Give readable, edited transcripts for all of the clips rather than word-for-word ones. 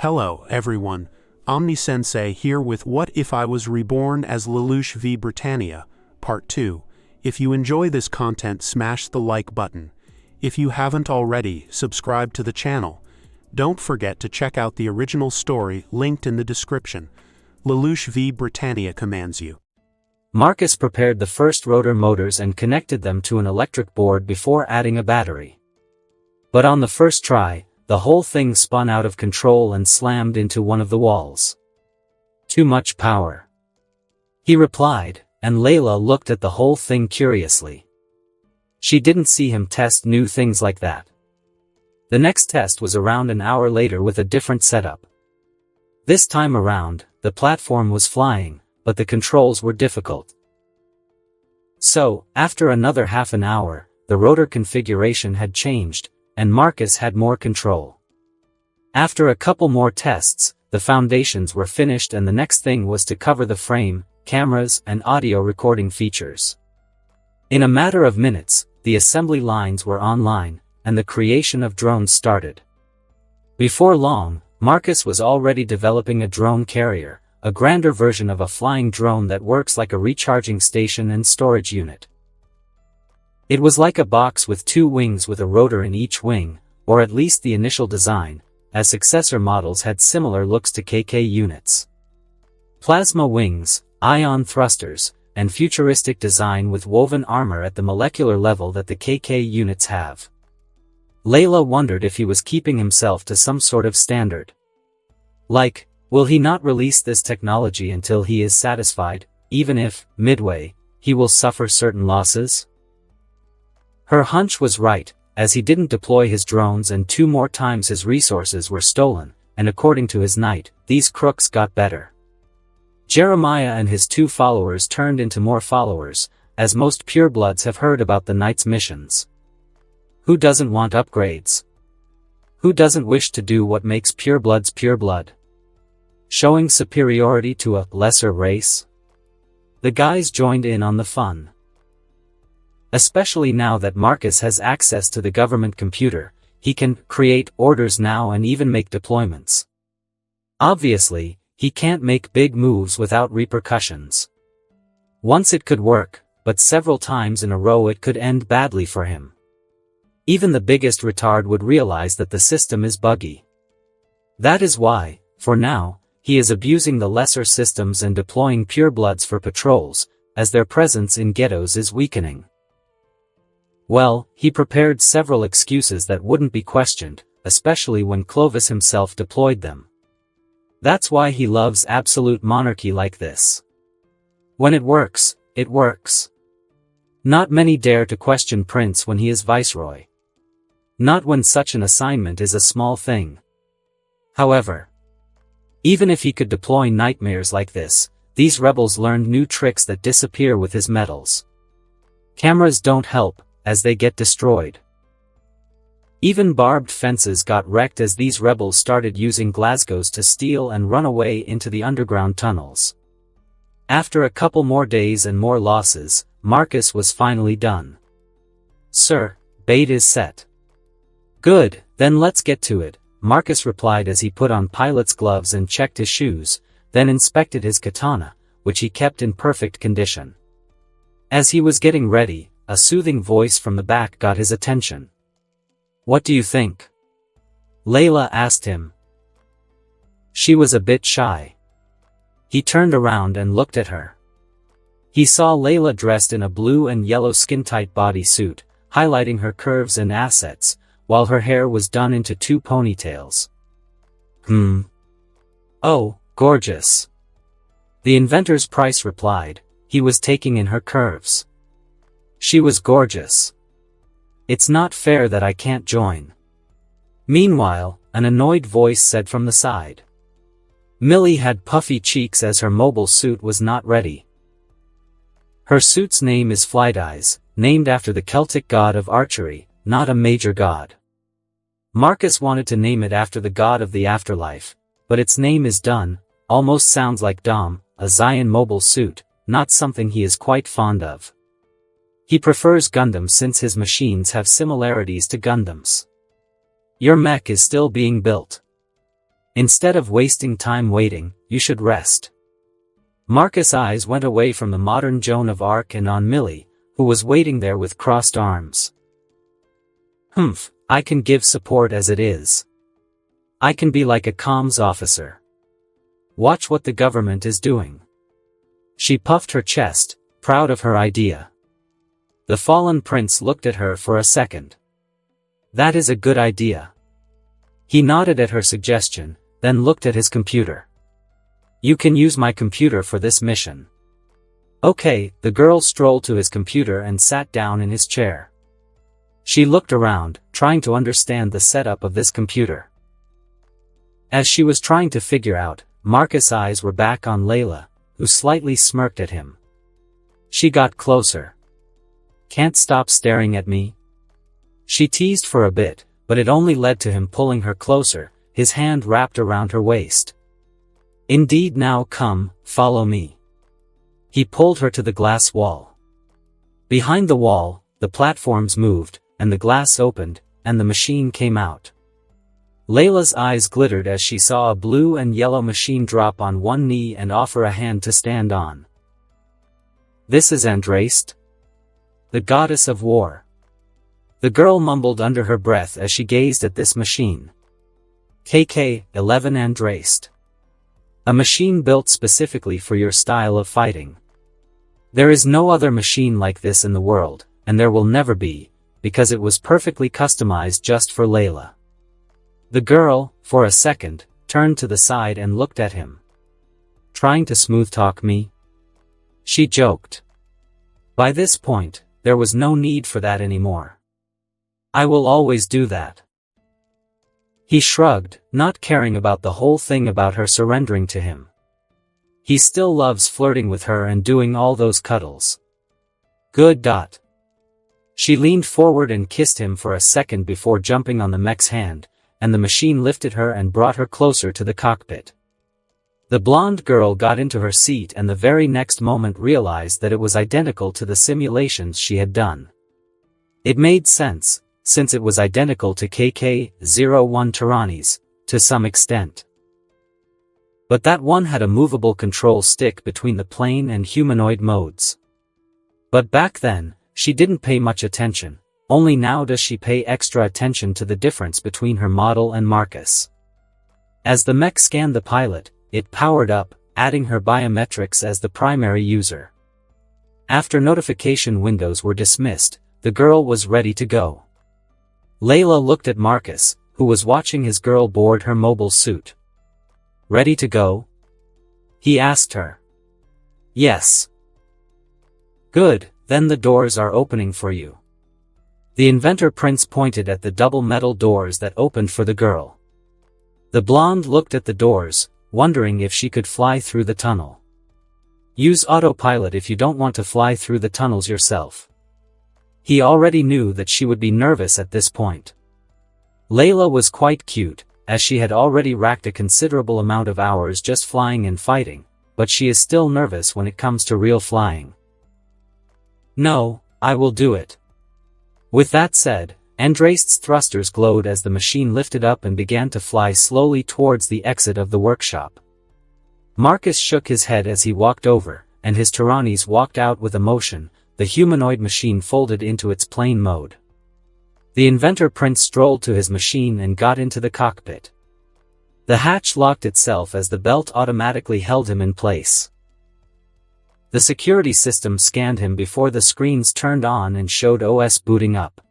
Hello, everyone. Omni-sensei here with What If I Was Reborn as LELOUCH v Britannia, Part 2. If you enjoy this content, smash the like button. If you haven't already, subscribe to the channel. Don't forget to check out the original story linked in the description. LELOUCH v Britannia commands you. Marcus prepared the first rotor motors and connected them to an electric board before adding a battery. But on the first try, the whole thing spun out of control and slammed into one of the walls. Too much power, he replied, and Layla looked at the whole thing curiously. She didn't see him test new things like that. The next test was around an hour later with a different setup. This time around, the platform was flying, but the controls were difficult. So, after another half an hour, the rotor configuration had changed, and Marcus had more control. After a couple more tests, the foundations were finished and the next thing was to cover the frame, cameras, and audio recording features. In a matter of minutes, the assembly lines were online, and the creation of drones started. Before long, Marcus was already developing a drone carrier, a grander version of a flying drone that works like a recharging station and storage unit. It was like a box with two wings with a rotor in each wing, or at least the initial design, as successor models had similar looks to KK units. Plasma wings, ion thrusters, and futuristic design with woven armor at the molecular level that the KK units have. Layla wondered if he was keeping himself to some sort of standard. Like, will he not release this technology until he is satisfied, even if, midway, he will suffer certain losses? Her hunch was right, as he didn't deploy his drones and 2 more times his resources were stolen, and according to his knight, these crooks got better. Jeremiah and his 2 followers turned into more followers, as most purebloods have heard about the knight's missions. Who doesn't want upgrades? Who doesn't wish to do what makes purebloods pureblood? Showing superiority to a lesser race? The guys joined in on the fun. Especially now that Marcus has access to the government computer, he can create orders now and even make deployments. Obviously, he can't make big moves without repercussions. Once it could work, but several times in a row it could end badly for him. Even the biggest retard would realize that the system is buggy. That is why, for now, he is abusing the lesser systems and deploying purebloods for patrols, as their presence in ghettos is weakening. Well, he prepared several excuses that wouldn't be questioned, especially when Clovis himself deployed them. That's why he loves absolute monarchy like this. When it works, it works. Not many dare to question Prince when he is viceroy. Not when such an assignment is a small thing. However, even if he could deploy nightmares like this, these rebels learned new tricks that disappear with his medals. Cameras don't help, as they get destroyed. Even barbed fences got wrecked as these rebels started using Glasgows to steal and run away into the underground tunnels. After a couple more days and more losses, Marcus was finally done. Sir, bait is set. Good, then let's get to it, Marcus replied as he put on pilot's gloves and checked his shoes, then inspected his katana, which he kept in perfect condition. As he was getting ready, a soothing voice from the back got his attention. What do you think? Layla asked him. She was a bit shy. He turned around and looked at her. He saw Layla dressed in a blue and yellow skin-tight bodysuit, highlighting her curves and assets, while her hair was done into 2 ponytails. Oh, gorgeous. The inventor's price replied, he was taking in her curves. She was gorgeous. It's not fair that I can't join. Meanwhile, an annoyed voice said from the side. Millie had puffy cheeks as her mobile suit was not ready. Her suit's name is Flight Eyes, named after the Celtic god of archery, not a major god. Marcus wanted to name it after the god of the afterlife, but its name is Dun, almost sounds like Dom, a Zion mobile suit, not something he is quite fond of. He prefers Gundam since his machines have similarities to Gundams. Your mech is still being built. Instead of wasting time waiting, you should rest. Marcus' eyes went away from the modern Joan of Arc and on Millie, who was waiting there with crossed arms. Humph, I can give support as it is. I can be like a comms officer. Watch what the government is doing. She puffed her chest, proud of her idea. The fallen prince looked at her for a second. That is a good idea. He nodded at her suggestion, then looked at his computer. You can use my computer for this mission. Okay, the girl strolled to his computer and sat down in his chair. She looked around, trying to understand the setup of this computer. As she was trying to figure out, Marcus' eyes were back on Layla, who slightly smirked at him. She got closer. Can't stop staring at me? She teased for a bit, but it only led to him pulling her closer, his hand wrapped around her waist. Indeed, now come, follow me. He pulled her to the glass wall. Behind the wall, the platforms moved, and the glass opened, and the machine came out. Layla's eyes glittered as she saw a blue and yellow machine drop on one knee and offer a hand to stand on. This is Andraste, the goddess of war. The girl mumbled under her breath as she gazed at this machine. KK-11 Andraste. A machine built specifically for your style of fighting. There is no other machine like this in the world, and there will never be, because it was perfectly customized just for Layla. The girl, for a second, turned to the side and looked at him. Trying to smooth-talk me? She joked. By this point, there was no need for that anymore. I will always do that. He shrugged, not caring about the whole thing about her surrendering to him. He still loves flirting with her and doing all those cuddles. Good. She leaned forward and kissed him for a second before jumping on the mech's hand, and the machine lifted her and brought her closer to the cockpit. The blonde girl got into her seat and the very next moment realized that it was identical to the simulations she had done. It made sense, since it was identical to KK-01 Tyrannies, to some extent. But that one had a movable control stick between the plane and humanoid modes. But back then, she didn't pay much attention, only now does she pay extra attention to the difference between her model and Marcus. As the mech scanned the pilot, it powered up, adding her biometrics as the primary user. After notification windows were dismissed, the girl was ready to go. Layla looked at Marcus, who was watching his girl board her mobile suit. Ready to go? He asked her. Yes. Good, then the doors are opening for you. The inventor prince pointed at the double metal doors that opened for the girl. The blonde looked at the doors, wondering if she could fly through the tunnel. Use autopilot if you don't want to fly through the tunnels yourself. He already knew that she would be nervous at this point. Layla was quite cute, as she had already racked a considerable amount of hours just flying and fighting, but she is still nervous when it comes to real flying. No, I will do it. With that said, Andraste's thrusters glowed as the machine lifted up and began to fly slowly towards the exit of the workshop. Marcus shook his head as he walked over, and his Tyrannies walked out with emotion. The humanoid machine folded into its plane mode. The inventor prince strolled to his machine and got into the cockpit. The hatch locked itself as the belt automatically held him in place. The security system scanned him before the screens turned on and showed OS booting up.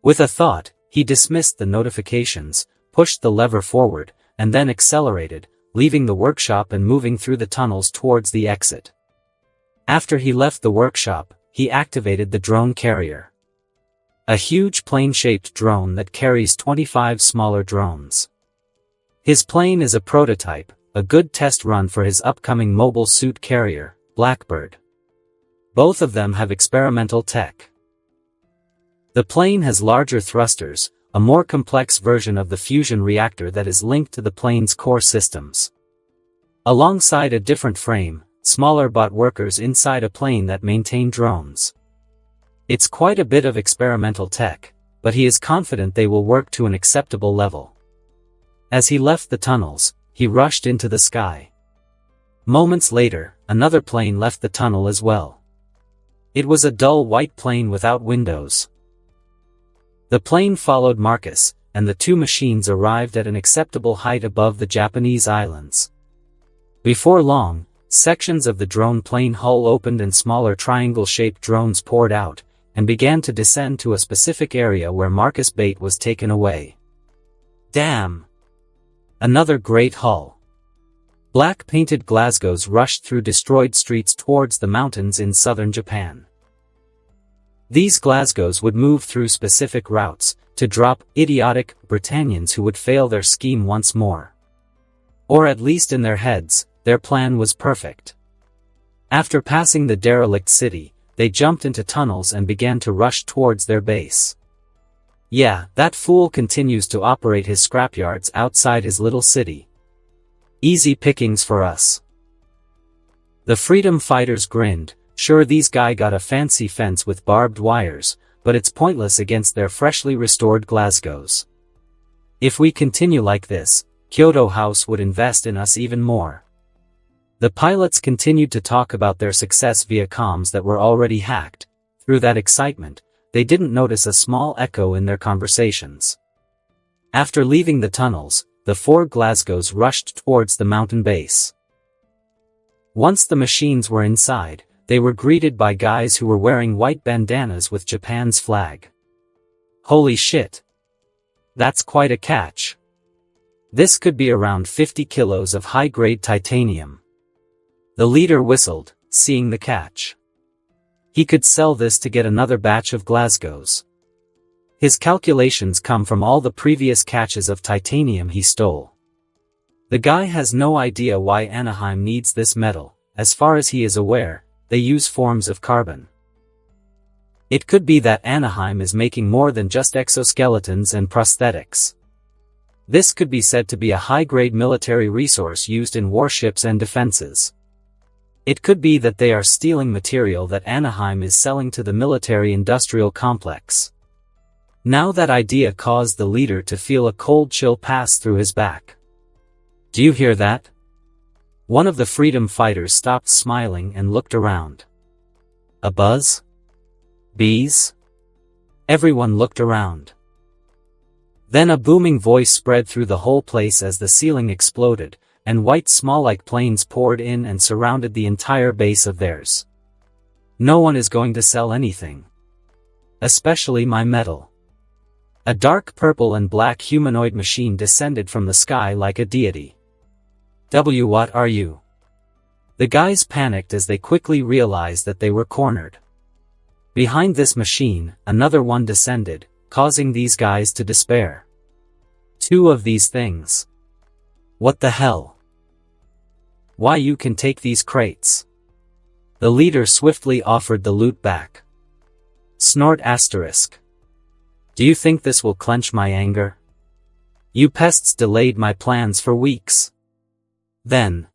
With a thought, he dismissed the notifications, pushed the lever forward, and then accelerated, leaving the workshop and moving through the tunnels towards the exit. After he left the workshop, he activated the drone carrier. A huge plane-shaped drone that carries 25 smaller drones. His plane is a prototype, a good test run for his upcoming mobile suit carrier, Blackbird. Both of them have experimental tech. The plane has larger thrusters, a more complex version of the fusion reactor that is linked to the plane's core systems. Alongside a different frame, smaller bot workers inside a plane that maintain drones. It's quite a bit of experimental tech, but he is confident they will work to an acceptable level. As he left the tunnels, he rushed into the sky. Moments later, another plane left the tunnel as well. It was a dull white plane without windows. The plane followed Marcus, and the two machines arrived at an acceptable height above the Japanese islands. Before long, sections of the drone plane hull opened and smaller triangle-shaped drones poured out, and began to descend to a specific area where Marcus' bait was taken away. Damn! Another great hull. Black-painted Glasgows rushed through destroyed streets towards the mountains in southern Japan. These Glasgows would move through specific routes, to drop idiotic Britannians who would fail their scheme once more. Or at least in their heads, their plan was perfect. After passing the derelict city, they jumped into tunnels and began to rush towards their base. Yeah, that fool continues to operate his scrapyards outside his little city. Easy pickings for us. The freedom fighters grinned. Sure, these guy got a fancy fence with barbed wires, but it's pointless against their freshly restored Glasgows. If we continue like this, Kyoto House would invest in us even more. The pilots continued to talk about their success via comms that were already hacked. Through that excitement, they didn't notice a small echo in their conversations. After leaving the tunnels, the four Glasgows rushed towards the mountain base. Once the machines were inside, they were greeted by guys who were wearing white bandanas with Japan's flag. Holy shit! That's quite a catch. This could be around 50 kilos of high-grade titanium. The leader whistled, seeing the catch. He could sell this to get another batch of Glasgows. His calculations come from all the previous catches of titanium he stole. The guy has no idea why Anaheim needs this metal. As far as he is aware, they use forms of carbon. It could be that Anaheim is making more than just exoskeletons and prosthetics. This could be said to be a high-grade military resource used in warships and defenses. It could be that they are stealing material that Anaheim is selling to the military-industrial complex. Now that idea caused the leader to feel a cold chill pass through his back. Do you hear that? One of the freedom fighters stopped smiling and looked around. A buzz? Bees? Everyone looked around. Then a booming voice spread through the whole place as the ceiling exploded, and white small-like planes poured in and surrounded the entire base of theirs. No one is going to sell anything. Especially my metal. A dark purple and black humanoid machine descended from the sky like a deity. What are you? The guys panicked as they quickly realized that they were cornered. Behind this machine, another one descended, causing these guys to despair. Two of these things. What the hell? Why, you can take these crates. The leader swiftly offered the loot back. Snort asterisk. Do you think this will quench my anger? You pests delayed my plans for weeks. Then.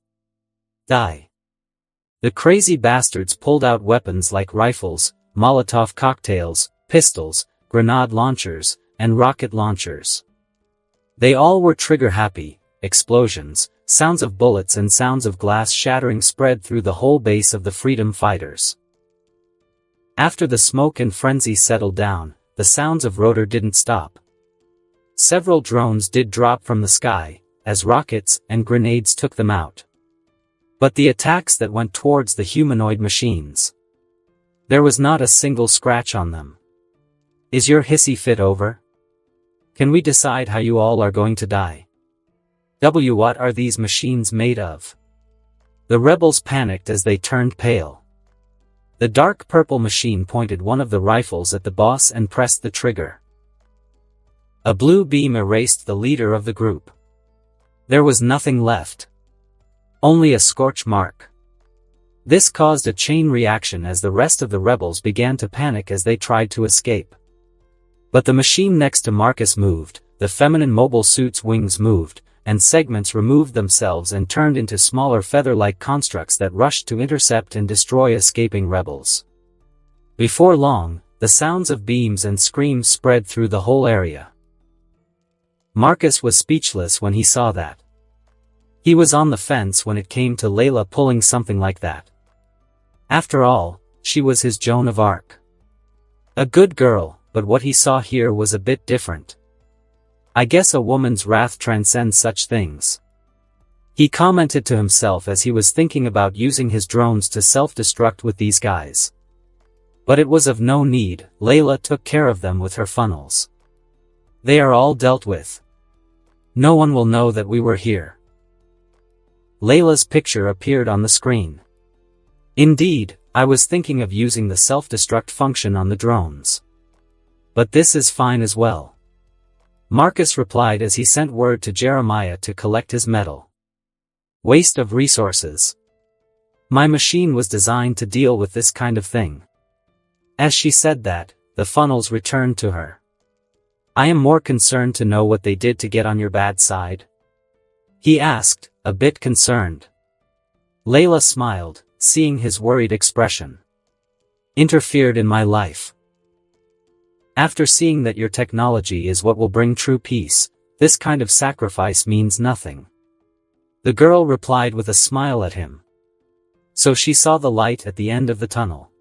Die. The crazy bastards pulled out weapons like rifles, Molotov cocktails, pistols, grenade launchers, and rocket launchers. They all were trigger-happy. Explosions, sounds of bullets and sounds of glass shattering spread through the whole base of the freedom fighters. After the smoke and frenzy settled down, the sounds of rotor didn't stop. Several drones did drop from the sky, as rockets and grenades took them out. But the attacks that went towards the humanoid machines. There was not a single scratch on them. Is your hissy fit over? Can we decide how you all are going to die? What are these machines made of? The rebels panicked as they turned pale. The dark purple machine pointed one of the rifles at the boss and pressed the trigger. A blue beam erased the leader of the group. There was nothing left. Only a scorch mark. This caused a chain reaction as the rest of the rebels began to panic as they tried to escape. But the machine next to Marcus moved, the feminine mobile suit's wings moved, and segments removed themselves and turned into smaller feather-like constructs that rushed to intercept and destroy escaping rebels. Before long, the sounds of beams and screams spread through the whole area. Marcus was speechless when he saw that. He was on the fence when it came to Layla pulling something like that. After all, she was his Joan of Arc. A good girl, but what he saw here was a bit different. I guess a woman's wrath transcends such things. He commented to himself as he was thinking about using his drones to self-destruct with these guys. But it was of no need, Layla took care of them with her funnels. They are all dealt with. No one will know that we were here. Layla's picture appeared on the screen. Indeed, I was thinking of using the self-destruct function on the drones. But this is fine as well. Marcus replied as he sent word to Jeremiah to collect his metal. Waste of resources. My machine was designed to deal with this kind of thing. As she said that, the funnels returned to her. I am more concerned to know what they did to get on your bad side. He asked, a bit concerned. Layla smiled, seeing his worried expression. Interfered in my life. After seeing that your technology is what will bring true peace, this kind of sacrifice means nothing. The girl replied with a smile at him. So she saw the light at the end of the tunnel.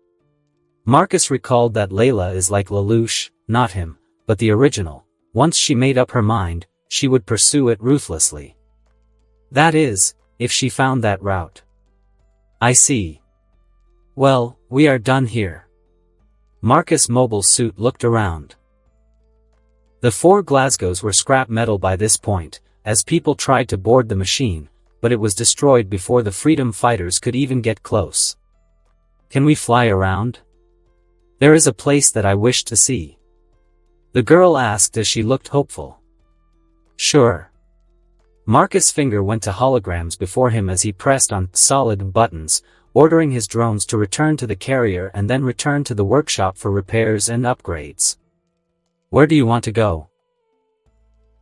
Marcus recalled that Layla is like LELOUCH, not him, but the original. Once she made up her mind, she would pursue it ruthlessly. That is, if she found that route. I see. Well, we are done here. Marcus' mobile suit looked around. The 4 Glasgows were scrap metal by this point, as people tried to board the machine, but it was destroyed before the freedom fighters could even get close. Can we fly around? There is a place that I wish to see. The girl asked as she looked hopeful. Sure. Marcus' finger went to holograms before him as he pressed on solid buttons, ordering his drones to return to the carrier and then return to the workshop for repairs and upgrades. Where do you want to go?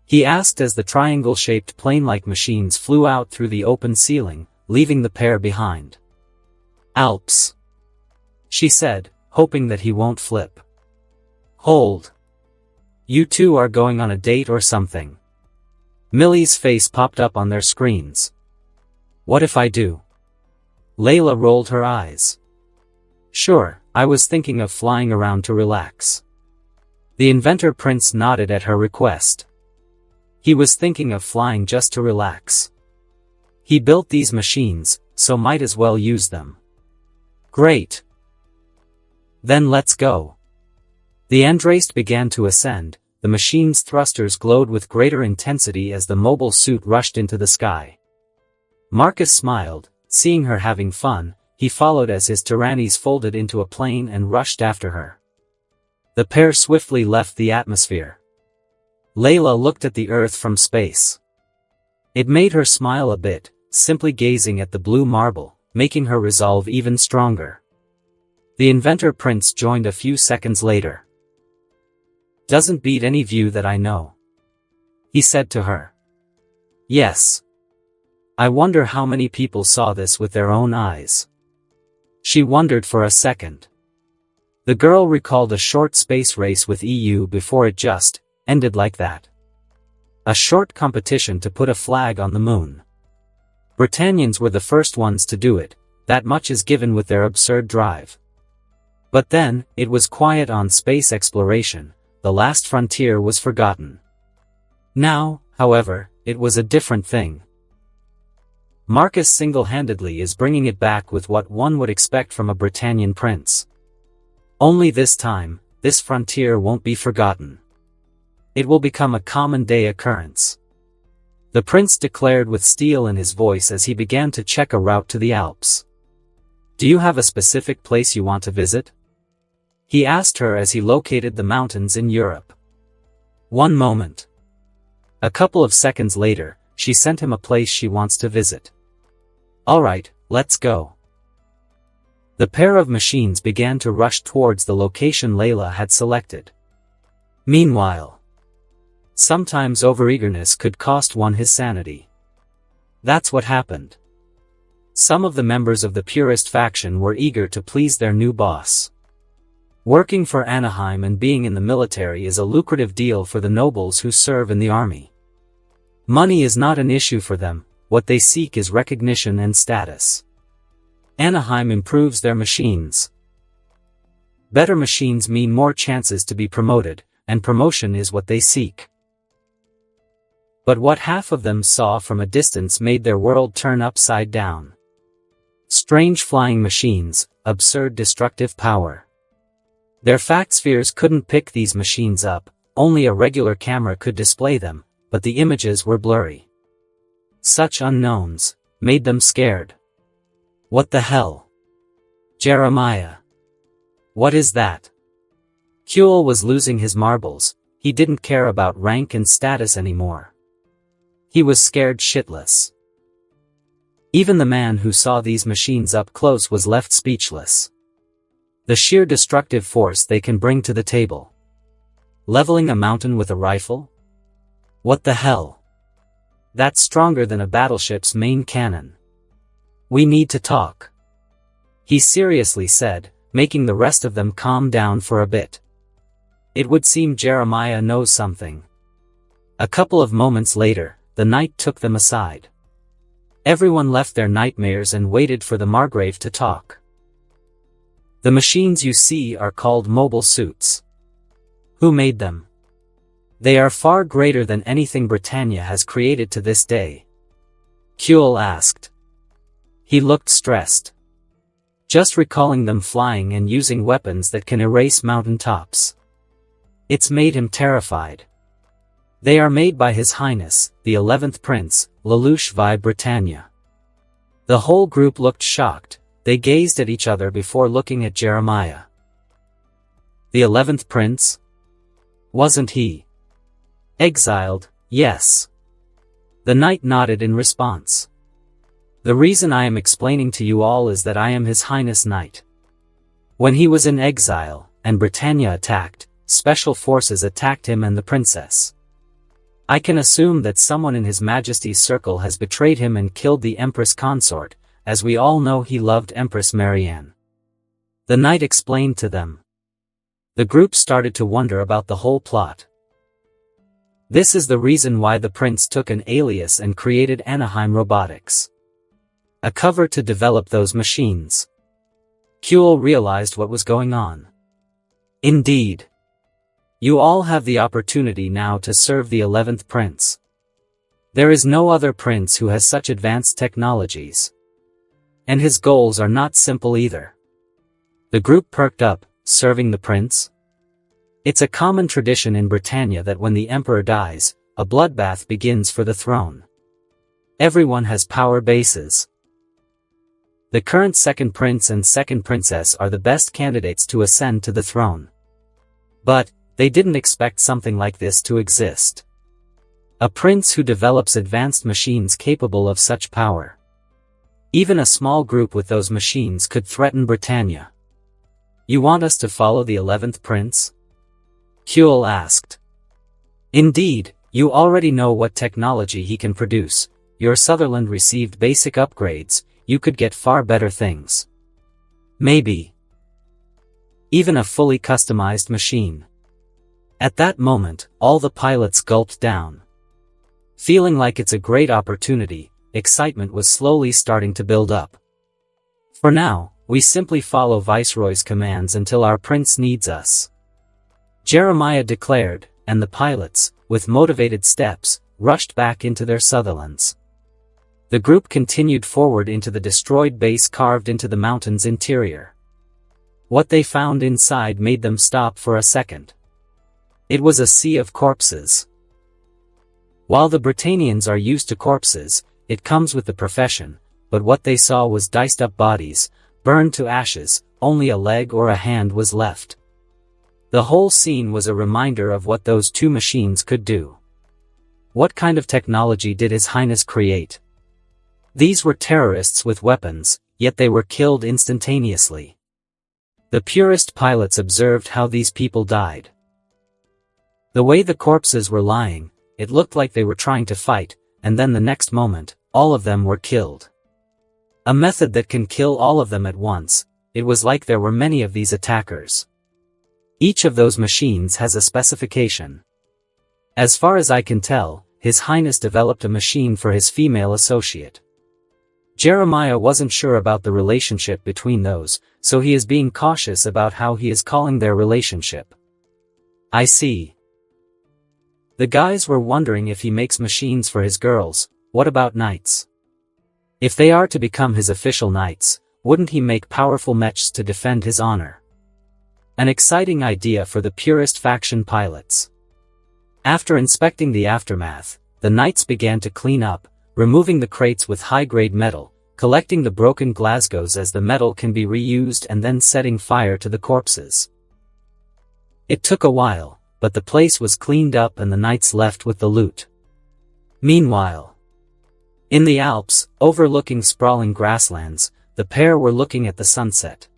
He asked as the triangle-shaped plane-like machines flew out through the open ceiling, leaving the pair behind. Alps. She said, hoping that he won't flip. Hold. You two are going on a date or something. Millie's face popped up on their screens. What if I do? Layla rolled her eyes. Sure, I was thinking of flying around to relax. The inventor prince nodded at her request. He was thinking of flying just to relax. He built these machines, so might as well use them. Great. Then let's go. The Andraste began to ascend, the machine's thrusters glowed with greater intensity as the mobile suit rushed into the sky. Marcus smiled, seeing her having fun, he followed as his tyrannies folded into a plane and rushed after her. The pair swiftly left the atmosphere. Layla looked at the Earth from space. It made her smile a bit, simply gazing at the blue marble, making her resolve even stronger. The inventor prince joined a few seconds later. Doesn't beat any view that I know. He said to her. Yes. I wonder how many people saw this with their own eyes. She wondered for a second. The girl recalled a short space race with EU before it just ended like that. A short competition to put a flag on the moon. Britannians were the first ones to do it, that much is given with their absurd drive. But then, it was quiet on space exploration. The last frontier was forgotten. Now, however, it was a different thing. Marcus single-handedly is bringing it back with what one would expect from a Britannian prince. Only this time, this frontier won't be forgotten. It will become a common-day occurrence. The prince declared with steel in his voice as he began to check a route to the Alps. Do you have a specific place you want to visit? He asked her as he located the mountains in Europe. One moment. A couple of seconds later, she sent him a place she wants to visit. Alright, let's go. The pair of machines began to rush towards the location Layla had selected. Meanwhile, sometimes overeagerness could cost one his sanity. That's what happened. Some of the members of the purist faction were eager to please their new boss. Working for Anaheim and being in the military is a lucrative deal for the nobles who serve in the army. Money is not an issue for them, what they seek is recognition and status. Anaheim improves their machines. Better machines mean more chances to be promoted, and promotion is what they seek. But what half of them saw from a distance made their world turn upside down. Strange flying machines, absurd destructive power. Their fact spheres couldn't pick these machines up, only a regular camera could display them, but the images were blurry. Such unknowns made them scared. What the hell? Jeremiah. What is that? Kuehl was losing his marbles. He didn't care about rank and status anymore. He was scared shitless. Even the man who saw these machines up close was left speechless. The sheer destructive force they can bring to the table. Leveling a mountain with a rifle? What the hell? That's stronger than a battleship's main cannon. We need to talk. He seriously said, making the rest of them calm down for a bit. It would seem Jeremiah knows something. A couple of moments later, the knight took them aside. Everyone left their nightmares and waited for the Margrave to talk. The machines you see are called mobile suits. Who made them? They are far greater than anything Britannia has created to this day. Kuehl asked. He looked stressed. Just recalling them flying and using weapons that can erase mountain tops. It's made him terrified. They are made by His Highness, the 11th Prince, LELOUCH v. BRITANNIA. The whole group looked shocked. They gazed at each other before looking at Jeremiah. The 11th Prince? Wasn't he exiled? Yes. The knight nodded in response. The reason I am explaining to you all is that I am His Highness Knight. When he was in exile, and Britannia attacked, special forces attacked him and the princess. I can assume that someone in His Majesty's circle has betrayed him and killed the Empress consort, as we all know he loved Empress Marianne. The knight explained to them. The group started to wonder about the whole plot. This is the reason why the prince took an alias and created Anaheim Robotics. A cover to develop those machines. Kuehl realized what was going on. Indeed. You all have the opportunity now to serve the 11th prince. There is no other prince who has such advanced technologies. And his goals are not simple either. The group perked up, serving the prince? It's a common tradition in Britannia that when the emperor dies, a bloodbath begins for the throne. Everyone has power bases. The current second prince and second princess are the best candidates to ascend to the throne. But, they didn't expect something like this to exist. A prince who develops advanced machines capable of such power. Even a small group with those machines could threaten Britannia. You want us to follow the 11th prince? Kuehl asked. Indeed, you already know what technology he can produce. Your Sutherland received basic upgrades, you could get far better things. Maybe. Even a fully customized machine. At that moment, all the pilots gulped down. Feeling like it's a great opportunity, excitement was slowly starting to build up. For now, we simply follow Viceroy's commands until our prince needs us. Jeremiah declared, and the pilots, with motivated steps, rushed back into their Sutherlands. The group continued forward into the destroyed base carved into the mountain's interior. What they found inside made them stop for a second. It was a sea of corpses. While the Britannians are used to corpses, it comes with the profession, but what they saw was diced-up bodies, burned to ashes, only a leg or a hand was left. The whole scene was a reminder of what those two machines could do. What kind of technology did His Highness create? These were terrorists with weapons, yet they were killed instantaneously. The purest pilots observed how these people died. The way the corpses were lying, it looked like they were trying to fight, and then the next moment, all of them were killed. A method that can kill all of them at once. It was like there were many of these attackers. Each of those machines has a specification. As far as I can tell, His Highness developed a machine for his female associate. Jeremiah wasn't sure about the relationship between those, so he is being cautious about how he is calling their relationship. I see. The guys were wondering if he makes machines for his girls. What about knights? If they are to become his official knights, wouldn't he make powerful mechs to defend his honor? An exciting idea for the purist faction pilots. After inspecting the aftermath, the knights began to clean up, removing the crates with high-grade metal, collecting the broken Glasgows as the metal can be reused and then setting fire to the corpses. It took a while, but the place was cleaned up and the knights left with the loot. Meanwhile, in the Alps, overlooking sprawling grasslands, the pair were looking at the sunset.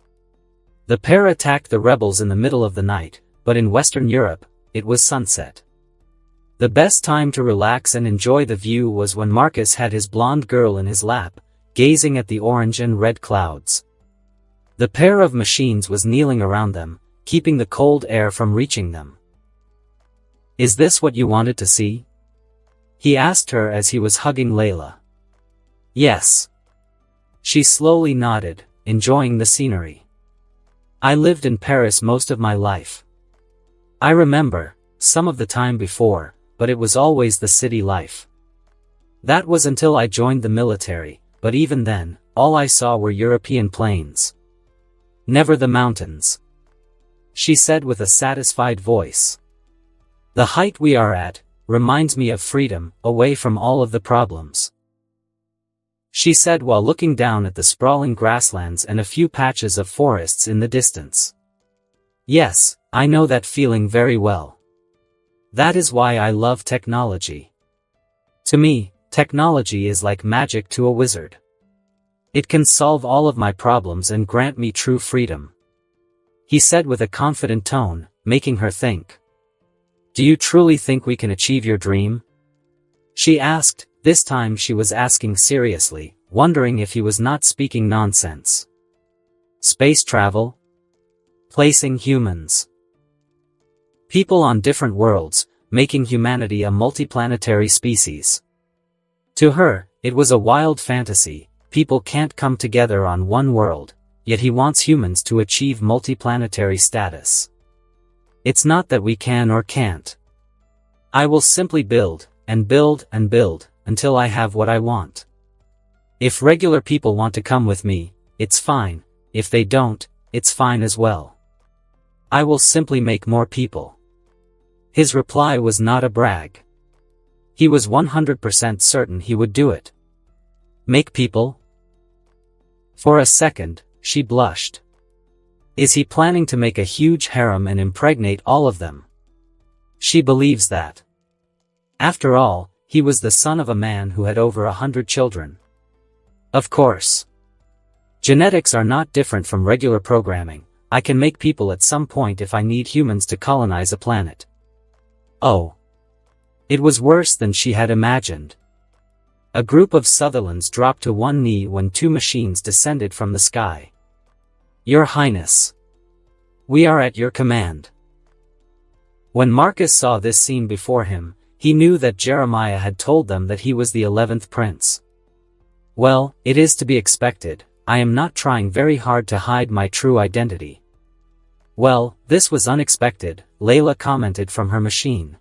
The pair attacked the rebels in the middle of the night, but in Western Europe, it was sunset. The best time to relax and enjoy the view was when Marcus had his blonde girl in his lap, gazing at the orange and red clouds. The pair of machines was kneeling around them, keeping the cold air from reaching them. "Is this what you wanted to see?" he asked her as he was hugging Layla. "Yes." She slowly nodded, enjoying the scenery. "I lived in Paris most of my life. I remember, some of the time before, but it was always the city life. That was until I joined the military, but even then, all I saw were European plains. Never the mountains," she said with a satisfied voice. "The height we are at reminds me of freedom, away from all of the problems," she said while looking down at the sprawling grasslands and a few patches of forests in the distance. "Yes, I know that feeling very well. That is why I love technology. To me, technology is like magic to a wizard. It can solve all of my problems and grant me true freedom," he said with a confident tone, making her think. "Do you truly think we can achieve your dream?" she asked. This time she was asking seriously, wondering if he was not speaking nonsense. Space travel? Placing humans. People on different worlds, making humanity a multiplanetary species. To her, it was a wild fantasy. People can't come together on one world, yet he wants humans to achieve multiplanetary status. It's not that we can or can't. I will simply build, and build, and build, until I have what I want. If regular people want to come with me, it's fine. If they don't, it's fine as well. I will simply make more people. His reply was not a brag. He was 100% certain he would do it. Make people? For a second, she blushed. Is he planning to make a huge harem and impregnate all of them? She believes that. After all, he was the son of a man who had over 100 children. Of course. Genetics are not different from regular programming. I can make people at some point if I need humans to colonize a planet. Oh. It was worse than she had imagined. A group of Sutherlands dropped to one knee when two machines descended from the sky. Your Highness. We are at your command. When Marcus saw this scene before him, he knew that Jeremiah had told them that he was the 11th prince. Well, it is to be expected. I am not trying very hard to hide my true identity. Well, this was unexpected, Layla commented from her machine.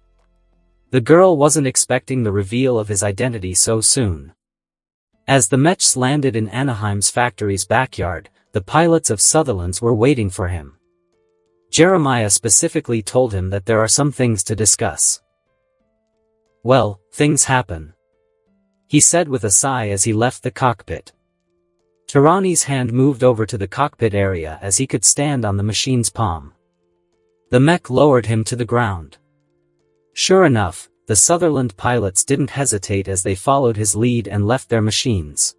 The girl wasn't expecting the reveal of his identity so soon. As the mechs landed in Anaheim's factory's backyard, the pilots of Sutherland's were waiting for him. Jeremiah specifically told him that there are some things to discuss. Well, things happen, he said with a sigh as he left the cockpit. Tirani's hand moved over to the cockpit area as he could stand on the machine's palm. The mech lowered him to the ground. Sure enough, the Sutherland pilots didn't hesitate as they followed his lead and left their machines.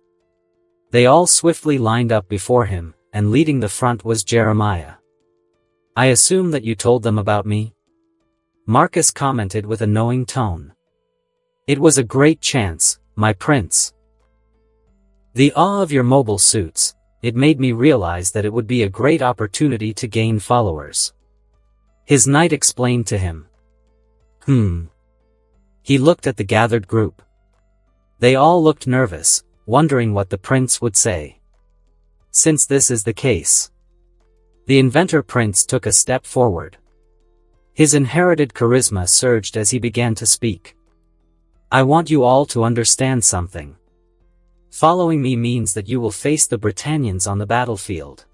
They all swiftly lined up before him, and leading the front was Jeremiah. I assume that you told them about me? Marcus commented with a knowing tone. It was a great chance, my prince. The awe of your mobile suits, it made me realize that it would be a great opportunity to gain followers. His knight explained to him. He looked at the gathered group. They all looked nervous, wondering what the prince would say. Since this is the case, the inventor prince took a step forward. His inherited charisma surged as he began to speak. I want you all to understand something. Following me means that you will face the Britannians on the battlefield.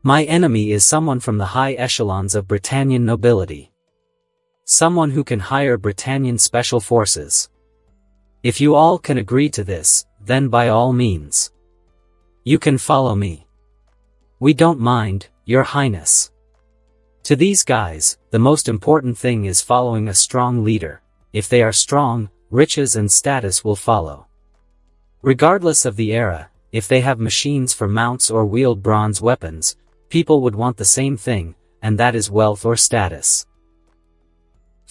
My enemy is someone from the high echelons of Britannian nobility. Someone who can hire Britannian special forces. If you all can agree to this, then by all means, you can follow me. We don't mind, Your Highness. To these guys, the most important thing is following a strong leader. If they are strong, riches and status will follow. Regardless of the era, if they have machines for mounts or wield bronze weapons, people would want the same thing, and that is wealth or status.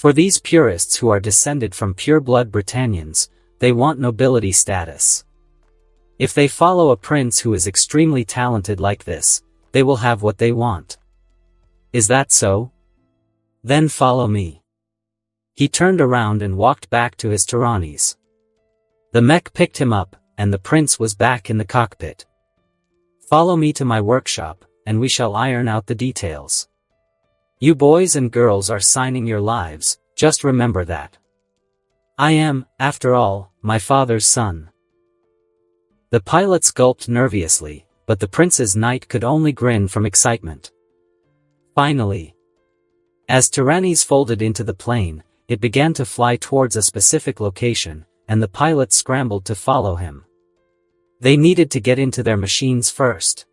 For these purists who are descended from pure-blood Britannians, they want nobility status. If they follow a prince who is extremely talented like this, they will have what they want. Is that so? Then follow me. He turned around and walked back to his tyrannies. The mech picked him up, and the prince was back in the cockpit. Follow me to my workshop, and we shall iron out the details. You boys and girls are signing your lives, just remember that. I am, after all, my father's son. The pilots gulped nervously, but the prince's knight could only grin from excitement. Finally, as tyrannies folded into the plane, it began to fly towards a specific location, and the pilot scrambled to follow him. They needed to get into their machines first.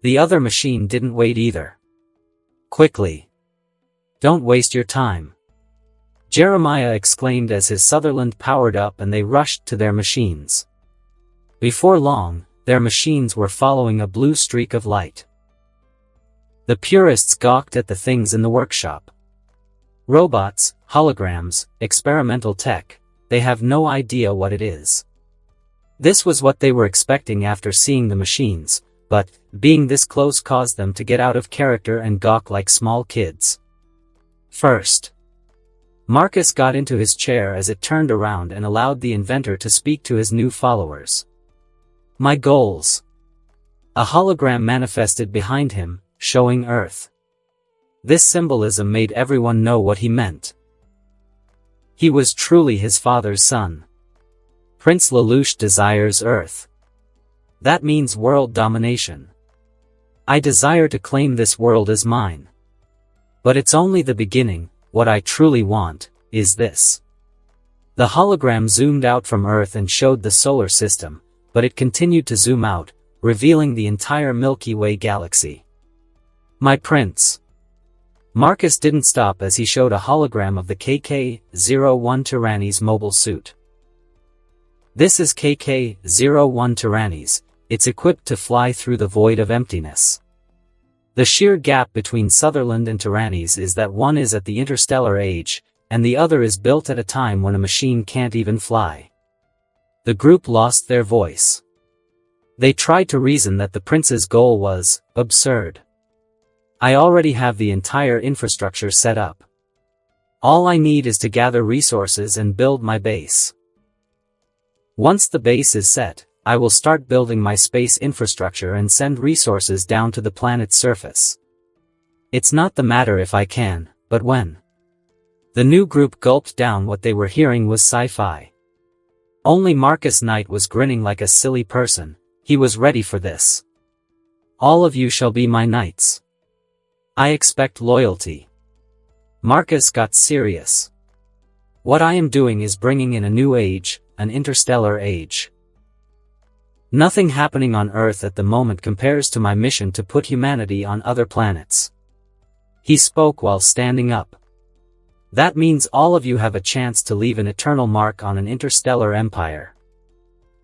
The other machine didn't wait either. Quickly. Don't waste your time. Jeremiah exclaimed as his Sutherland powered up and they rushed to their machines. Before long, their machines were following a blue streak of light. The purists gawked at the things in the workshop. Robots, holograms, experimental tech, they have no idea what it is. This was what they were expecting after seeing the machines, but, being this close caused them to get out of character and gawk like small kids. First, Marcus got into his chair as it turned around and allowed the inventor to speak to his new followers. My goals. A hologram manifested behind him, showing Earth. This symbolism made everyone know what he meant. He was truly his father's son. Prince LELOUCH desires Earth. That means world domination. I desire to claim this world as mine. But it's only the beginning. What I truly want, is this. The hologram zoomed out from Earth and showed the solar system, but it continued to zoom out, revealing the entire Milky Way galaxy. My prince. Marcus didn't stop as he showed a hologram of the KK-01 Tyrannies mobile suit. This is KK-01 Tyrannies, it's equipped to fly through the void of emptiness. The sheer gap between Sutherland and Tyrannies is that one is at the interstellar age, and the other is built at a time when a machine can't even fly. The group lost their voice. They tried to reason that the prince's goal was absurd. I already have the entire infrastructure set up. All I need is to gather resources and build my base. Once the base is set, I will start building my space infrastructure and send resources down to the planet's surface. It's not the matter if I can, but when. The new group gulped down what they were hearing was sci-fi. Only Marcus Knight was grinning like a silly person. He was ready for this. All of you shall be my knights. I expect loyalty. Marcus got serious. What I am doing is bringing in a new age, an interstellar age. Nothing happening on Earth at the moment compares to my mission to put humanity on other planets. He spoke while standing up. That means all of you have a chance to leave an eternal mark on an interstellar empire.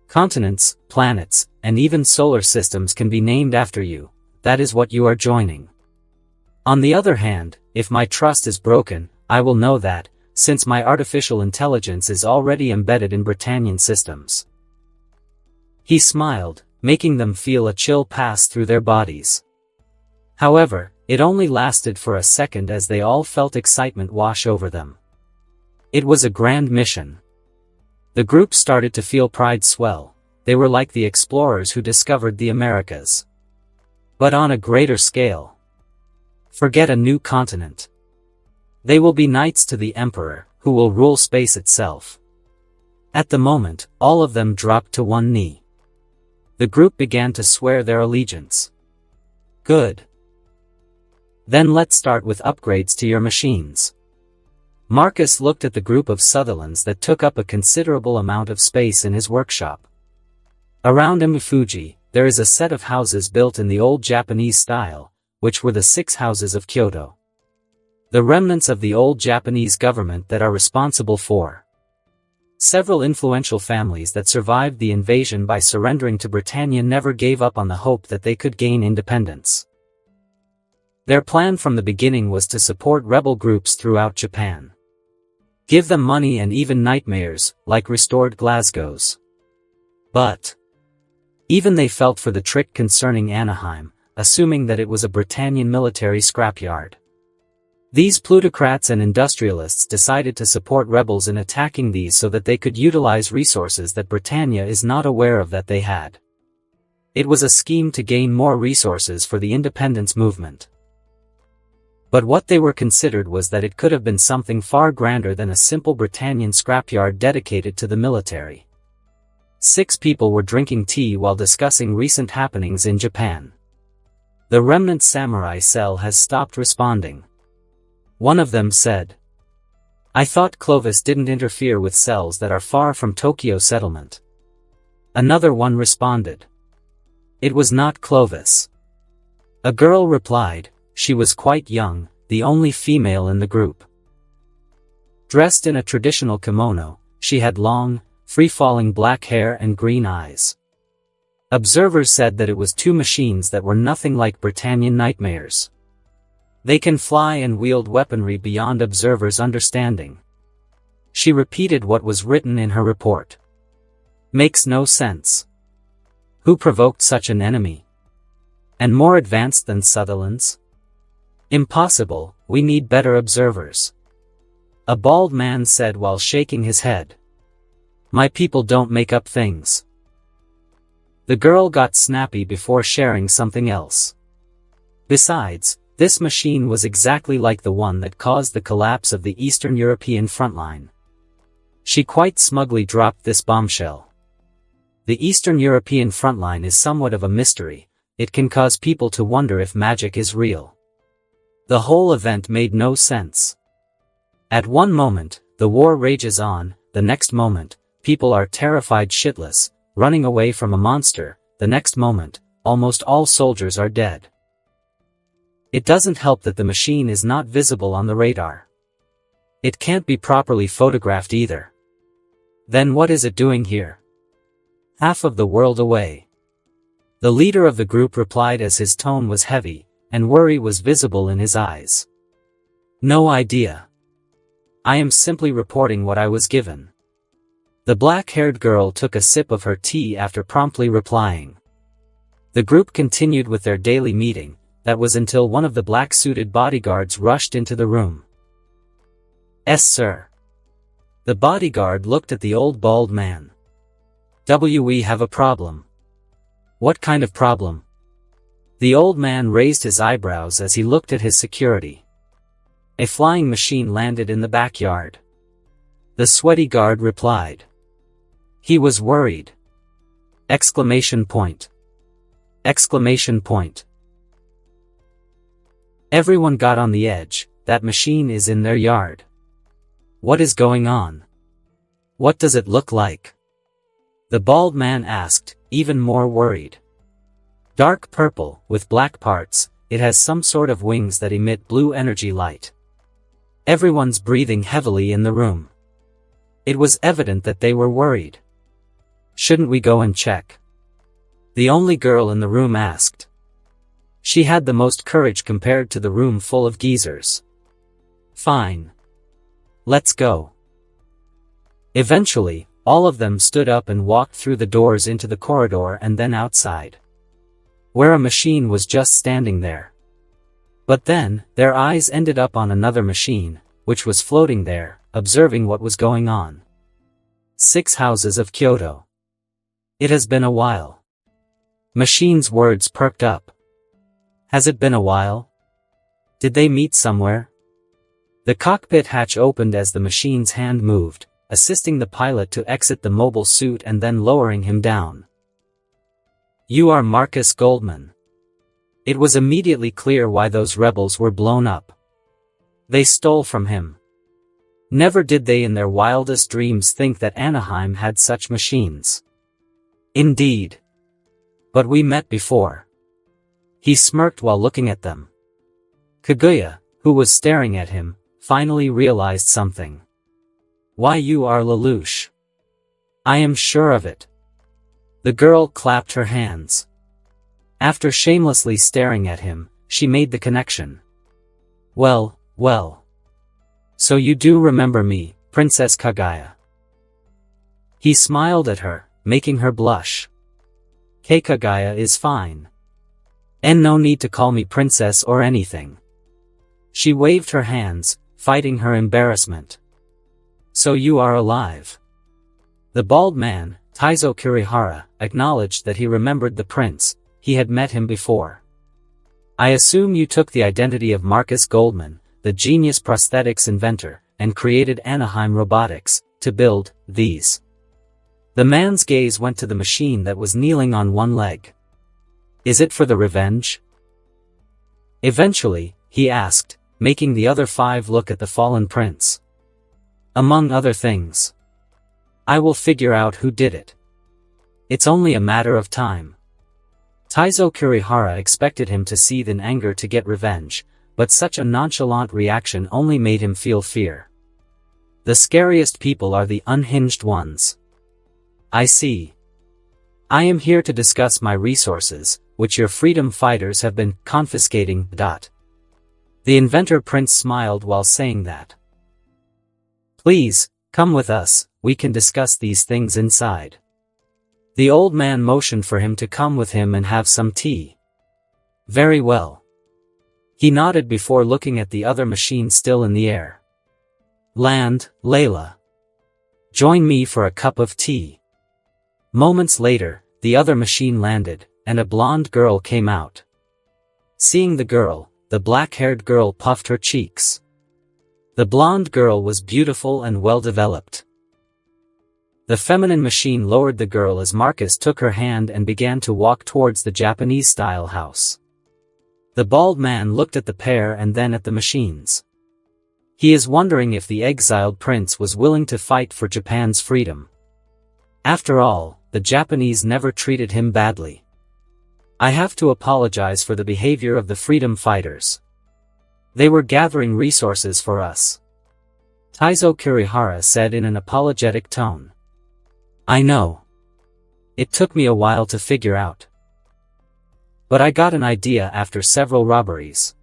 Continents, planets, and even solar systems can be named after you. That is what you are joining. On the other hand, if my trust is broken, I will know that, since my artificial intelligence is already embedded in Britannian systems. He smiled, making them feel a chill pass through their bodies. However, it only lasted for a second as they all felt excitement wash over them. It was a grand mission. The group started to feel pride swell. They were like the explorers who discovered the Americas. But on a greater scale. Forget a new continent. They will be knights to the Emperor, who will rule space itself. At the moment, all of them dropped to one knee. The group began to swear their allegiance. Good. Then let's start with upgrades to your machines. Marcus looked at the group of Sutherlands that took up a considerable amount of space in his workshop. Around Imufuji, there is a set of houses built in the old Japanese style, which were the 6 houses of Kyoto. The remnants of the old Japanese government that are responsible for several influential families that survived the invasion by surrendering to Britannia never gave up on the hope that they could gain independence. Their plan from the beginning was to support rebel groups throughout Japan. Give them money and even nightmares, like restored Glasgow's. But even they felt for the trick concerning Anaheim, assuming that it was a Britannian military scrapyard. These plutocrats and industrialists decided to support rebels in attacking these so that they could utilize resources that Britannia is not aware of that they had. It was a scheme to gain more resources for the independence movement. But what they were considered was that it could have been something far grander than a simple Britannian scrapyard dedicated to the military. 6 people were drinking tea while discussing recent happenings in Japan. The remnant samurai cell has stopped responding. One of them said, "I thought Clovis didn't interfere with cells that are far from Tokyo settlement." Another one responded, "It was not Clovis." A girl replied, she was quite young, the only female in the group. Dressed in a traditional kimono, she had long, free-falling black hair and green eyes. Observers said that it was 2 machines that were nothing like Britannian nightmares. They can fly and wield weaponry beyond observers' understanding. She repeated what was written in her report. Makes no sense. Who provoked such an enemy? And more advanced than Sutherland's? Impossible, we need better observers. A bald man said while shaking his head. My people don't make up things. The girl got snappy before sharing something else. Besides, this machine was exactly like the one that caused the collapse of the Eastern European frontline. She quite smugly dropped this bombshell. The Eastern European frontline is somewhat of a mystery. It can cause people to wonder if magic is real. The whole event made no sense. At one moment, the war rages on, the next moment, people are terrified shitless, running away from a monster, the next moment, almost all soldiers are dead. It doesn't help that the machine is not visible on the radar. It can't be properly photographed either. Then what is it doing here? Half of the world away. The leader of the group replied as his tone was heavy, and worry was visible in his eyes. No idea. I am simply reporting what I was given. The black-haired girl took a sip of her tea after promptly replying. The group continued with their daily meeting. That was until one of the black-suited bodyguards rushed into the room. "Yes, sir." The bodyguard looked at the old bald man. "We have a problem." "What kind of problem?" The old man raised his eyebrows as he looked at his security. "A flying machine landed in the backyard." The sweaty guard replied. He was worried. Exclamation point. Exclamation point. Everyone got on the edge. That machine is in their yard. What is going on? What does it look like? The bald man asked, even more worried. Dark purple, with black parts, it has some sort of wings that emit blue energy light. Everyone's breathing heavily in the room. It was evident that they were worried. Shouldn't we go and check? The only girl in the room asked. She had the most courage compared to the room full of geezers. Fine. Let's go. Eventually, all of them stood up and walked through the doors into the corridor and then outside, where a machine was just standing there. But then, their eyes ended up on another machine, which was floating there, observing what was going on. 6 houses of Kyoto. It has been a while. Machine's words perked up. Has it been a while? Did they meet somewhere? The cockpit hatch opened as the machine's hand moved, assisting the pilot to exit the mobile suit and then lowering him down. You are Marcus Goldman. It was immediately clear why those rebels were blown up. They stole from him. Never did they in their wildest dreams think that Anaheim had such machines. Indeed. But we met before. He smirked while looking at them. Kaguya, who was staring at him, finally realized something. Why, you are LELOUCH. I am sure of it. The girl clapped her hands. After shamelessly staring at him, she made the connection. Well, well. So you do remember me, Princess Kaguya. He smiled at her, making her blush. Kaguya is fine. And no need to call me princess or anything. She waved her hands, fighting her embarrassment. So you are alive. The bald man, Taizo Kurihara, acknowledged that he remembered the prince. He had met him before. I assume you took the identity of Marcus Goldman, the genius prosthetics inventor, and created Anaheim Robotics, to build these. The man's gaze went to the machine that was kneeling on one leg. Is it for the revenge? Eventually, he asked, making the other 5 look at the fallen prince. Among other things. I will figure out who did it. It's only a matter of time. Taizo Kurihara expected him to seethe in anger to get revenge, but such a nonchalant reaction only made him feel fear. The scariest people are the unhinged ones. I see. I am here to discuss my resources, which your freedom fighters have been confiscating. The inventor prince smiled while saying that. Please, come with us, we can discuss these things inside. The old man motioned for him to come with him and have some tea. Very well. He nodded before looking at the other machine still in the air. Land, Layla. Join me for a cup of tea. Moments later, the other machine landed, and a blonde girl came out. Seeing the girl, the black-haired girl puffed her cheeks. The blonde girl was beautiful and well-developed. The feminine machine lowered the girl as Marcus took her hand and began to walk towards the Japanese-style house. The bald man looked at the pair and then at the machines. He is wondering if the exiled prince was willing to fight for Japan's freedom. After all, the Japanese never treated him badly. I have to apologize for the behavior of the freedom fighters. They were gathering resources for us. Taizo Kurihara said in an apologetic tone. I know. It took me a while to figure out. But I got an idea after several robberies.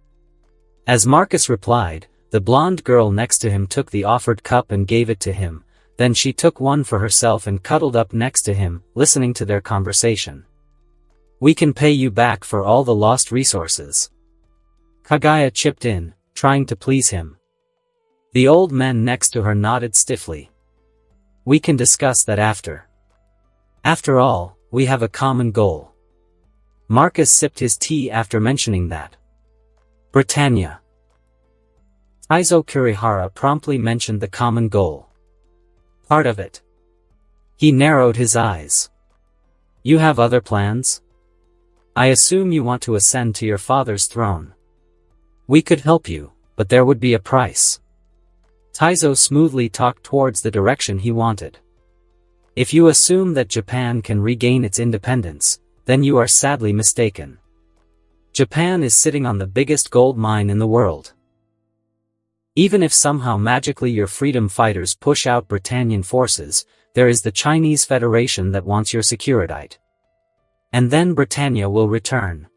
As Marcus replied, the blonde girl next to him took the offered cup and gave it to him, then she took one for herself and cuddled up next to him, listening to their conversation. We can pay you back for all the lost resources. Kaguya chipped in, trying to please him. The old man next to her nodded stiffly. We can discuss that after. After all, we have a common goal. Marcus sipped his tea after mentioning that. Britannia. Taizo Kurihara promptly mentioned the common goal. Part of it. He narrowed his eyes. You have other plans? I assume you want to ascend to your father's throne. We could help you, but there would be a price. Taizo smoothly talked towards the direction he wanted. If you assume that Japan can regain its independence, then you are sadly mistaken. Japan is sitting on the biggest gold mine in the world. Even if somehow magically your freedom fighters push out Britannian forces, there is the Chinese Federation that wants your security. And then Britannia will return.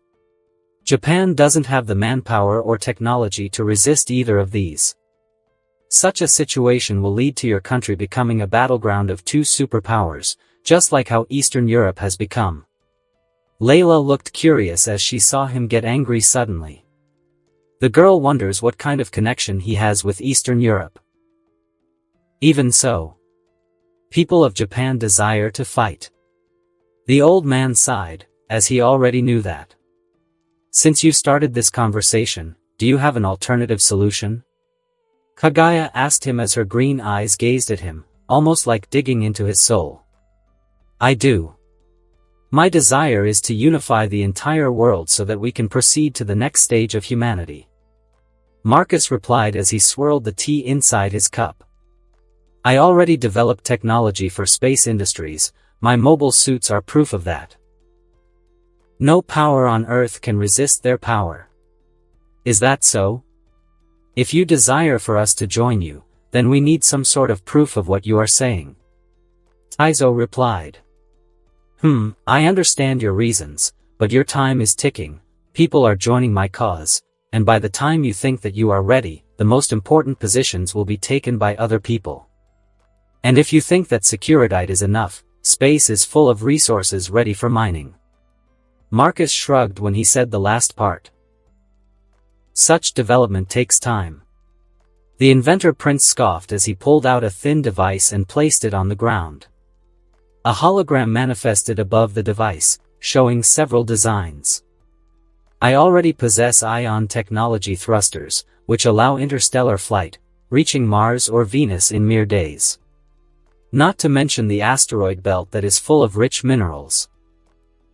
Japan doesn't have the manpower or technology to resist either of these. Such a situation will lead to your country becoming a battleground of 2 superpowers, just like how Eastern Europe has become. Layla looked curious as she saw him get angry suddenly. The girl wonders what kind of connection he has with Eastern Europe. Even so, people of Japan desire to fight. The old man sighed, as he already knew that. Since you started this conversation, do you have an alternative solution? Kagaya asked him as her green eyes gazed at him, almost like digging into his soul. I do. My desire is to unify the entire world so that we can proceed to the next stage of humanity. Marcus replied as he swirled the tea inside his cup. I already developed technology for space industries, my mobile suits are proof of that. No power on Earth can resist their power. Is that so? If you desire for us to join you, then we need some sort of proof of what you are saying. Taizo replied. I understand your reasons, but your time is ticking, people are joining my cause, and by the time you think that you are ready, the most important positions will be taken by other people. And if you think that Securitite is enough, space is full of resources ready for mining. Marcus shrugged when he said the last part. Such development takes time. The inventor Prince scoffed as he pulled out a thin device and placed it on the ground. A hologram manifested above the device, showing several designs. I already possess ion technology thrusters, which allow interstellar flight, reaching Mars or Venus in mere days. Not to mention the asteroid belt that is full of rich minerals.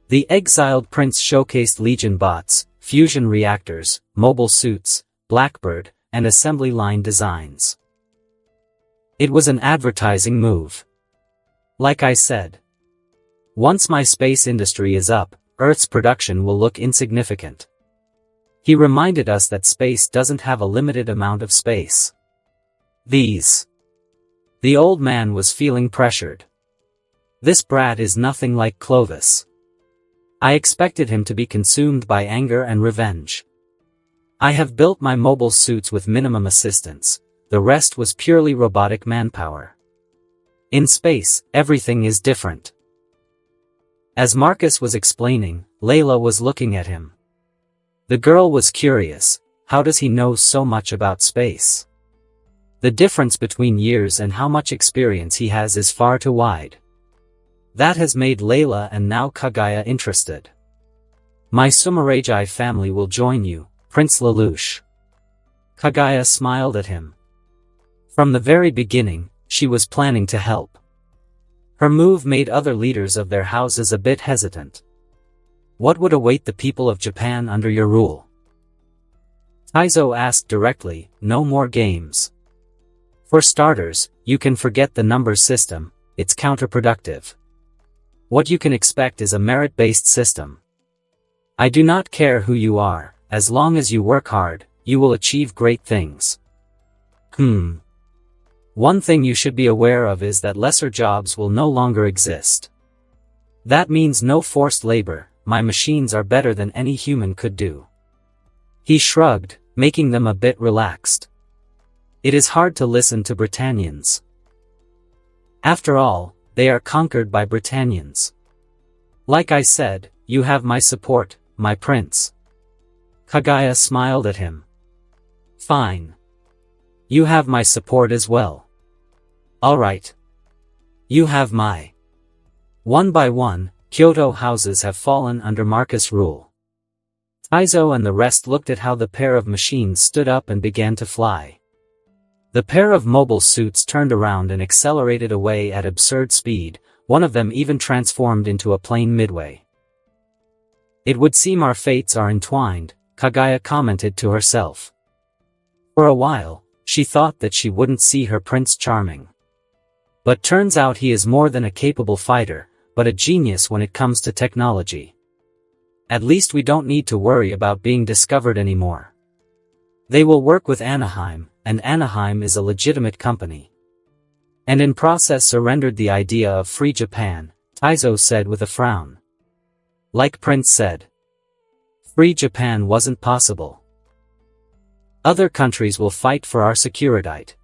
The exiled prince showcased Legion bots, fusion reactors, mobile suits, Blackbird, and assembly line designs. It was an advertising move. Like I said, once my space industry is up, Earth's production will look insignificant. He reminded us that space doesn't have a limited amount of space. The old man was feeling pressured. This brat is nothing like Clovis. I expected him to be consumed by anger and revenge. I have built my mobile suits with minimum assistance, the rest was purely robotic manpower. In space, everything is different. As Marcus was explaining, Layla was looking at him. The girl was curious, how does he know so much about space? The difference between years and how much experience he has is far too wide. That has made Layla and now Kagaya interested. My Sumeragi family will join you, Prince LELOUCH. Kagaya smiled at him. From the very beginning, she was planning to help. Her move made other leaders of their houses a bit hesitant. What would await the people of Japan under your rule? Taizo asked directly, no more games. For starters, you can forget the numbers system, it's counterproductive. What you can expect is a merit-based system. I do not care who you are, as long as you work hard, you will achieve great things. One thing you should be aware of is that lesser jobs will no longer exist. That means no forced labor, my machines are better than any human could do. He shrugged, making them a bit relaxed. It is hard to listen to Britannians. After all, they are conquered by Britannians. Like I said, you have my support, my prince. Kagaya smiled at him. Fine. You have my support as well. Alright. You have my. One by one, Kyoto houses have fallen under Marcus' rule. Taizo and the rest looked at how the pair of machines stood up and began to fly. The pair of mobile suits turned around and accelerated away at absurd speed, one of them even transformed into a plane midway. It would seem our fates are entwined, Kagaya commented to herself. For a while, she thought that she wouldn't see her Prince Charming. But turns out he is more than a capable fighter, but a genius when it comes to technology. At least we don't need to worry about being discovered anymore. They will work with Anaheim, and Anaheim is a legitimate company. And in process surrendered the idea of free Japan, Taizo said with a frown. Like Prince said. Free Japan wasn't possible. Other countries will fight for our Securitite.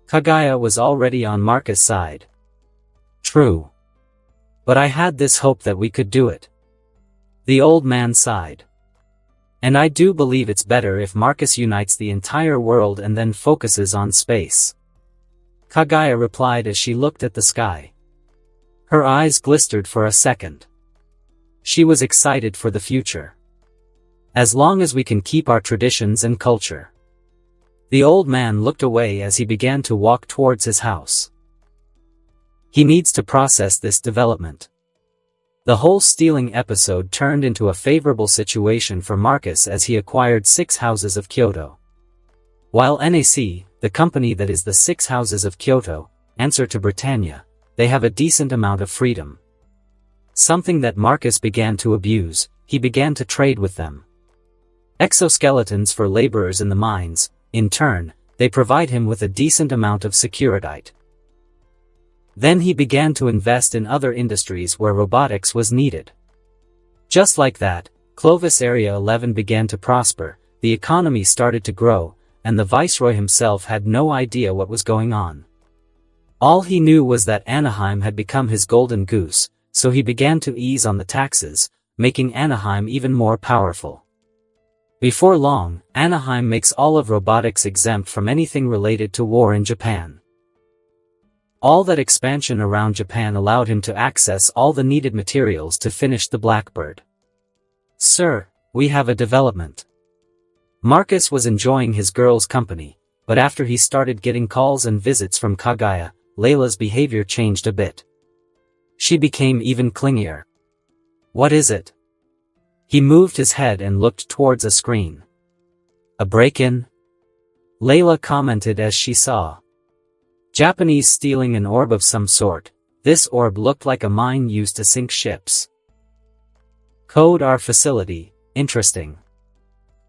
Kagaya was already on Marcus' side. True. But I had this hope that we could do it. The old man sighed. And I do believe it's better if Marcus unites the entire world and then focuses on space. Kagaya replied as she looked at the sky. Her eyes glistered for a second. She was excited for the future. As long as we can keep our traditions and culture. The old man looked away as he began to walk towards his house. He needs to process this development. The whole stealing episode turned into a favorable situation for Marcus as he acquired 6 houses of Kyoto. While NAC, the company that is the 6 houses of Kyoto, answer to Britannia, they have a decent amount of freedom. Something that Marcus began to abuse, he began to trade with them. Exoskeletons for laborers in the mines, in turn, they provide him with a decent amount of securitite. Then he began to invest in other industries where robotics was needed. Just like that, Clovis Area 11 began to prosper, the economy started to grow, and the viceroy himself had no idea what was going on. All he knew was that Anaheim had become his golden goose, so he began to ease on the taxes, making Anaheim even more powerful. Before long, Anaheim makes all of robotics exempt from anything related to war in Japan. All that expansion around Japan allowed him to access all the needed materials to finish the Blackbird. Sir, we have a development. Marcus was enjoying his girl's company, but after he started getting calls and visits from Kagaya, Layla's behavior changed a bit. She became even clingier. What is it? He moved his head and looked towards a screen. A break-in? Layla commented as she saw. Japanese stealing an orb of some sort. This orb looked like a mine used to sink ships. Code our facility, interesting.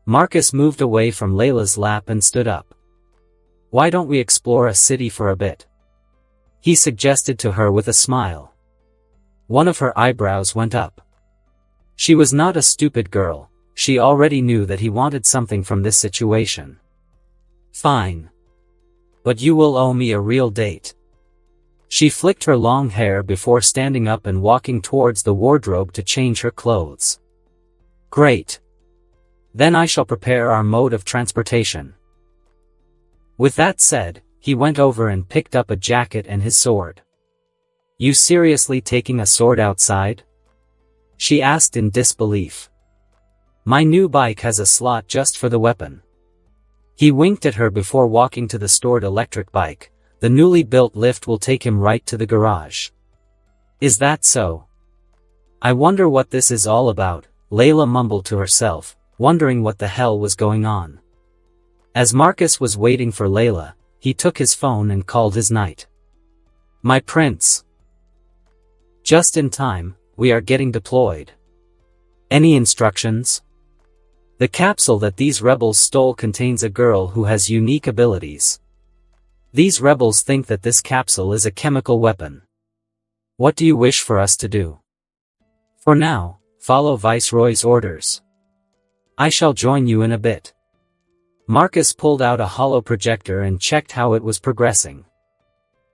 Marcus moved away from Layla's lap and stood up. Why don't we explore a city for a bit? He suggested to her with a smile. One of her eyebrows went up. She was not a stupid girl, she already knew that he wanted something from this situation. Fine. But you will owe me a real date. She flicked her long hair before standing up and walking towards the wardrobe to change her clothes. Great. Then I shall prepare our mode of transportation. With that said, he went over and picked up a jacket and his sword. You seriously taking a sword outside? She asked in disbelief. My new bike has a slot just for the weapon. He winked at her before walking to the stored electric bike. The newly built lift will take him right to the garage. Is that so? I wonder what this is all about, Layla mumbled to herself, wondering what the hell was going on. As Marcus was waiting for Layla, he took his phone and called his knight. My prince. Just in time, we are getting deployed. Any instructions? The capsule that these rebels stole contains a girl who has unique abilities. These rebels think that this capsule is a chemical weapon. What do you wish for us to do? For now, follow Viceroy's orders. I shall join you in a bit. Marcus pulled out a hollow projector and checked how it was progressing.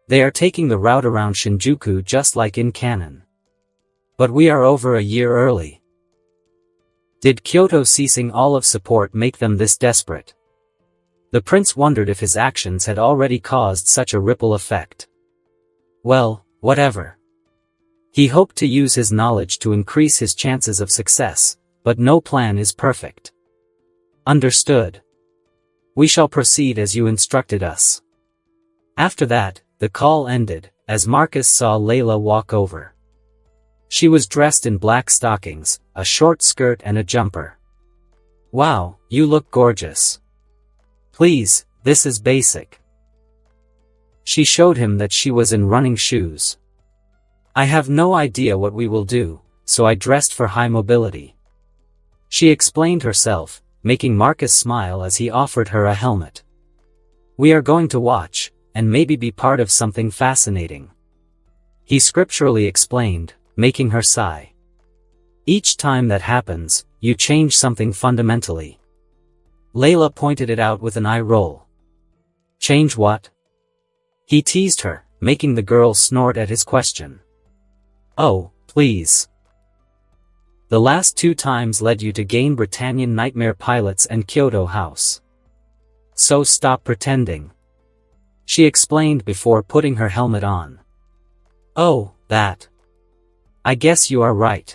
They are taking the route around Shinjuku just like in canon. But we are over a year early. Did Kyoto ceasing all of support make them this desperate? The prince wondered if his actions had already caused such a ripple effect. Well, whatever. He hoped to use his knowledge to increase his chances of success, but no plan is perfect. Understood. We shall proceed as you instructed us. After that, the call ended, as Marcus saw Layla walk over. She was dressed in black stockings, a short skirt and a jumper. Wow, you look gorgeous. Please, this is basic. She showed him that she was in running shoes. I have no idea what we will do, so I dressed for high mobility. She explained herself, making Marcus smile as he offered her a helmet. We are going to watch, and maybe be part of something fascinating. He scripturally explained, making her sigh. Each time that happens, you change something fundamentally. Layla pointed it out with an eye roll. Change what? He teased her, making the girl snort at his question. Oh, please. The last 2 times led you to gain Britannian nightmare pilots and Kyoto House. So stop pretending. she explained before putting her helmet on. "Oh, that. I guess you are right.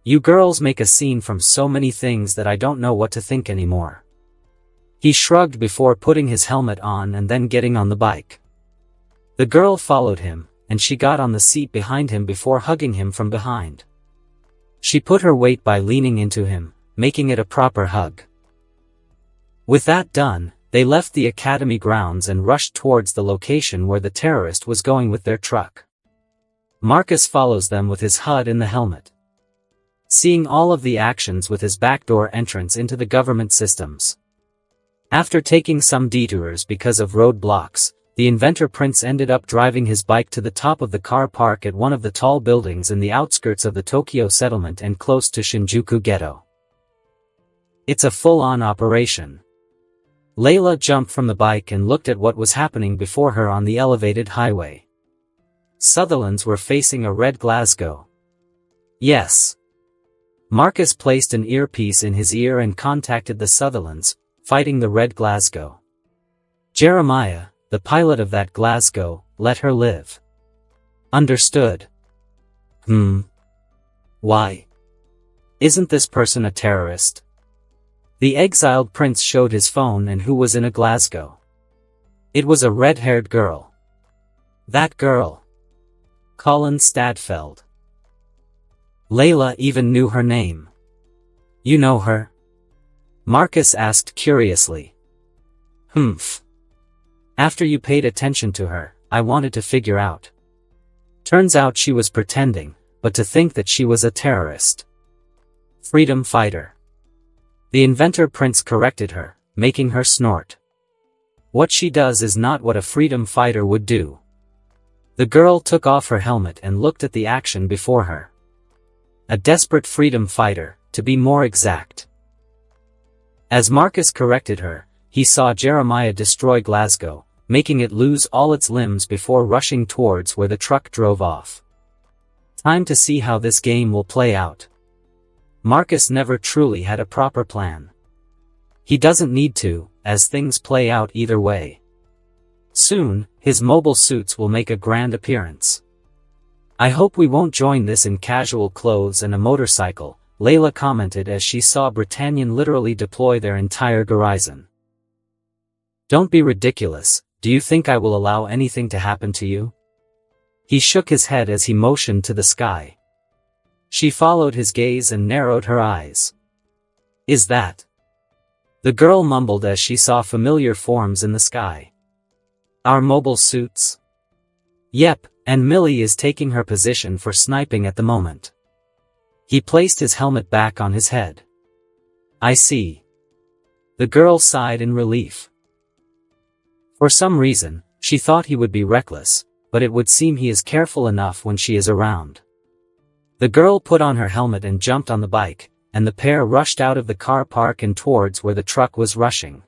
You girls make a scene from so many things that I don't know what to think anymore." He shrugged before putting his helmet on and then getting on the bike. The girl followed him, and she got on the seat behind him before hugging him from behind. She put her weight by leaning into him, making it a proper hug. With that done, they left the academy grounds and rushed towards the location where the terrorist was going with their truck. Marcus follows them with his HUD in the helmet. Seeing all of the actions with his backdoor entrance into the government systems. After taking some detours because of roadblocks, the inventor prince ended up driving his bike to the top of the car park at one of the tall buildings in the outskirts of the Tokyo settlement and close to Shinjuku ghetto. It's a full-on operation. Layla jumped from the bike and looked at what was happening before her on the elevated highway. Sutherlands were facing a red Glasgow. Yes. Marcus placed an earpiece in his ear and contacted the Sutherlands, fighting the red Glasgow. Jeremiah, the pilot of that Glasgow, let her live. Understood. Why? Isn't this person a terrorist? The exiled prince showed his phone and who was in a Glasgow. It was a red-haired girl. That girl. Colin Stadfeld. Layla even knew her name. You know her? Marcus asked curiously. Humph. After you paid attention to her, I wanted to figure out. Turns out she was pretending, but to think that she was a terrorist. Freedom fighter. The inventor prince corrected her, making her snort. What she does is not what a freedom fighter would do. The girl took off her helmet and looked at the action before her. A desperate freedom fighter, to be more exact. As Marcus corrected her, he saw Jeremiah destroy Glasgow, making it lose all its limbs before rushing towards where the truck drove off. Time to see how this game will play out. Marcus never truly had a proper plan. He doesn't need to, as things play out either way. Soon, his mobile suits will make a grand appearance. I hope we won't join this in casual clothes and a motorcycle, Layla commented as she saw Britannian literally deploy their entire garrison. Don't be ridiculous, do you think I will allow anything to happen to you? He shook his head as he motioned to the sky. She followed his gaze and narrowed her eyes. Is that? The girl mumbled as she saw familiar forms in the sky. Our mobile suits? Yep, and Millie is taking her position for sniping at the moment. He placed his helmet back on his head. I see. The girl sighed in relief. For some reason, she thought he would be reckless, but it would seem he is careful enough when she is around. The girl put on her helmet and jumped on the bike, and the pair rushed out of the car park and towards where the truck was rushing.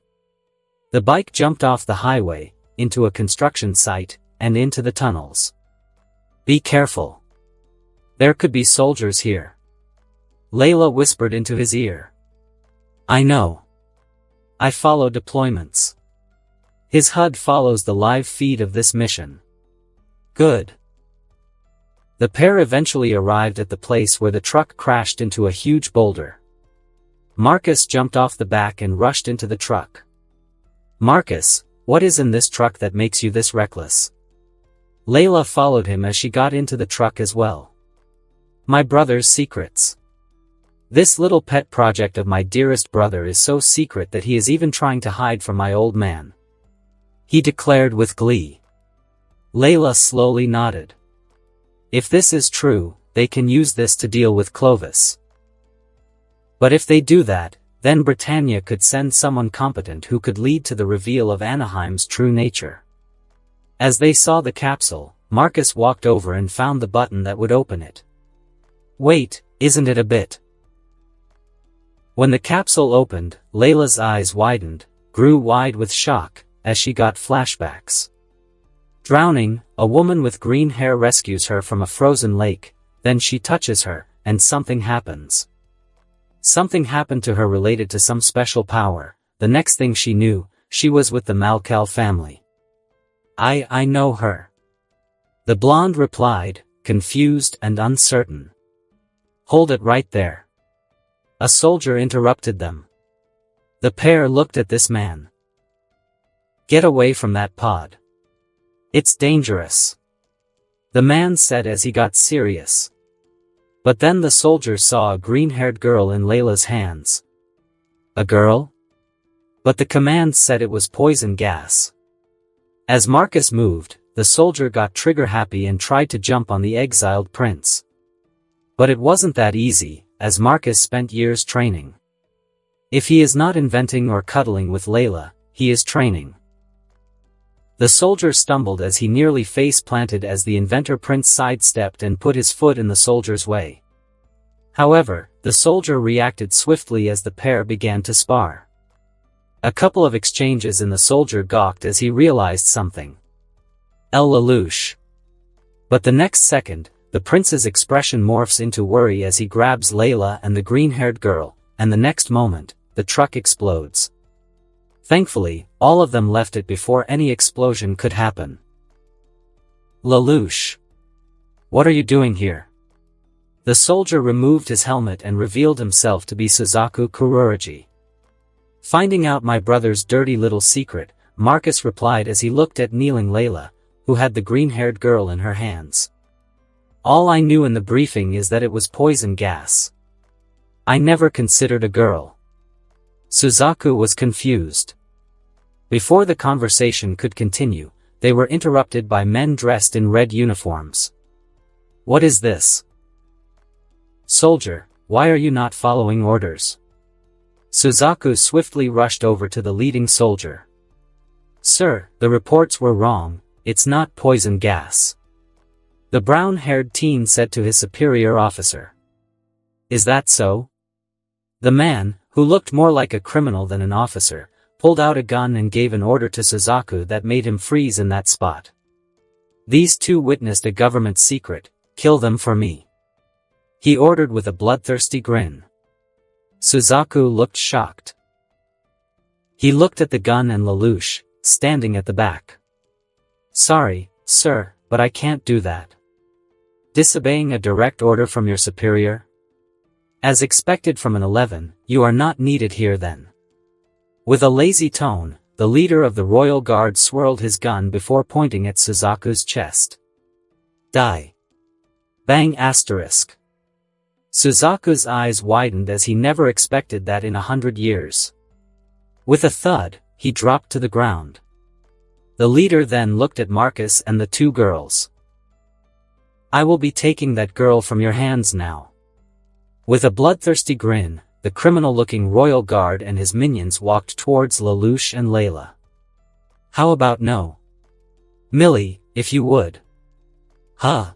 The bike jumped off the highway, into a construction site, and into the tunnels. Be careful. There could be soldiers here. Layla whispered into his ear. I know. I follow deployments. His HUD follows the live feed of this mission. Good. The pair eventually arrived at the place where the truck crashed into a huge boulder. Marcus jumped off the back and rushed into the truck. Marcus, what is in this truck that makes you this reckless? Layla followed him as she got into the truck as well. My brother's secrets. This little pet project of my dearest brother is so secret that he is even trying to hide from my old man. He declared with glee. Layla slowly nodded. If this is true, they can use this to deal with Clovis. But if they do that, then Britannia could send someone competent who could lead to the reveal of Anaheim's true nature. As they saw the capsule, Marcus walked over and found the button that would open it. Wait, isn't it a bit? When the capsule opened, Layla's eyes widened, grew wide with shock, as she got flashbacks. Drowning, a woman with green hair rescues her from a frozen lake, then she touches her, and something happens. Something happened to her related to some special power. The next thing she knew, she was with the Malcal family. I know her. The blonde replied, confused and uncertain. Hold it right there. A soldier interrupted them. The pair looked at this man. Get away from that pod. It's dangerous. The man said as he got serious. But then the soldier saw a green-haired girl in Layla's hands. A girl? But the command said it was poison gas. As Marcus moved, the soldier got trigger-happy and tried to jump on the exiled prince. But it wasn't that easy, as Marcus spent years training. If he is not inventing or cuddling with Layla, he is training. The soldier stumbled as he nearly face-planted as the inventor prince sidestepped and put his foot in the soldier's way. However, the soldier reacted swiftly as the pair began to spar. A couple of exchanges and the soldier gawked as he realized something. LELOUCH. But the next second, the prince's expression morphs into worry as he grabs Layla and the green-haired girl, and the next moment, the truck explodes. Thankfully, all of them left it before any explosion could happen. LELOUCH. What are you doing here? The soldier removed his helmet and revealed himself to be Suzaku Kuroji. Finding out my brother's dirty little secret, Marcus replied as he looked at kneeling Layla, who had the green-haired girl in her hands. All I knew in the briefing is that it was poison gas. I never considered a girl. Suzaku was confused. Before the conversation could continue, they were interrupted by men dressed in red uniforms. What is this? Soldier, why are you not following orders? Suzaku swiftly rushed over to the leading soldier. Sir, the reports were wrong, it's not poison gas. The brown-haired teen said to his superior officer. Is that so? The man, who looked more like a criminal than an officer, pulled out a gun and gave an order to Suzaku that made him freeze in that spot. These two witnessed a government secret, kill them for me. He ordered with a bloodthirsty grin. Suzaku looked shocked. He looked at the gun and LELOUCH, standing at the back. Sorry, sir, but I can't do that. Disobeying a direct order from your superior? As expected from an 11, you are not needed here then. With a lazy tone, the leader of the Royal Guard swirled his gun before pointing at Suzaku's chest. Die. Bang asterisk. Suzaku's eyes widened as he never expected that in 100 years. With a thud, he dropped to the ground. The leader then looked at Marcus and the two girls. I will be taking that girl from your hands now. With a bloodthirsty grin, the criminal-looking royal guard and his minions walked towards LELOUCH and Layla. How about no? Millie, if you would. Huh?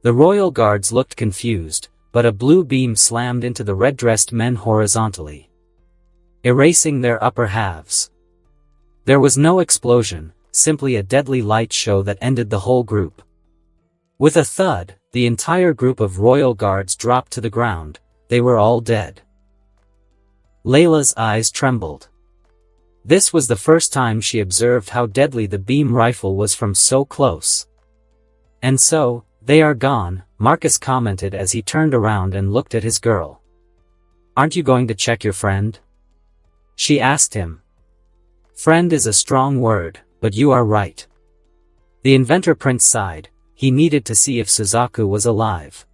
The royal guards looked confused, but a blue beam slammed into the red-dressed men horizontally, erasing their upper halves. There was no explosion, simply a deadly light show that ended the whole group. With a thud, the entire group of royal guards dropped to the ground. They were all dead. Layla's eyes trembled. This was the first time she observed how deadly the beam rifle was from so close. And so, they are gone, Marcus commented as he turned around and looked at his girl. Aren't you going to check your friend? She asked him. Friend is a strong word, but you are right. The inventor prince sighed. He needed to see if Suzaku was alive.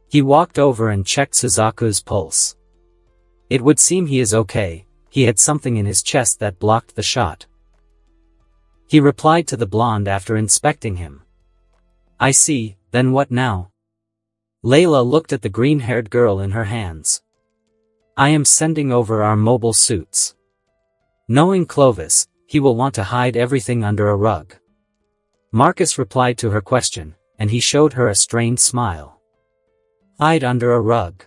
He walked over and checked Suzaku's pulse. It would seem he is okay, he had something in his chest that blocked the shot. He replied to the blonde after inspecting him. I see, then what now? Layla looked at the green-haired girl in her hands. I am sending over our mobile suits. Knowing Clovis, he will want to hide everything under a rug. Marcus replied to her question, and he showed her a strained smile. Hide under a rug.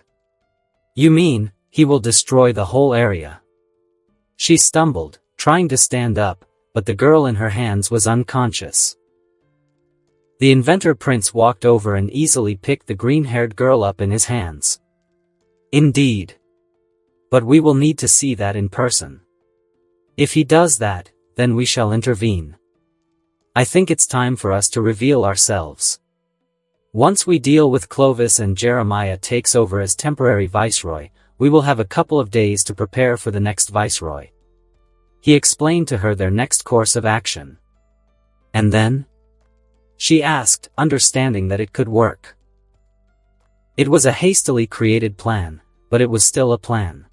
You mean, he will destroy the whole area? She stumbled, trying to stand up, but the girl in her hands was unconscious. The inventor prince walked over and easily picked the green-haired girl up in his hands. Indeed. But we will need to see that in person. If he does that, then we shall intervene. I think it's time for us to reveal ourselves. Once we deal with Clovis and Jeremiah takes over as temporary viceroy, we will have a couple of days to prepare for the next viceroy. He explained to her their next course of action. And then? She asked, understanding that it could work. It was a hastily created plan, but it was still a plan.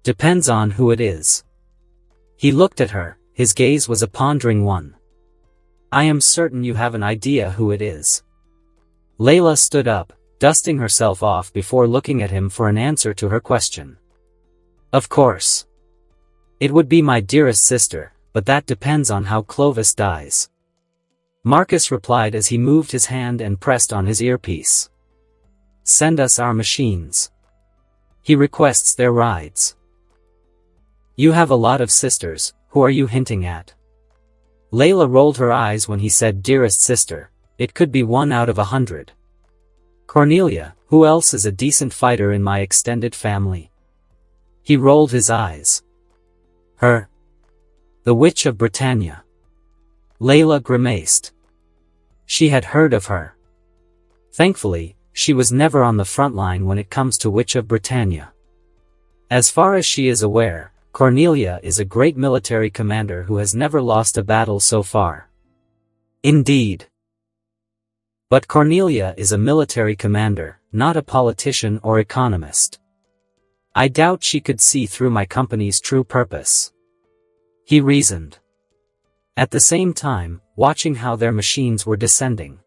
Depends on who it is. He looked at her, his gaze was a pondering one. I am certain you have an idea who it is. Layla stood up, dusting herself off before looking at him for an answer to her question. Of course. It would be my dearest sister, but that depends on how Clovis dies. Marcus replied as he moved his hand and pressed on his earpiece. Send us our machines. He requests their rides. You have a lot of sisters, who are you hinting at? Layla rolled her eyes when he said dearest sister. It could be 1 out of 100. Cornelia, who else is a decent fighter in my extended family? He rolled his eyes. Her. The Witch of Britannia. Layla grimaced. She had heard of her. Thankfully, she was never on the front line when it comes to Witch of Britannia. As far as she is aware, Cornelia is a great military commander who has never lost a battle so far. Indeed. But Cornelia is a military commander, not a politician or economist. I doubt she could see through my company's true purpose. He reasoned. At the same time, watching how their machines were descending.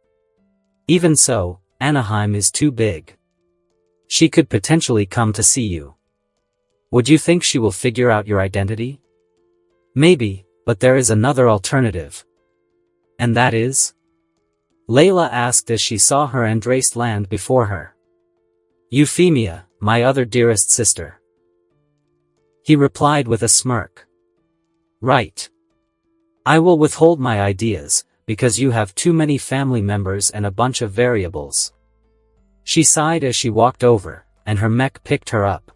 Even so, Anaheim is too big. She could potentially come to see you. Would you think she will figure out your identity? Maybe, but there is another alternative. And that is? Layla asked as she saw her Andraste land before her. Euphemia, my other dearest sister. He replied with a smirk. Right. I will withhold my ideas, because you have too many family members and a bunch of variables. She sighed as she walked over, and her mech picked her up.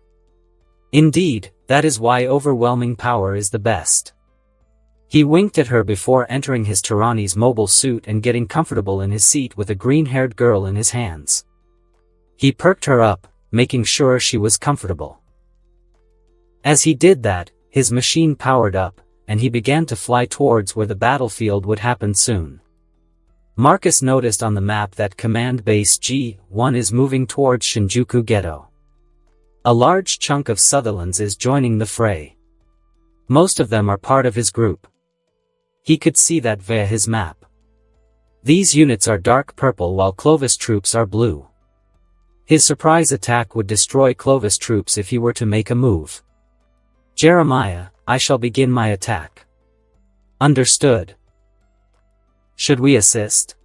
Indeed, that is why overwhelming power is the best. He winked at her before entering his Tyranni's mobile suit and getting comfortable in his seat with a green-haired girl in his hands. He perked her up, making sure she was comfortable. As he did that, his machine powered up, and he began to fly towards where the battlefield would happen soon. Marcus noticed on the map that Command Base G1 is moving towards Shinjuku Ghetto. A large chunk of Sutherland's is joining the fray. Most of them are part of his group. He could see that via his map. These units are dark purple while Clovis troops are blue. His surprise attack would destroy Clovis troops if he were to make a move. Jeremiah, I shall begin my attack. Understood. Should we assist?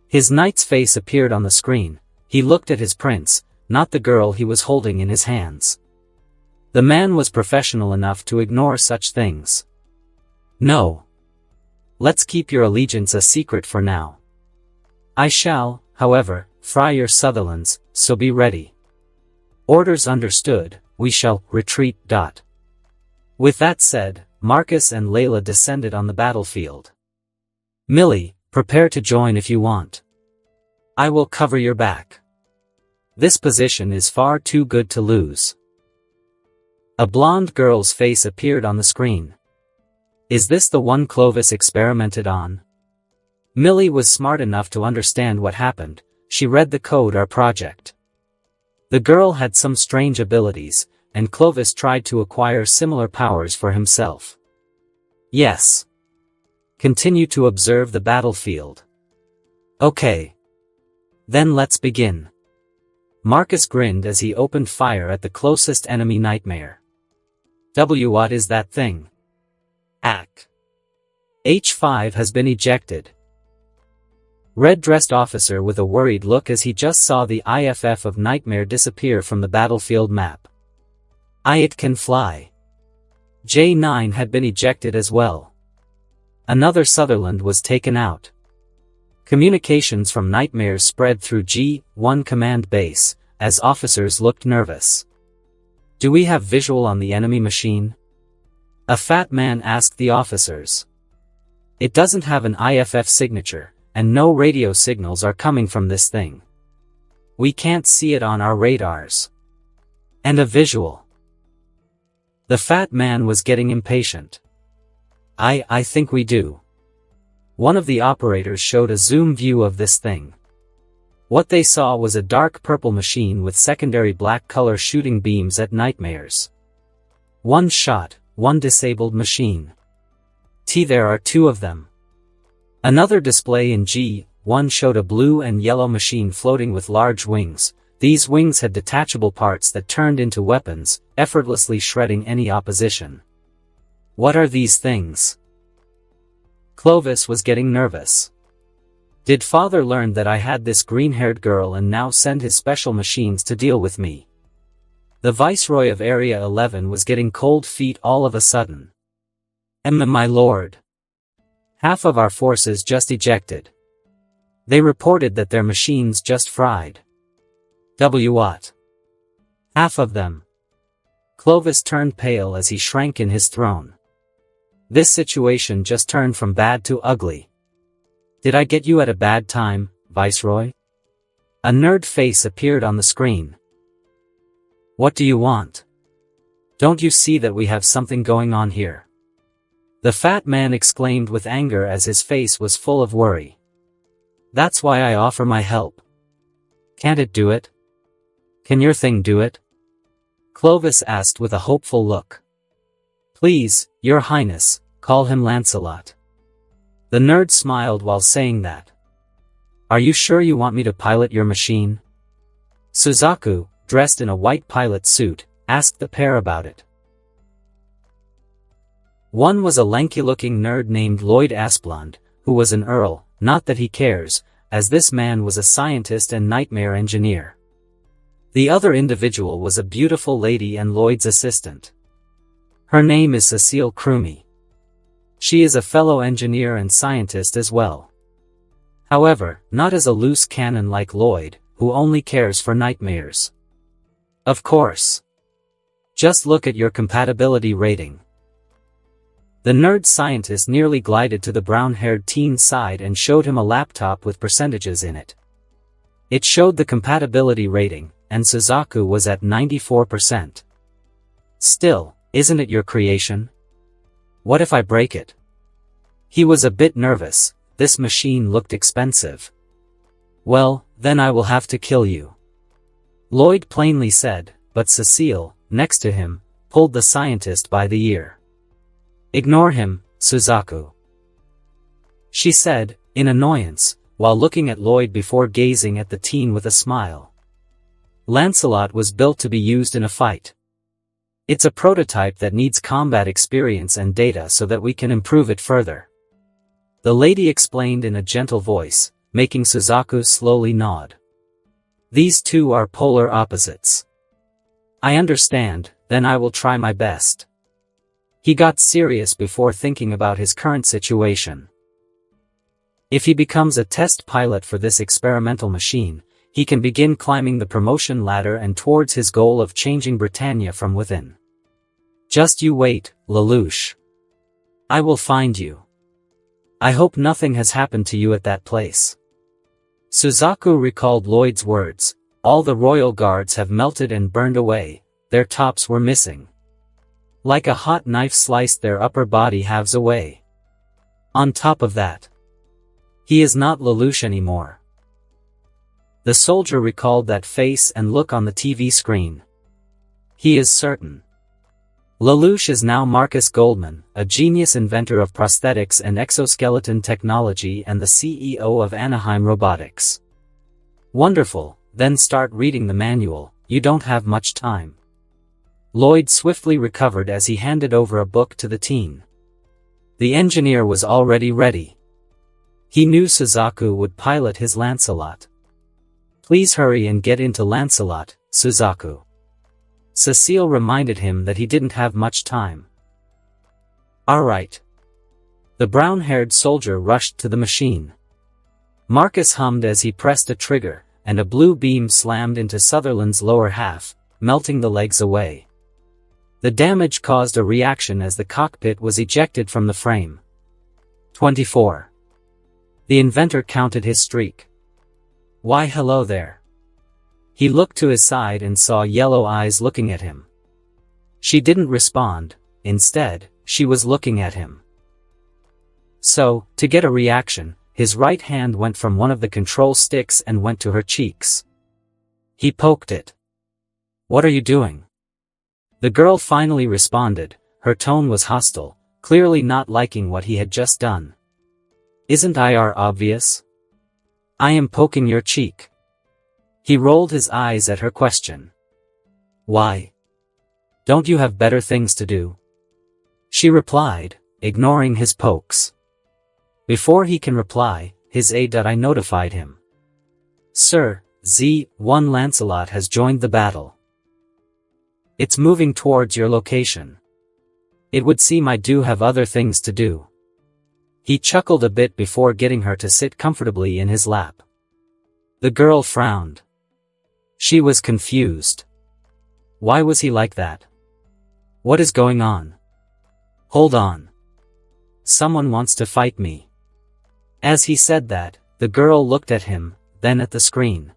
His knight's face appeared on the screen. He looked at his prince, not the girl he was holding in his hands. The man was professional enough to ignore such things. No. Let's keep your allegiance a secret for now. I shall, however, fry your Sutherlands, so be ready. Orders understood, we shall retreat. With that said, Marcus and Layla descended on the battlefield. Millie, prepare to join if you want. I will cover your back. This position is far too good to lose. A blonde girl's face appeared on the screen. Is this the one Clovis experimented on? Millie was smart enough to understand what happened. She read the code our project. The girl had some strange abilities, and Clovis tried to acquire similar powers for himself. Yes. Continue to observe the battlefield. Okay. Then let's begin. Marcus grinned as he opened fire at the closest enemy nightmare. What is that thing? AC. H5 has been ejected. Red-dressed officer with a worried look as he just saw the IFF of Nightmare disappear from the battlefield map. It can fly. J9 had been ejected as well. Another Sutherland was taken out. Communications from Nightmares spread through G1 command base, as officers looked nervous. Do we have visual on the enemy machine? A fat man asked the officers. It doesn't have an IFF signature, and no radio signals are coming from this thing. We can't see it on our radars. And a visual. The fat man was getting impatient. I think we do. One of the operators showed a zoom view of this thing. What they saw was a dark purple machine with secondary black color shooting beams at nightmares. One shot, one disabled machine. There are two of them. Another display in G1 showed a blue and yellow machine floating with large wings. These wings had detachable parts that turned into weapons, effortlessly shredding any opposition. What are these things? Clovis was getting nervous. Did father learn that I had this green-haired girl and now send his special machines to deal with me? The Viceroy of Area 11 was getting cold feet all of a sudden. My lord. Half of our forces just ejected. They reported that their machines just fried. What? Half of them. Clovis turned pale as he shrank in his throne. This situation just turned from bad to ugly. Did I get you at a bad time, Viceroy? A nerd face appeared on the screen. What do you want? Don't you see that we have something going on here? The fat man exclaimed with anger as his face was full of worry. That's why I offer my help. Can't it do it? Can your thing do it? Clovis asked with a hopeful look. Please, your highness, call him Lancelot. The nerd smiled while saying that. Are you sure you want me to pilot your machine? Suzaku, dressed in a white pilot suit, asked the pair about it. One was a lanky-looking nerd named Lloyd Asplund, who was an earl, not that he cares, as this man was a scientist and nightmare engineer. The other individual was a beautiful lady and Lloyd's assistant. Her name is Cecile Crumey. She is a fellow engineer and scientist as well. However, not as a loose cannon like Lloyd, who only cares for nightmares. Of course. Just look at your compatibility rating. The nerd scientist nearly glided to the brown-haired teen's side and showed him a laptop with percentages in it. It showed the compatibility rating, and Suzaku was at 94%. Still, isn't it your creation? What if I break it? He was a bit nervous. This machine looked expensive. Well, then I will have to kill you. Lloyd plainly said, but Cecile, next to him, pulled the scientist by the ear. Ignore him, Suzaku. She said, in annoyance, while looking at Lloyd before gazing at the teen with a smile. Lancelot was built to be used in a fight. It's a prototype that needs combat experience and data so that we can improve it further. The lady explained in a gentle voice, making Suzaku slowly nod. These two are polar opposites. I understand, then I will try my best. He got serious before thinking about his current situation. If he becomes a test pilot for this experimental machine, he can begin climbing the promotion ladder and towards his goal of changing Britannia from within. Just you wait, LELOUCH. I will find you. I hope nothing has happened to you at that place. Suzaku recalled Lloyd's words, all the royal guards have melted and burned away, their tops were missing. Like a hot knife sliced their upper body halves away. On top of that, he is not LELOUCH anymore. The soldier recalled that face and look on the TV screen. He is certain. LELOUCH is now Marcus Goldman, a genius inventor of prosthetics and exoskeleton technology and the CEO of Anaheim Robotics. Wonderful, then start reading the manual, you don't have much time. Lloyd swiftly recovered as he handed over a book to the teen. The engineer was already ready. He knew Suzaku would pilot his Lancelot. Please hurry and get into Lancelot, Suzaku. Cecile reminded him that he didn't have much time. All right. The brown-haired soldier rushed to the machine. Marcus hummed as he pressed a trigger, and a blue beam slammed into Sutherland's lower half, melting the legs away. The damage caused a reaction as the cockpit was ejected from the frame. 24. The inventor counted his streak. Why hello there. He looked to his side and saw yellow eyes looking at him. She didn't respond, instead, she was looking at him. So, to get a reaction, his right hand went from one of the control sticks and went to her cheeks. He poked it. What are you doing? The girl finally responded, her tone was hostile, clearly not liking what he had just done. Isn't it obvious? I am poking your cheek. He rolled his eyes at her question. Why? Don't you have better things to do? She replied, ignoring his pokes. Before he can reply, his aide notified him. Sir, Z1 Lancelot has joined the battle. It's moving towards your location. It would seem I do have other things to do. He chuckled a bit before getting her to sit comfortably in his lap. The girl frowned. She was confused. Why was he like that? What is going on? Hold on. Someone wants to fight me. As he said that, the girl looked at him, then at the screen.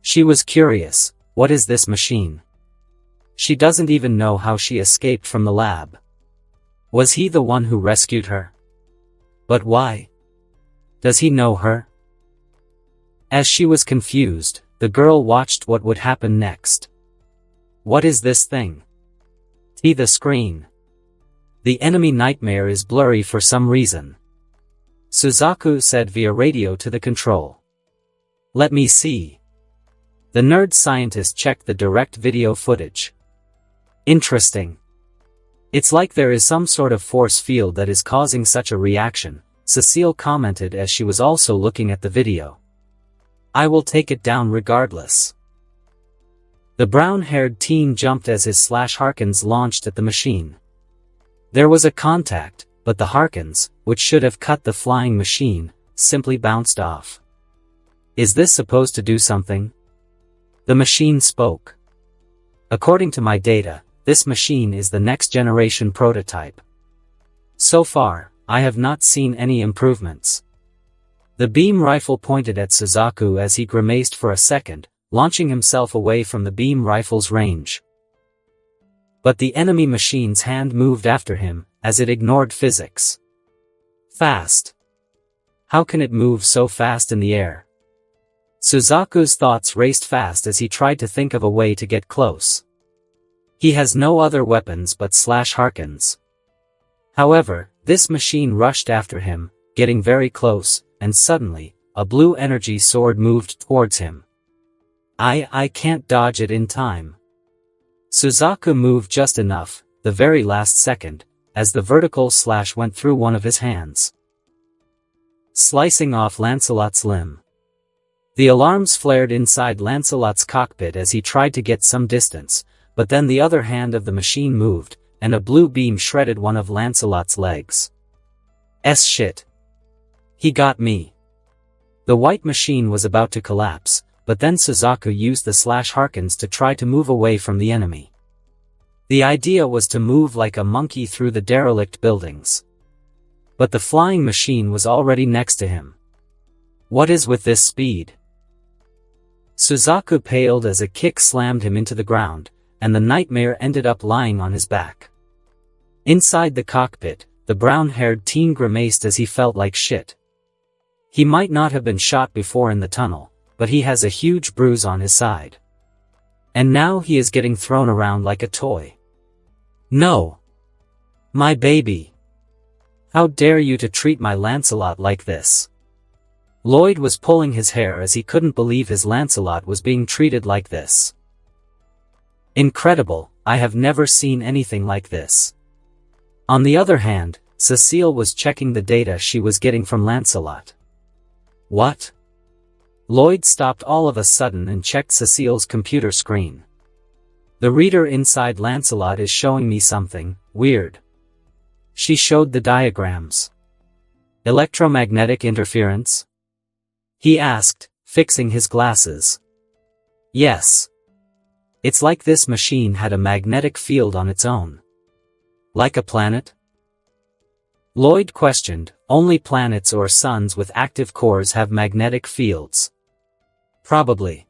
She was curious, what is this machine? She doesn't even know how she escaped from the lab. Was he the one who rescued her? But why? Does he know her? As she was confused, the girl watched what would happen next. What is this thing? See the screen. The enemy nightmare is blurry for some reason. Suzaku said via radio to the control. Let me see. The nerd scientist checked the direct video footage. Interesting. It's like there is some sort of force field that is causing such a reaction, Cecile commented as she was also looking at the video. I will take it down regardless. The brown-haired teen jumped as his Harkins launched at the machine. There was a contact, but the Harkins, which should have cut the flying machine, simply bounced off. Is this supposed to do something? The machine spoke. According to my data, this machine is the next generation prototype. So far, I have not seen any improvements. The beam rifle pointed at Suzaku as he grimaced for a second, launching himself away from the beam rifle's range. But the enemy machine's hand moved after him, as it ignored physics. Fast. How can it move so fast in the air? Suzaku's thoughts raced fast as he tried to think of a way to get close. He has no other weapons but Harkins. However, this machine rushed after him, getting very close, and suddenly, a blue energy sword moved towards him. I can't dodge it in time. Suzaku moved just enough, the very last second, as the vertical slash went through one of his hands, slicing off Lancelot's limb. The alarms flared inside Lancelot's cockpit as he tried to get some distance, but then the other hand of the machine moved, and a blue beam shredded one of Lancelot's legs. Shit. He got me. The white machine was about to collapse, but then Suzaku used the Harkins to try to move away from the enemy. The idea was to move like a monkey through the derelict buildings. But the flying machine was already next to him. What is with this speed? Suzaku paled as a kick slammed him into the ground, and the nightmare ended up lying on his back. Inside the cockpit, the brown-haired teen grimaced as he felt like shit. He might not have been shot before in the tunnel, but he has a huge bruise on his side. And now he is getting thrown around like a toy. No! My baby! How dare you to treat my Lancelot like this? Lloyd was pulling his hair as he couldn't believe his Lancelot was being treated like this. Incredible, I have never seen anything like this. On the other hand, Cecile was checking the data she was getting from Lancelot. What? Lloyd stopped all of a sudden and checked Cecile's computer screen. The reader inside Lancelot is showing me something weird. She showed the diagrams. Electromagnetic interference? He asked, fixing his glasses. Yes. It's like this machine had a magnetic field on its own. Like a planet? Lloyd questioned. Only planets or suns with active cores have magnetic fields. Probably.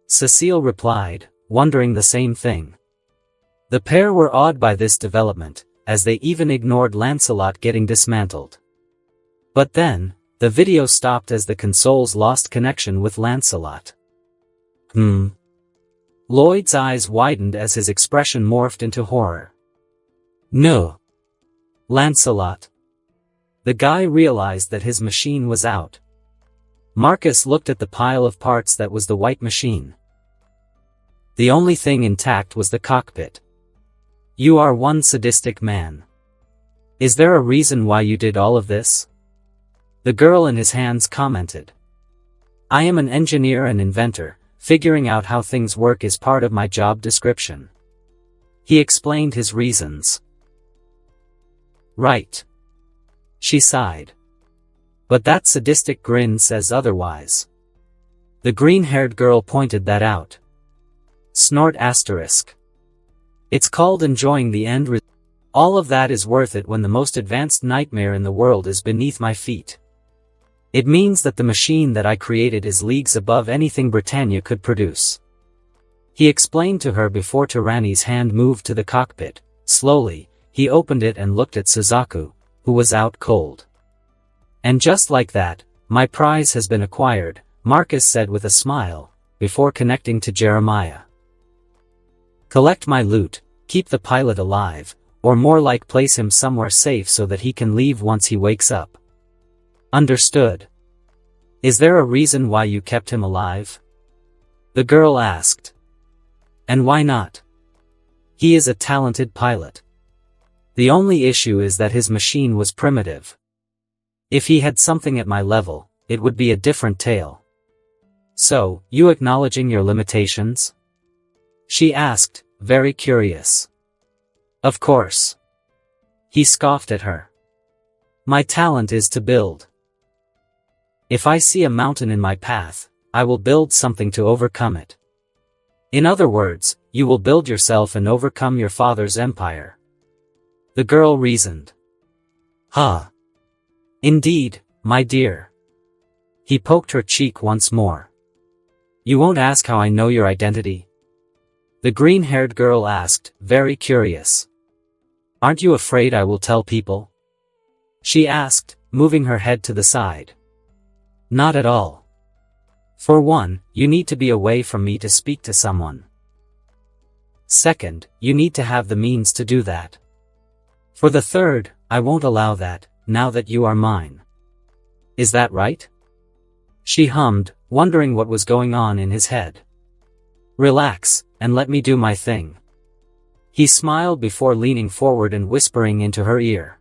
Cecile replied, wondering the same thing. The pair were awed by this development, as they even ignored Lancelot getting dismantled. But then, the video stopped as the consoles lost connection with Lancelot. Lloyd's eyes widened as his expression morphed into horror. No. Lancelot. The guy realized that his machine was out. Marcus looked at the pile of parts that was the white machine. The only thing intact was the cockpit. You are one sadistic man. Is there a reason why you did all of this? The girl in his hands commented. I am an engineer and inventor, figuring out how things work is part of my job description. He explained his reasons. Right. She sighed. But that sadistic grin says otherwise. The green-haired girl pointed that out. Snort asterisk. It's called enjoying the end result. All of that is worth it when the most advanced nightmare in the world is beneath my feet. It means that the machine that I created is leagues above anything Britannia could produce. He explained to her before Tyranni's hand moved to the cockpit. Slowly, he opened it and looked at Suzaku, who was out cold. And just like that, my prize has been acquired, Marcus said with a smile, before connecting to Jeremiah. Collect my loot, keep the pilot alive, or more like place him somewhere safe so that he can leave once he wakes up. Understood. Is there a reason why you kept him alive? The girl asked. And why not? He is a talented pilot. The only issue is that his machine was primitive. If he had something at my level, it would be a different tale. So, you acknowledging your limitations? She asked, very curious. Of course. He scoffed at her. My talent is to build. If I see a mountain in my path, I will build something to overcome it. In other words, you will build yourself and overcome your father's empire. The girl reasoned. Huh. Indeed, my dear. He poked her cheek once more. You won't ask how I know your identity? The green-haired girl asked, very curious. Aren't you afraid I will tell people? She asked, moving her head to the side. Not at all. For one, you need to be away from me to speak to someone. Second, you need to have the means to do that. For the third, I won't allow that, now that you are mine. Is that right? She hummed, wondering what was going on in his head. Relax, and let me do my thing. He smiled before leaning forward and whispering into her ear.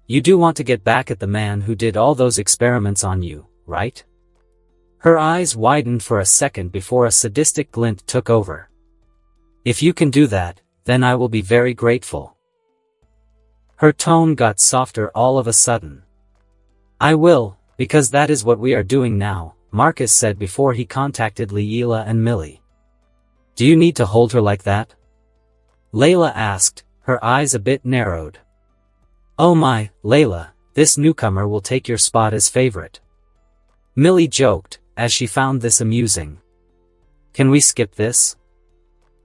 You do want to get back at the man who did all those experiments on you, right? Her eyes widened for a second before a sadistic glint took over. If you can do that, then I will be very grateful. Her tone got softer all of a sudden. I will, because that is what we are doing now, Marcus said before he contacted Leela and Millie. Do you need to hold her like that? Layla asked, her eyes a bit narrowed. Oh my, Layla, this newcomer will take your spot as favorite. Millie joked, as she found this amusing. Can we skip this?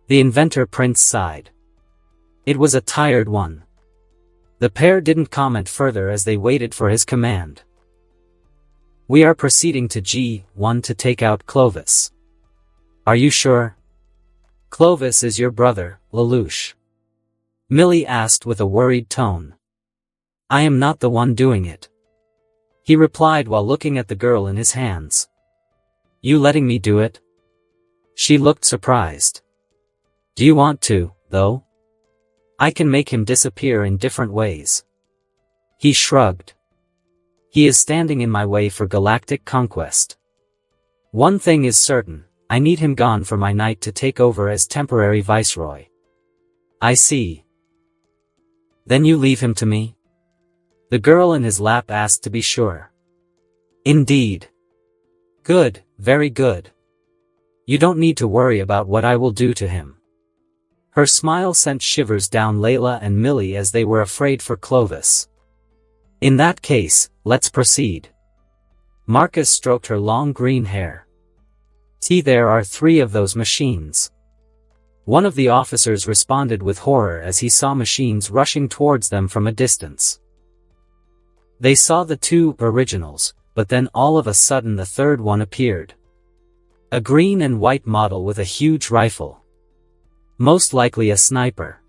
The inventor prince sighed. It was a tired one. The pair didn't comment further as they waited for his command. We are proceeding to G1 to take out Clovis. Are you sure? Clovis is your brother, Lelouch. Millie asked with a worried tone. I am not the one doing it. He replied while looking at the girl in his hands. You letting me do it? She looked surprised. Do you want to, though? I can make him disappear in different ways. He shrugged. He is standing in my way for galactic conquest. One thing is certain, I need him gone for my knight to take over as temporary viceroy. I see. Then you leave him to me? The girl in his lap asked to be sure. Indeed. Good, very good. You don't need to worry about what I will do to him. Her smile sent shivers down Layla and Millie as they were afraid for Clovis. In that case, let's proceed. Marcus stroked her long green hair. There are 3 of those machines. One of the officers responded with horror as he saw machines rushing towards them from a distance. They saw the 2 originals, but then all of a sudden the third one appeared. A green and white model with a huge rifle. Most likely a sniper.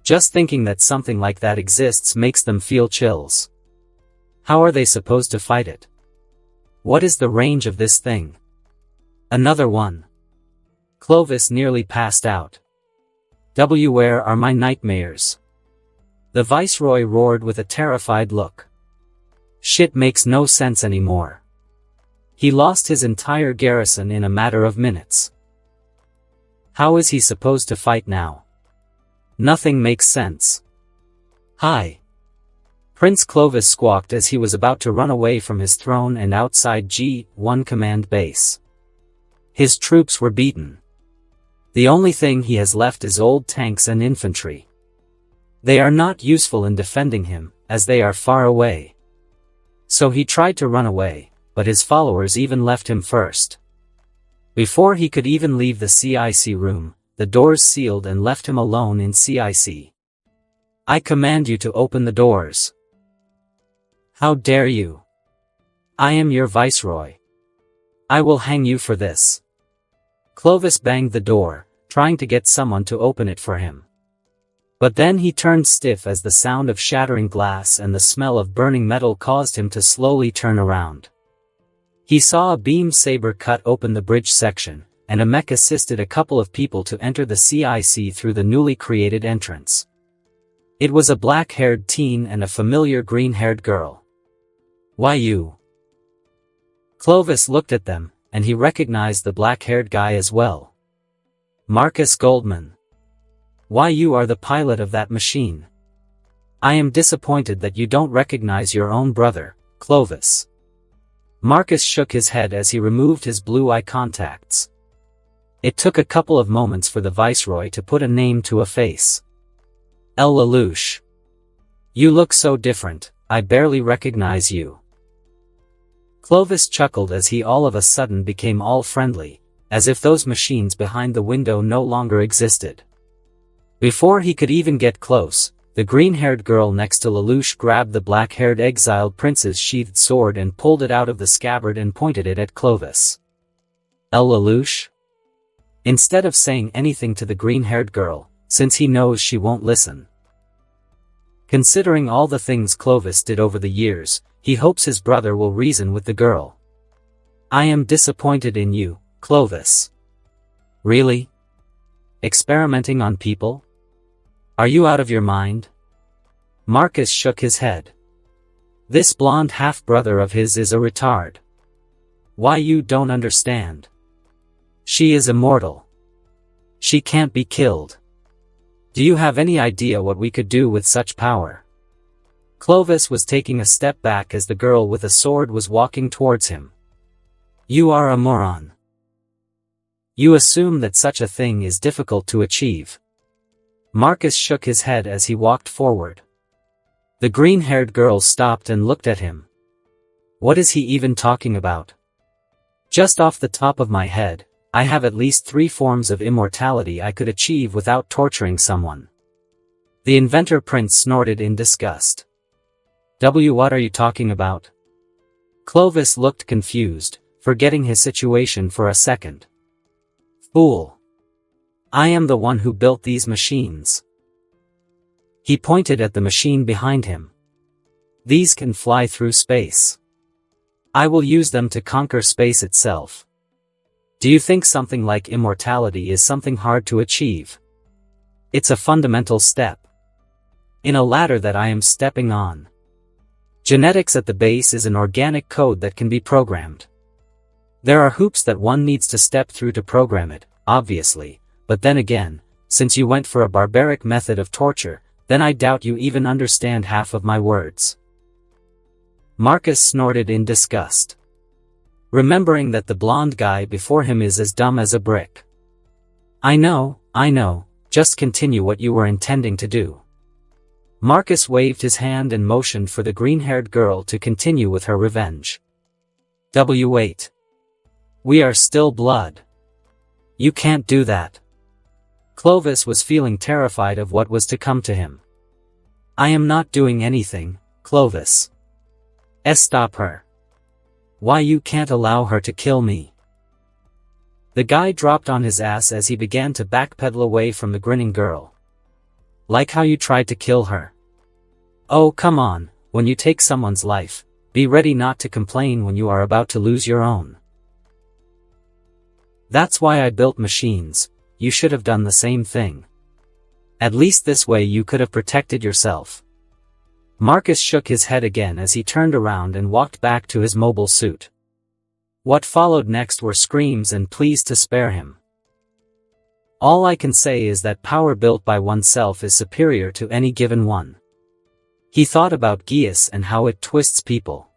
Just thinking that something like that exists makes them feel chills. How are they supposed to fight it? What is the range of this thing? Another one. Clovis nearly passed out. Where are my nightmares? The Viceroy roared with a terrified look. Shit makes no sense anymore. He lost his entire garrison in a matter of minutes. How is he supposed to fight now? Nothing makes sense. Hi. Prince Clovis squawked as he was about to run away from his throne and outside G1 command base. His troops were beaten. The only thing he has left is old tanks and infantry. They are not useful in defending him, as they are far away. So he tried to run away, but his followers even left him first. Before he could even leave the CIC room, the doors sealed and left him alone in CIC. I command you to open the doors. How dare you? I am your viceroy. I will hang you for this. Clovis banged the door, trying to get someone to open it for him. But then he turned stiff as the sound of shattering glass and the smell of burning metal caused him to slowly turn around. He saw a beam saber cut open the bridge section, and a mech assisted a couple of people to enter the CIC through the newly created entrance. It was a black-haired teen and a familiar green-haired girl. Why you? Clovis looked at them, and he recognized the black-haired guy as well. Marcus Goldman. Why you are the pilot of that machine. I am disappointed that you don't recognize your own brother, Clovis. Marcus shook his head as he removed his blue eye contacts. It took a couple of moments for the Viceroy to put a name to a face. LELOUCH. You look so different, I barely recognize you. Clovis chuckled as he all of a sudden became all friendly, as if those machines behind the window no longer existed. Before he could even get close, the green-haired girl next to LELOUCH grabbed the black-haired exiled prince's sheathed sword and pulled it out of the scabbard and pointed it at Clovis. LELOUCH? Instead of saying anything to the green-haired girl, since he knows she won't listen. Considering all the things Clovis did over the years, he hopes his brother will reason with the girl. I am disappointed in you, Clovis. Really? Experimenting on people? Are you out of your mind? Marcus shook his head. This blonde half-brother of his is a retard. Why you don't understand? She is immortal. She can't be killed. Do you have any idea what we could do with such power? Clovis was taking a step back as the girl with a sword was walking towards him. You are a moron. You assume that such a thing is difficult to achieve. Marcus shook his head as he walked forward. The green-haired girl stopped and looked at him. What is he even talking about? Just off the top of my head, I have at least 3 forms of immortality I could achieve without torturing someone. The inventor prince snorted in disgust. What are you talking about? Clovis looked confused, forgetting his situation for a second. Fool. I am the one who built these machines. He pointed at the machine behind him. These can fly through space. I will use them to conquer space itself. Do you think something like immortality is something hard to achieve? It's a fundamental step in a ladder that I am stepping on. Genetics at the base is an organic code that can be programmed. There are hoops that one needs to step through to program it, obviously, but then again, since you went for a barbaric method of torture, then I doubt you even understand half of my words. Marcus snorted in disgust, remembering that the blonde guy before him is as dumb as a brick. I know, just continue what you were intending to do. Marcus waved his hand and motioned for the green-haired girl to continue with her revenge. Wait. We are still blood. You can't do that. Clovis was feeling terrified of what was to come to him. I am not doing anything, Clovis. Stop her. Why you can't allow her to kill me? The guy dropped on his ass as he began to backpedal away from the grinning girl. Like how you tried to kill her. Oh come on, when you take someone's life, be ready not to complain when you are about to lose your own. That's why I built machines, you should have done the same thing. At least this way you could have protected yourself. Marcus shook his head again as he turned around and walked back to his mobile suit. What followed next were screams and pleas to spare him. All I can say is that power built by oneself is superior to any given one. He thought about Geas and how it twists people.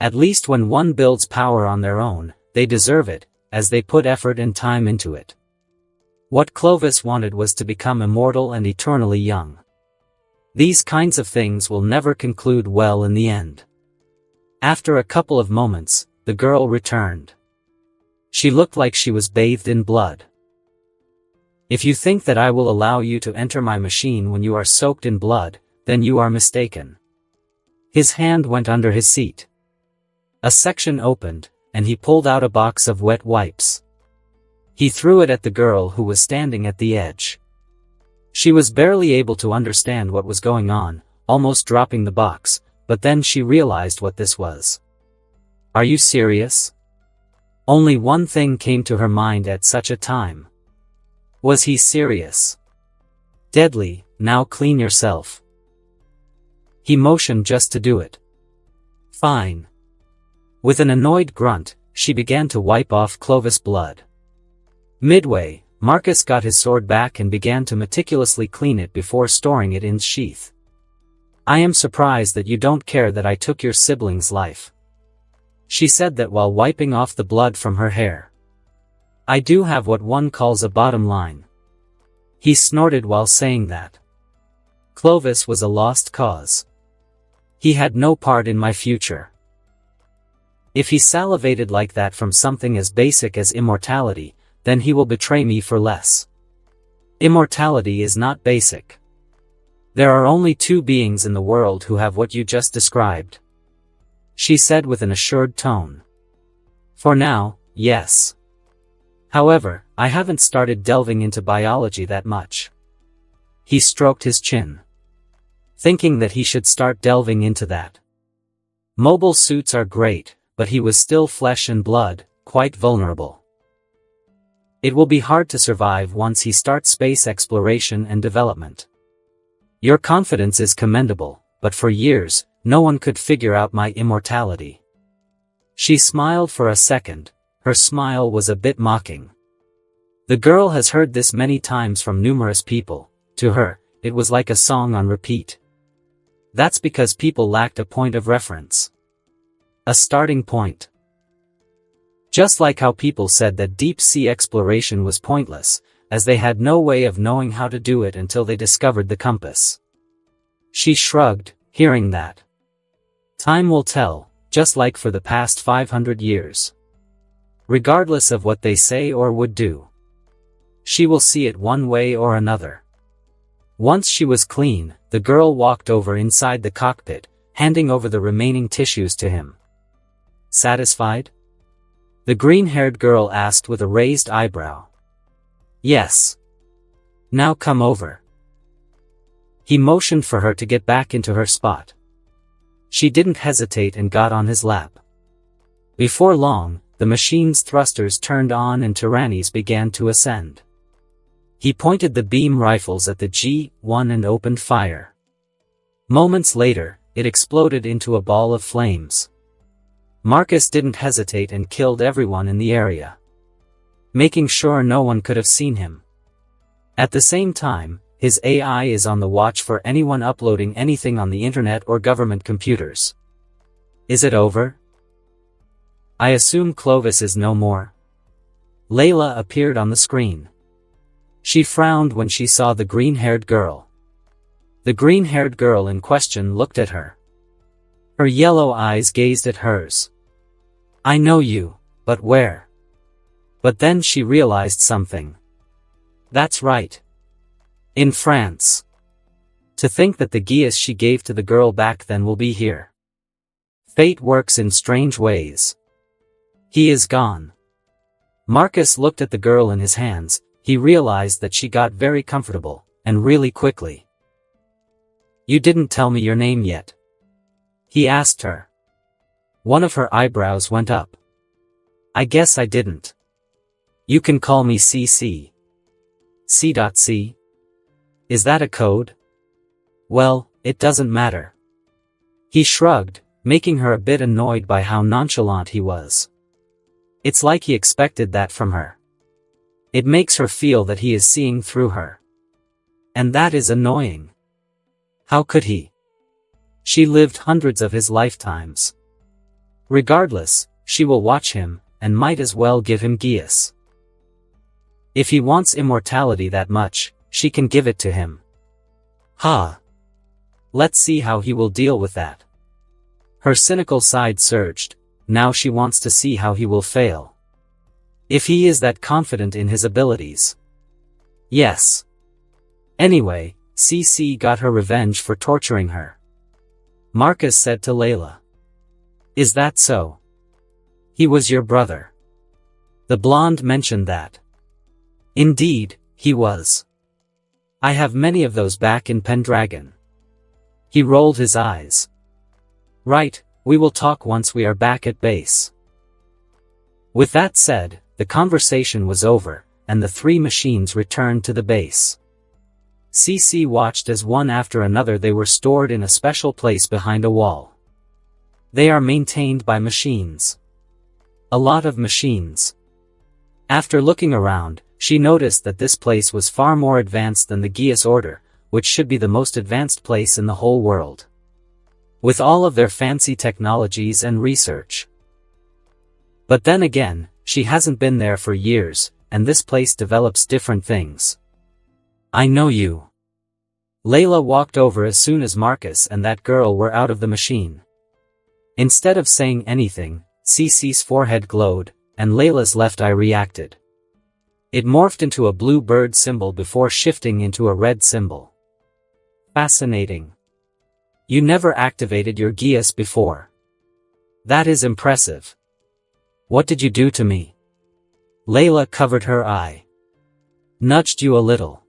At least when one builds power on their own, they deserve it, as they put effort and time into it. What Clovis wanted was to become immortal and eternally young. These kinds of things will never conclude well in the end. After a couple of moments, the girl returned. She looked like she was bathed in blood. If you think that I will allow you to enter my machine when you are soaked in blood, then you are mistaken. His hand went under his seat. A section opened, and he pulled out a box of wet wipes. He threw it at the girl who was standing at the edge. She was barely able to understand what was going on, almost dropping the box, but then she realized what this was. Are you serious? Only one thing came to her mind at such a time. Was he serious? Deadly, now clean yourself. He motioned just to do it. Fine. With an annoyed grunt, she began to wipe off Clovis' blood. Midway, Marcus got his sword back and began to meticulously clean it before storing it in its sheath. I am surprised that you don't care that I took your sibling's life. She said that while wiping off the blood from her hair. I do have what one calls a bottom line. He snorted while saying that. Clovis was a lost cause. He had no part in my future. If he salivated like that from something as basic as immortality, then he will betray me for less. Immortality is not basic. There are only two beings in the world who have what you just described. She said with an assured tone. For now, yes. However, I haven't started delving into biology that much. He stroked his chin. Thinking that he should start delving into that. Mobile suits are great, but he was still flesh and blood, quite vulnerable. It will be hard to survive once he starts space exploration and development. Your confidence is commendable, but for years, no one could figure out my immortality. She smiled for a second, her smile was a bit mocking. The girl has heard this many times from numerous people, to her, it was like a song on repeat. That's because people lacked a point of reference. A starting point. Just like how people said that deep-sea exploration was pointless, as they had no way of knowing how to do it until they discovered the compass. She shrugged, hearing that. Time will tell, just like for the past 500 years. Regardless of what they say or would do. She will see it one way or another. Once she was clean, the girl walked over inside the cockpit, handing over the remaining tissues to him. Satisfied? The green-haired girl asked with a raised eyebrow. Yes. Now come over. He motioned for her to get back into her spot. She didn't hesitate and got on his lap. Before long, the machine's thrusters turned on and tyrannies began to ascend. He pointed the beam rifles at the G-1 and opened fire. Moments later, it exploded into a ball of flames. Marcus didn't hesitate and killed everyone in the area, making sure no one could have seen him. At the same time, his AI is on the watch for anyone uploading anything on the internet or government computers. Is it over? I assume Clovis is no more. Layla appeared on the screen. She frowned when she saw the green-haired girl. The green-haired girl in question looked at her. Her yellow eyes gazed at hers. I know you, but where? But then she realized something. That's right. In France. To think that the geas she gave to the girl back then will be here. Fate works in strange ways. He is gone. Marcus looked at the girl in his hands. He realized that she got very comfortable, and really quickly. You didn't tell me your name yet. He asked her. One of her eyebrows went up. I guess I didn't. You can call me CC. C.C? Is that a code? Well, it doesn't matter. He shrugged, making her a bit annoyed by how nonchalant he was. It's like he expected that from her. It makes her feel that he is seeing through her. And that is annoying. How could he? She lived hundreds of his lifetimes. Regardless, she will watch him, and might as well give him geas. If he wants immortality that much, she can give it to him. Ha! Let's see how he will deal with that. Her cynical side surged. Now she wants to see how he will fail. If he is that confident in his abilities. Yes. Anyway, CC got her revenge for torturing her. Marcus said to Layla. Is that so? He was your brother. The blonde mentioned that. Indeed, he was. I have many of those back in Pendragon. He rolled his eyes. Right, we will talk once we are back at base. With that said, the conversation was over, and the three machines returned to the base. CC watched as one after another they were stored in a special place behind a wall. They are maintained by machines. A lot of machines. After looking around, she noticed that this place was far more advanced than the Geas Order, which should be the most advanced place in the whole world. With all of their fancy technologies and research. But then again, she hasn't been there for years, and this place develops different things. I know you. Layla walked over as soon as Marcus and that girl were out of the machine. Instead of saying anything, Cece's forehead glowed, and Layla's left eye reacted. It morphed into a blue bird symbol before shifting into a red symbol. Fascinating. You never activated your Geas before. That is impressive. What did you do to me? Layla covered her eye. Nudged you a little.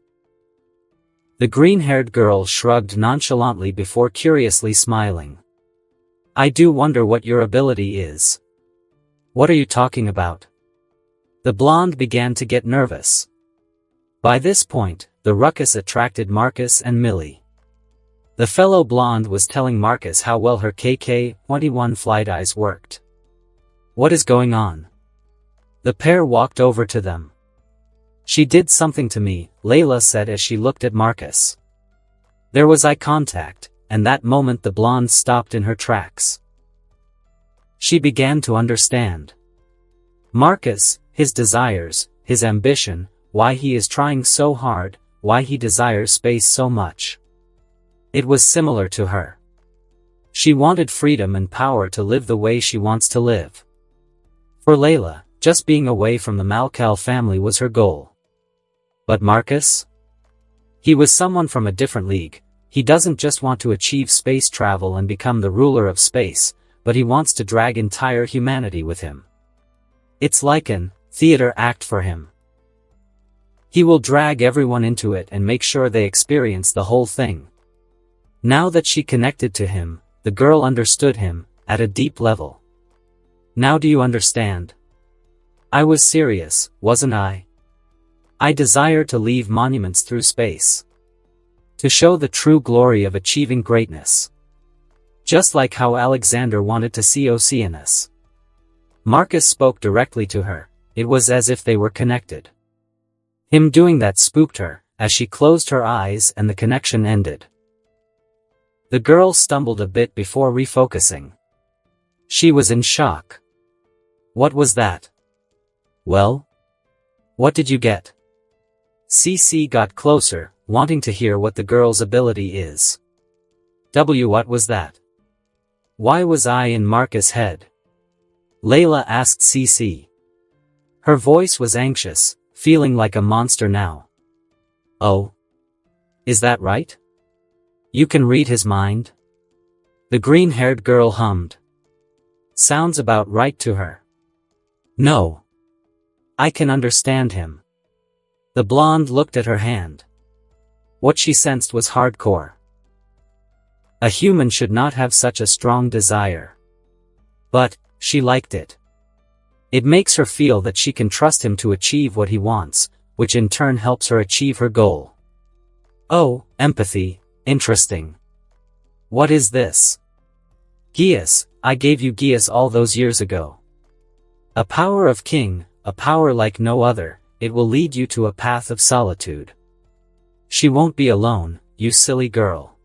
The green-haired girl shrugged nonchalantly before curiously smiling. I do wonder what your ability is. What are you talking about? The blonde began to get nervous. By this point, the ruckus attracted Marcus and Millie. The fellow blonde was telling Marcus how well her KK-21 flight eyes worked. What is going on? The pair walked over to them. She did something to me, Layla said as she looked at Marcus. There was eye contact, and that moment the blonde stopped in her tracks. She began to understand. Marcus, his desires, his ambition, why he is trying so hard, why he desires space so much. It was similar to her. She wanted freedom and power to live the way she wants to live. For Layla, just being away from the Malcal family was her goal. But Marcus? He was someone from a different league. He doesn't just want to achieve space travel and become the ruler of space, but he wants to drag entire humanity with him. It's like an theater act for him. He will drag everyone into it and make sure they experience the whole thing. Now that she connected to him, the girl understood him, at a deep level. Now do you understand? I was serious, wasn't I? I desire to leave monuments through space. To show the true glory of achieving greatness. Just like how Alexander wanted to see Oceanus. Marcus spoke directly to her. It was as if they were connected. Him doing that spooked her, as she closed her eyes and the connection ended. The girl stumbled a bit before refocusing. She was in shock. What was that? Well? What did you get? CC got closer, wanting to hear what the girl's ability is. What was that? Why was I in Marcus' head? Layla asked CC. Her voice was anxious, feeling like a monster now. Oh. Is that right? You can read his mind? The green-haired girl hummed. Sounds about right to her. No. I can understand him. The blonde looked at her hand. What she sensed was hardcore. A human should not have such a strong desire. But, she liked it. It makes her feel that she can trust him to achieve what he wants, which in turn helps her achieve her goal. Oh, empathy, interesting. What is this? Geas, I gave you Geas all those years ago. A power of king, a power like no other, it will lead you to a path of solitude. She won't be alone, you silly girl.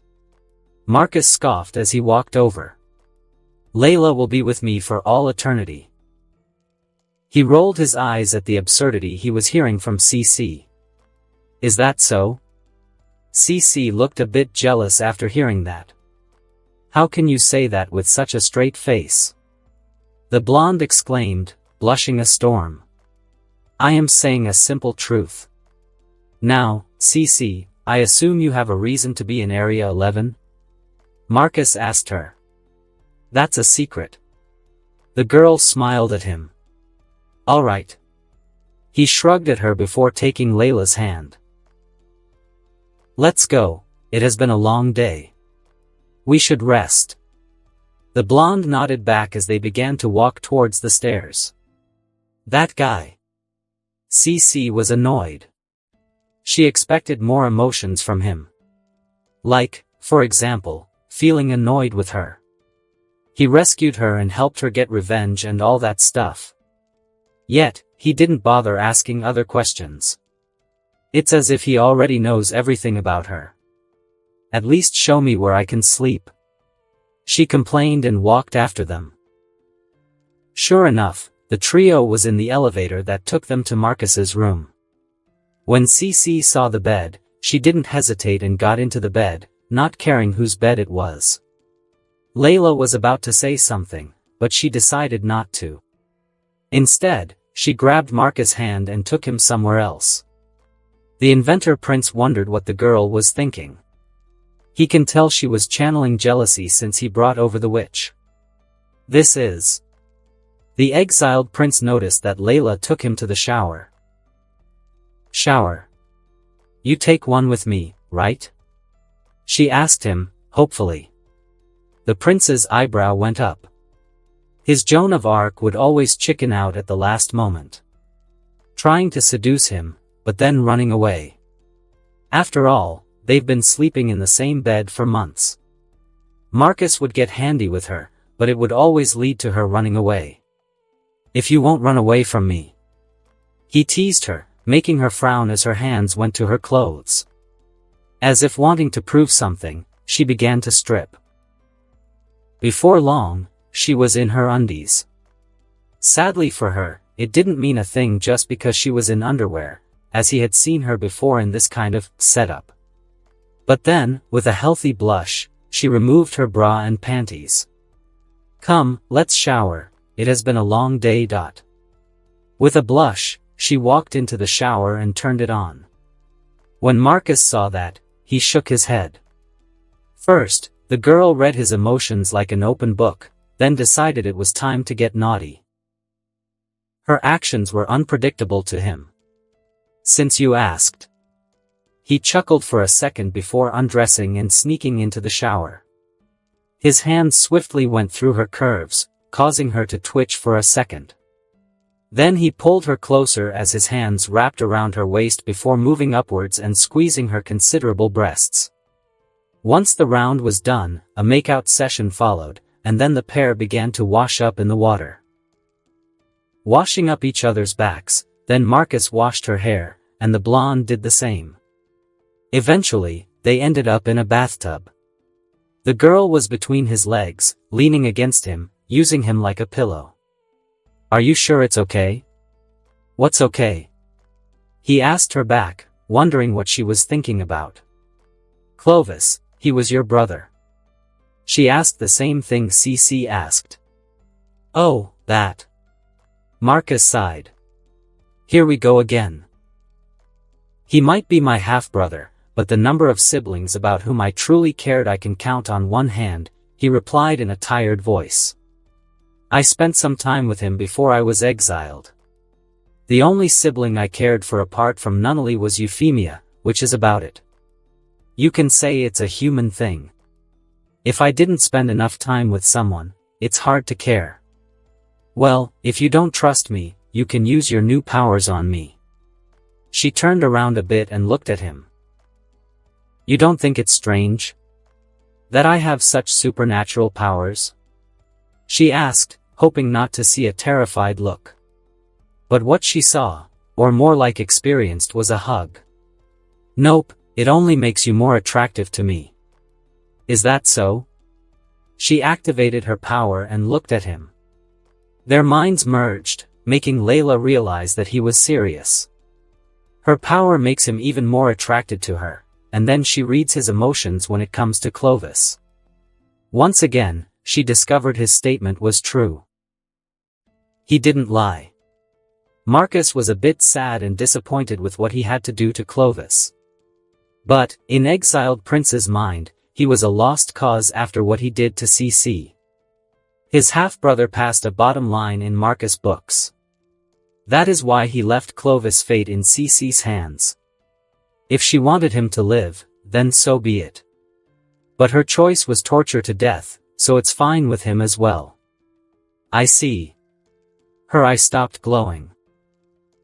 Marcus scoffed as he walked over. Layla will be with me for all eternity. He rolled his eyes at the absurdity he was hearing from CC. Is that so? CC looked a bit jealous after hearing that. How can you say that with such a straight face? The blonde exclaimed, blushing a storm. I am saying a simple truth. Now, CC, I assume you have a reason to be in Area 11? Marcus asked her. That's a secret. The girl smiled at him. All right. He shrugged at her before taking Layla's hand. Let's go, it has been a long day. We should rest. The blonde nodded back as they began to walk towards the stairs. That guy. CC was annoyed. She expected more emotions from him. Like, for example, feeling annoyed with her. He rescued her and helped her get revenge and all that stuff. Yet, he didn't bother asking other questions. It's as if he already knows everything about her. At least show me where I can sleep. She complained and walked after them. Sure enough, the trio was in the elevator that took them to Marcus's room. When CC saw the bed, she didn't hesitate and got into the bed, not caring whose bed it was. Layla was about to say something, but she decided not to. Instead, she grabbed Marcus' hand and took him somewhere else. The inventor prince wondered what the girl was thinking. He can tell she was channeling jealousy since he brought over the witch. This is. The exiled prince noticed that Layla took him to the shower. Shower. You take one with me, right? She asked him, hopefully. The prince's eyebrow went up. His Joan of Arc would always chicken out at the last moment. Trying to seduce him, but then running away. After all, they've been sleeping in the same bed for months. Marcus would get handy with her, but it would always lead to her running away. If you won't run away from me. He teased her, making her frown as her hands went to her clothes. As if wanting to prove something, she began to strip. Before long, she was in her undies. Sadly for her, it didn't mean a thing just because she was in underwear, as he had seen her before in this kind of setup. But then, with a healthy blush, she removed her bra and panties. Come, let's shower, it has been a long day. With a blush, she walked into the shower and turned it on. When Marcus saw that, he shook his head. First, the girl read his emotions like an open book, then decided it was time to get naughty. Her actions were unpredictable to him. Since you asked. He chuckled for a second before undressing and sneaking into the shower. His hand swiftly went through her curves, causing her to twitch for a second. Then he pulled her closer as his hands wrapped around her waist before moving upwards and squeezing her considerable breasts. Once the round was done, a makeout session followed, and then the pair began to wash up in the water. Washing up each other's backs, then Marcus washed her hair, and the blonde did the same. Eventually, they ended up in a bathtub. The girl was between his legs, leaning against him, using him like a pillow. Are you sure it's okay? What's okay? He asked her back, wondering what she was thinking about. Clovis, he was your brother. She asked the same thing CC asked. Oh, that. Marcus sighed. Here we go again. He might be my half-brother, but the number of siblings about whom I truly cared I can count on one hand, he replied in a tired voice. I spent some time with him before I was exiled. The only sibling I cared for apart from Nunnally was Euphemia, which is about it. You can say it's a human thing. If I didn't spend enough time with someone, it's hard to care. Well, if you don't trust me, you can use your new powers on me. She turned around a bit and looked at him. You don't think it's strange? That I have such supernatural powers? She asked, hoping not to see a terrified look. But what she saw, or more like experienced, was a hug. Nope, it only makes you more attractive to me. Is that so? She activated her power and looked at him. Their minds merged, making Layla realize that he was serious. Her power makes him even more attracted to her, and then she reads his emotions when it comes to Clovis. Once again, she discovered his statement was true. He didn't lie. Marcus was a bit sad and disappointed with what he had to do to Clovis. But, in exiled Prince's mind, he was a lost cause after what he did to CC. His half-brother passed a bottom line in Marcus' books. That is why he left Clovis' fate in CC's hands. If she wanted him to live, then so be it. But her choice was torture to death, so it's fine with him as well. I see. Her eyes stopped glowing.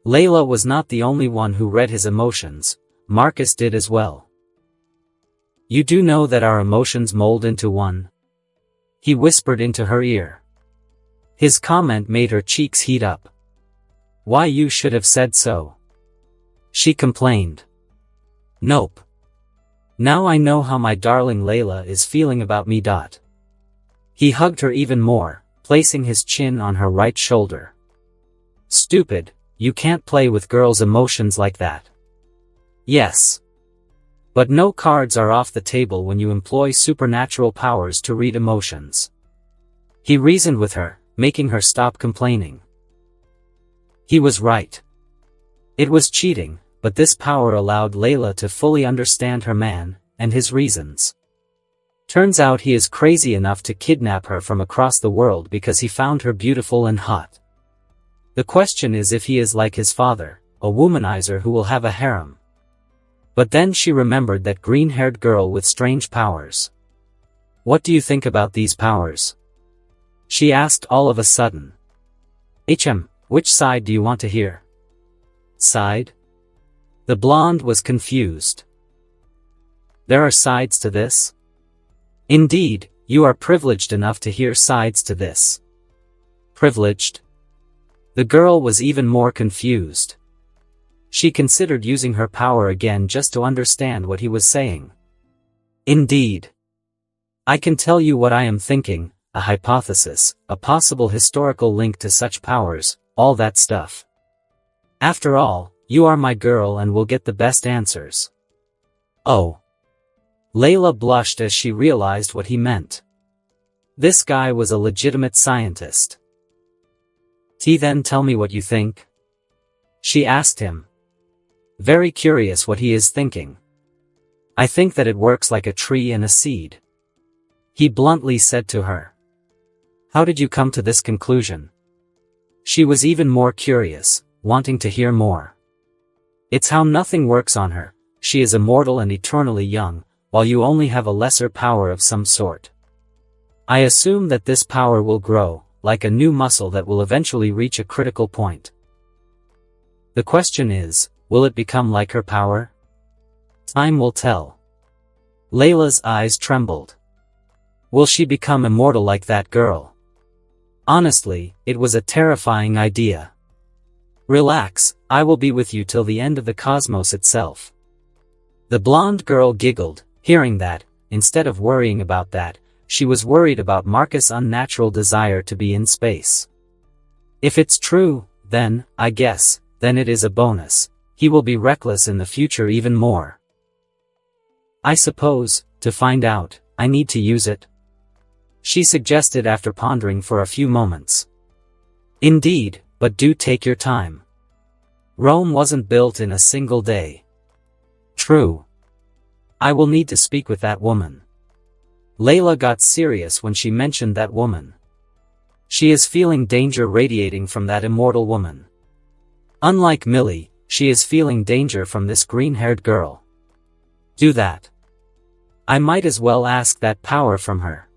Layla was not the only one who read his emotions, Marcus did as well. You do know that our emotions mold into one? He whispered into her ear. His comment made her cheeks heat up. Why, you should have said so. She complained. Nope. Now I know how my darling Layla is feeling about me. He hugged her even more, placing his chin on her right shoulder. Stupid, you can't play with girls' emotions like that. Yes. But no cards are off the table when you employ supernatural powers to read emotions. He reasoned with her, making her stop complaining. He was right. It was cheating, but this power allowed Layla to fully understand her man, and his reasons. Turns out he is crazy enough to kidnap her from across the world because he found her beautiful and hot. The question is if he is like his father, a womanizer who will have a harem. But then she remembered that green-haired girl with strange powers. What do you think about these powers? She asked all of a sudden. Which side do you want to hear? Side? The blonde was confused. There are sides to this? Indeed, you are privileged enough to hear sides to this. Privileged? The girl was even more confused. She considered using her power again just to understand what he was saying. Indeed. I can tell you what I am thinking, a hypothesis, a possible historical link to such powers, all that stuff. After all, you are my girl and will get the best answers. Oh. Layla blushed as she realized what he meant. This guy was a legitimate scientist. Then tell me what you think? She asked him. Very curious what he is thinking. I think that it works like a tree and a seed. He bluntly said to her. How did you come to this conclusion? She was even more curious, wanting to hear more. It's how nothing works on her. She is immortal and eternally young, while you only have a lesser power of some sort. I assume that this power will grow, like a new muscle that will eventually reach a critical point. The question is, will it become like her power? Time will tell. Layla's eyes trembled. Will she become immortal like that girl? Honestly, it was a terrifying idea. Relax, I will be with you till the end of the cosmos itself. The blonde girl giggled, hearing that. Instead of worrying about that, she was worried about Marcus' unnatural desire to be in space. If it's true, then, I guess, then it is a bonus, he will be reckless in the future even more. I suppose, to find out, I need to use it, she suggested after pondering for a few moments. Indeed, but do take your time. Rome wasn't built in a single day. True. I will need to speak with that woman. Layla got serious when she mentioned that woman. She is feeling danger radiating from that immortal woman. Unlike Millie, she is feeling danger from this green-haired girl. Do that. I might as well ask that power from her.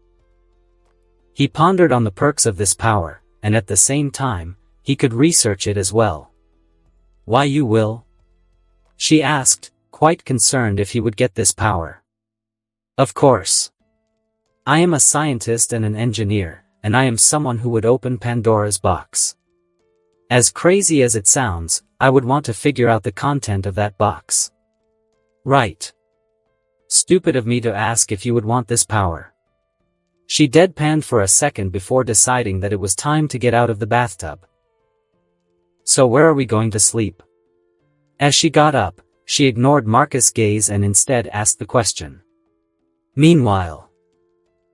He pondered on the perks of this power, and at the same time, he could research it as well. Why you will? She asked, quite concerned if he would get this power. Of course. I am a scientist and an engineer, and I am someone who would open Pandora's box. As crazy as it sounds, I would want to figure out the content of that box. Right. Stupid of me to ask if you would want this power. She deadpanned for a second before deciding that it was time to get out of the bathtub. So where are we going to sleep? As she got up, she ignored Marcus' gaze and instead asked the question. Meanwhile,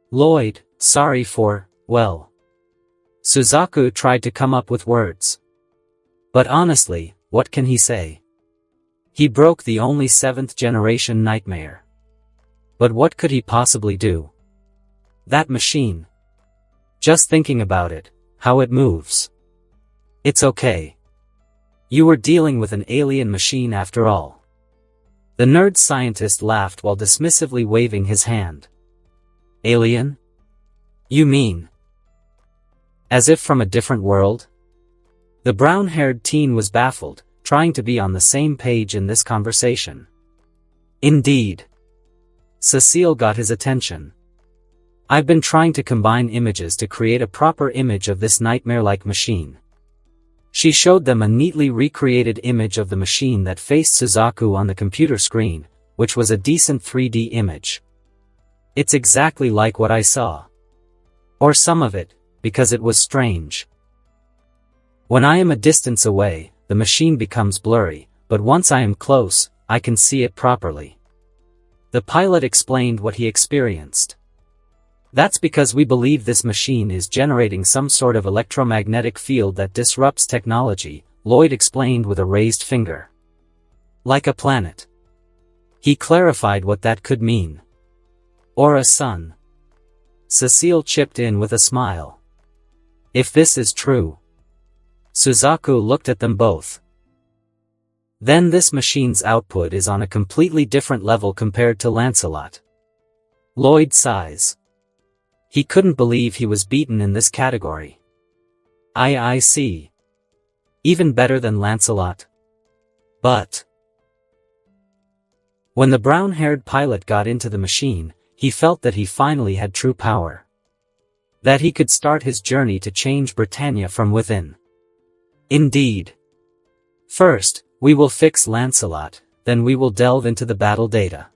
Lloyd, sorry for, well. Suzaku tried to come up with words. But honestly, what can he say? He broke the only 7th generation nightmare. But what could he possibly do? That machine. Just thinking about it, how it moves. It's okay. You were dealing with an alien machine after all. The nerd scientist laughed while dismissively waving his hand. Alien? You mean? As if from a different world? The brown-haired teen was baffled, trying to be on the same page in this conversation. Indeed. Cecile got his attention. I've been trying to combine images to create a proper image of this nightmare-like machine. She showed them a neatly recreated image of the machine that faced Suzaku on the computer screen, which was a decent 3D image. It's exactly like what I saw. Or some of it, because it was strange. When I am a distance away, the machine becomes blurry, but once I am close, I can see it properly. The pilot explained what he experienced. That's because we believe this machine is generating some sort of electromagnetic field that disrupts technology, Lloyd explained with a raised finger. Like a planet. He clarified what that could mean. Or a sun. Cecile chipped in with a smile. If this is true. Suzaku looked at them both. Then this machine's output is on a completely different level compared to Lancelot. Lloyd sighs. He couldn't believe he was beaten in this category. I see. Even better than Lancelot. But when the brown-haired pilot got into the machine, he felt that he finally had true power. That he could start his journey to change Britannia from within. Indeed. First, we will fix Lancelot, then we will delve into the battle data.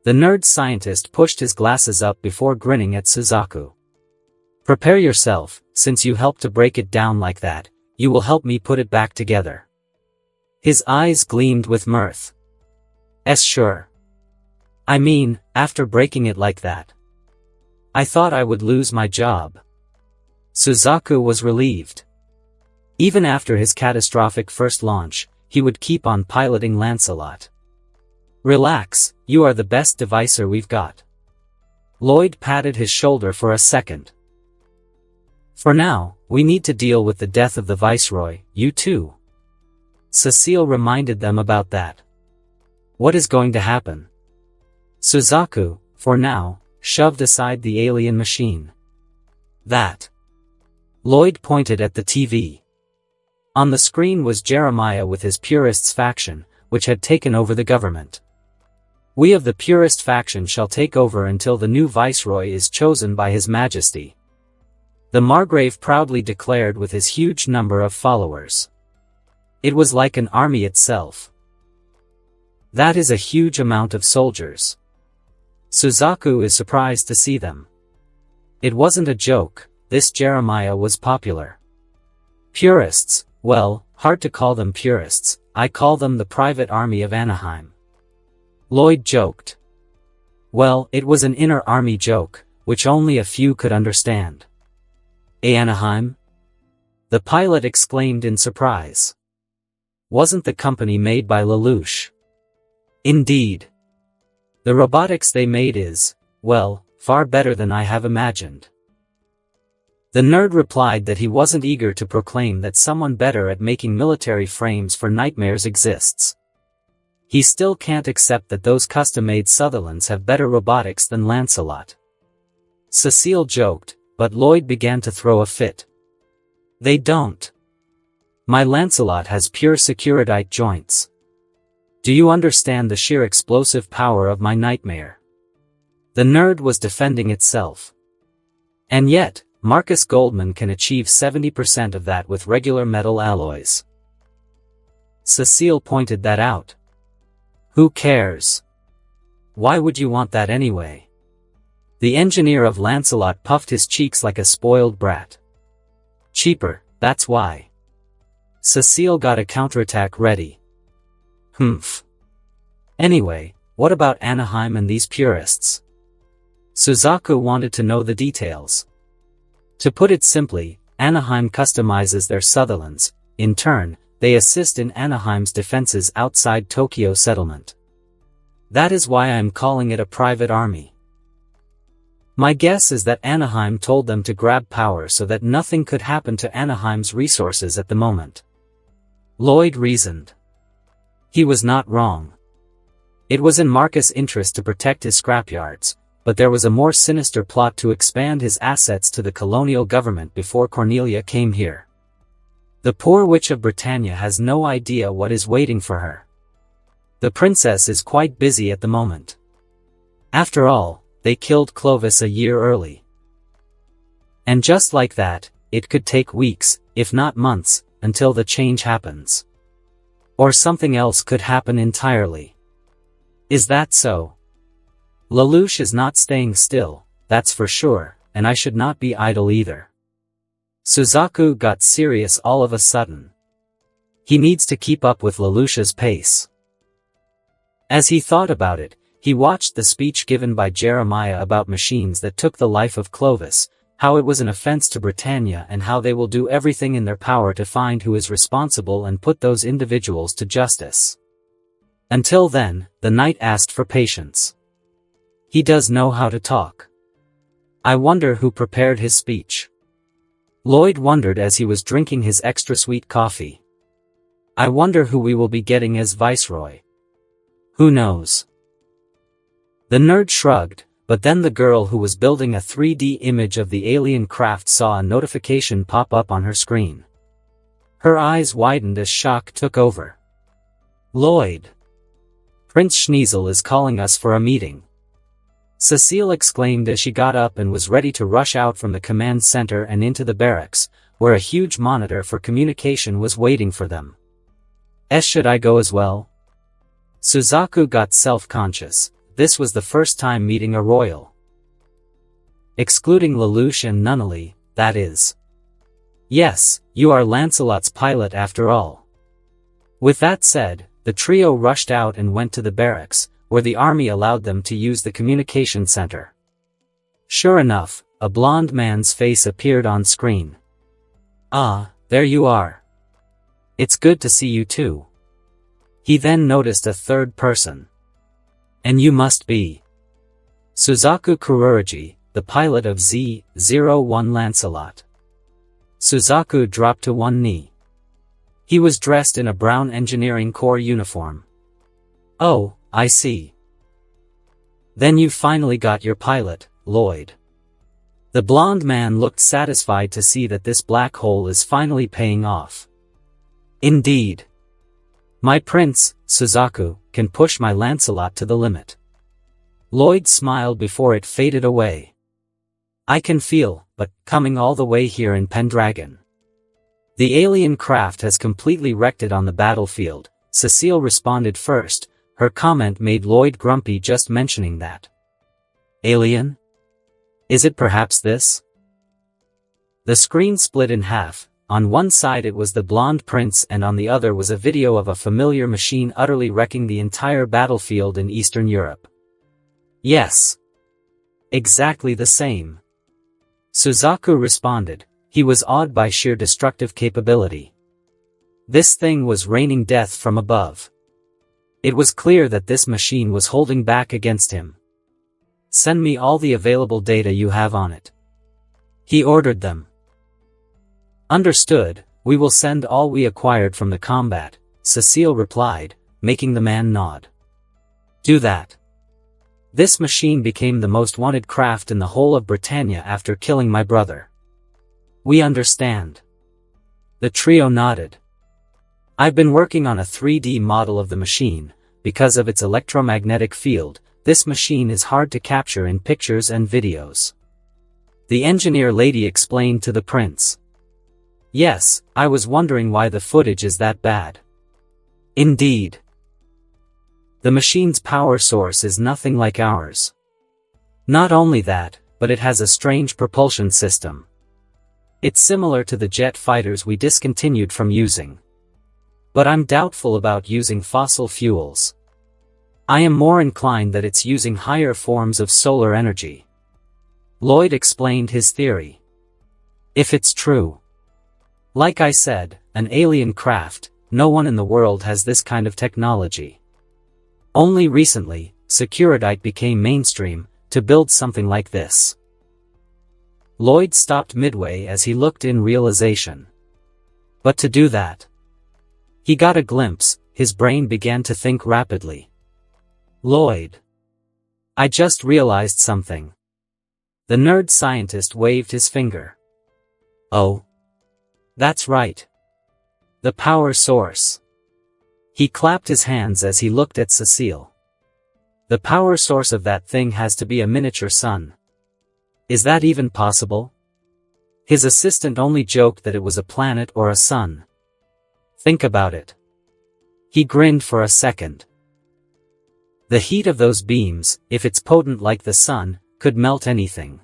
The nerd scientist pushed his glasses up before grinning at Suzaku. Prepare yourself, since you helped to break it down like that, you will help me put it back together. His eyes gleamed with mirth. Sure. I mean, after breaking it like that. I thought I would lose my job. Suzaku was relieved. Even after his catastrophic first launch, he would keep on piloting Lancelot. Relax, you are the best devicer we've got. Lloyd patted his shoulder for a second. For now, we need to deal with the death of the Viceroy, you too. Cecile reminded them about that. What is going to happen? Suzaku, for now, shoved aside the alien machine. That. Lloyd pointed at the TV. On the screen was Jeremiah with his Purists faction, which had taken over the government. We of the Purist faction shall take over until the new Viceroy is chosen by His Majesty. The Margrave proudly declared with his huge number of followers. It was like an army itself. That is a huge amount of soldiers. Suzaku is surprised to see them. It wasn't a joke, this Jeremiah was popular. Purists, well, hard to call them purists, I call them the Private Army of Anaheim. Lloyd joked. Well, it was an inner army joke, which only a few could understand. Anaheim? The pilot exclaimed in surprise. Wasn't the company made by LELOUCH? Indeed. The robotics they made is, well, far better than I have imagined. The nerd replied that he wasn't eager to proclaim that someone better at making military frames for nightmares exists. He still can't accept that those custom-made Sutherlands have better robotics than Lancelot. Cecile joked, but Lloyd began to throw a fit. They don't. My Lancelot has pure securidite joints. Do you understand the sheer explosive power of my nightmare? The nerd was defending itself. And yet, Marcus Goldman can achieve 70% of that with regular metal alloys. Cecile pointed that out. Who cares? Why would you want that anyway? The engineer of Lancelot puffed his cheeks like a spoiled brat. Cheaper, that's why. Cecile got a counterattack ready. Humph. Anyway, what about Anaheim and these purists? Suzaku wanted to know the details. To put it simply, Anaheim customizes their Sutherlands. In turn, they assist in Anaheim's defenses outside Tokyo settlement. That is why I am calling it a private army. My guess is that Anaheim told them to grab power so that nothing could happen to Anaheim's resources at the moment. Lloyd reasoned. He was not wrong. It was in Marcus' interest to protect his scrapyards, but there was a more sinister plot to expand his assets to the colonial government before Cornelia came here. The poor witch of Britannia has no idea what is waiting for her. The princess is quite busy at the moment. After all, they killed Clovis a year early. And just like that, it could take weeks, if not months, until the change happens. Or something else could happen entirely. Is that so? LELOUCH is not staying still, that's for sure, and I should not be idle either. Suzaku got serious all of a sudden. He needs to keep up with LELOUCH's pace. As he thought about it, he watched the speech given by Jeremiah about machines that took the life of Clovis, how it was an offense to Britannia and how they will do everything in their power to find who is responsible and put those individuals to justice. Until then, the knight asked for patience. He does know how to talk. I wonder who prepared his speech. Lloyd wondered as he was drinking his extra sweet coffee. I wonder who we will be getting as viceroy. Who knows? The nerd shrugged, but then the girl who was building a 3D image of the alien craft saw a notification pop up on her screen. Her eyes widened as shock took over. Lloyd. Prince Schneasel is calling us for a meeting. Cecile exclaimed as she got up and was ready to rush out from the command center and into the barracks, where a huge monitor for communication was waiting for them. Should I go as well? Suzaku got self-conscious. This was the first time meeting a royal. Excluding LELOUCH and Nunnally, that is. Yes, you are Lancelot's pilot after all. With that said, the trio rushed out and went to the barracks, where the army allowed them to use the communication center. Sure enough, a blond man's face appeared on screen. Ah, there you are. It's good to see you too. He then noticed a third person. And you must be Suzaku Kuroji, the pilot of Z-01 Lancelot. Suzaku dropped to one knee. He was dressed in a brown engineering corps uniform. Oh, I see. Then you finally got your pilot, Lloyd. The blond man looked satisfied to see that this black hole is finally paying off. Indeed. My prince, Suzaku, can push my Lancelot to the limit. Lloyd smiled before it faded away. I can feel, but coming all the way here in Pendragon. The alien craft has completely wrecked it on the battlefield. Cecile responded first. Her comment made Lloyd grumpy just mentioning that. Alien? Is it perhaps this? The screen split in half. On one side it was the blonde prince and on the other was a video of a familiar machine utterly wrecking the entire battlefield in Eastern Europe. Yes. Exactly the same. Suzaku responded. He was awed by sheer destructive capability. This thing was raining death from above. It was clear that this machine was holding back against him. Send me all the available data you have on it. He ordered them. Understood, we will send all we acquired from the combat, Cecile replied, making the man nod. Do that. This machine became the most wanted craft in the whole of Britannia after killing my brother. We understand. The trio nodded. I've been working on a 3D model of the machine. Because of its electromagnetic field, this machine is hard to capture in pictures and videos. The engineer lady explained to the prince. Yes, I was wondering why the footage is that bad. Indeed. The machine's power source is nothing like ours. Not only that, but it has a strange propulsion system. It's similar to the jet fighters we discontinued from using. But I'm doubtful about using fossil fuels. I am more inclined that it's using higher forms of solar energy. Lloyd explained his theory. If it's true. Like I said, an alien craft, no one in the world has this kind of technology. Only recently, Securidite became mainstream, to build something like this. Lloyd stopped midway as he looked in realization. But to do that, he got a glimpse, his brain began to think rapidly. Lloyd. I just realized something. The nerd scientist waved his finger. Oh. That's right. The power source. He clapped his hands as he looked at Cecile. The power source of that thing has to be a miniature sun. Is that even possible? His assistant only joked that it was a planet or a sun. Think about it. He grinned for a second. The heat of those beams, if it's potent like the sun, could melt anything.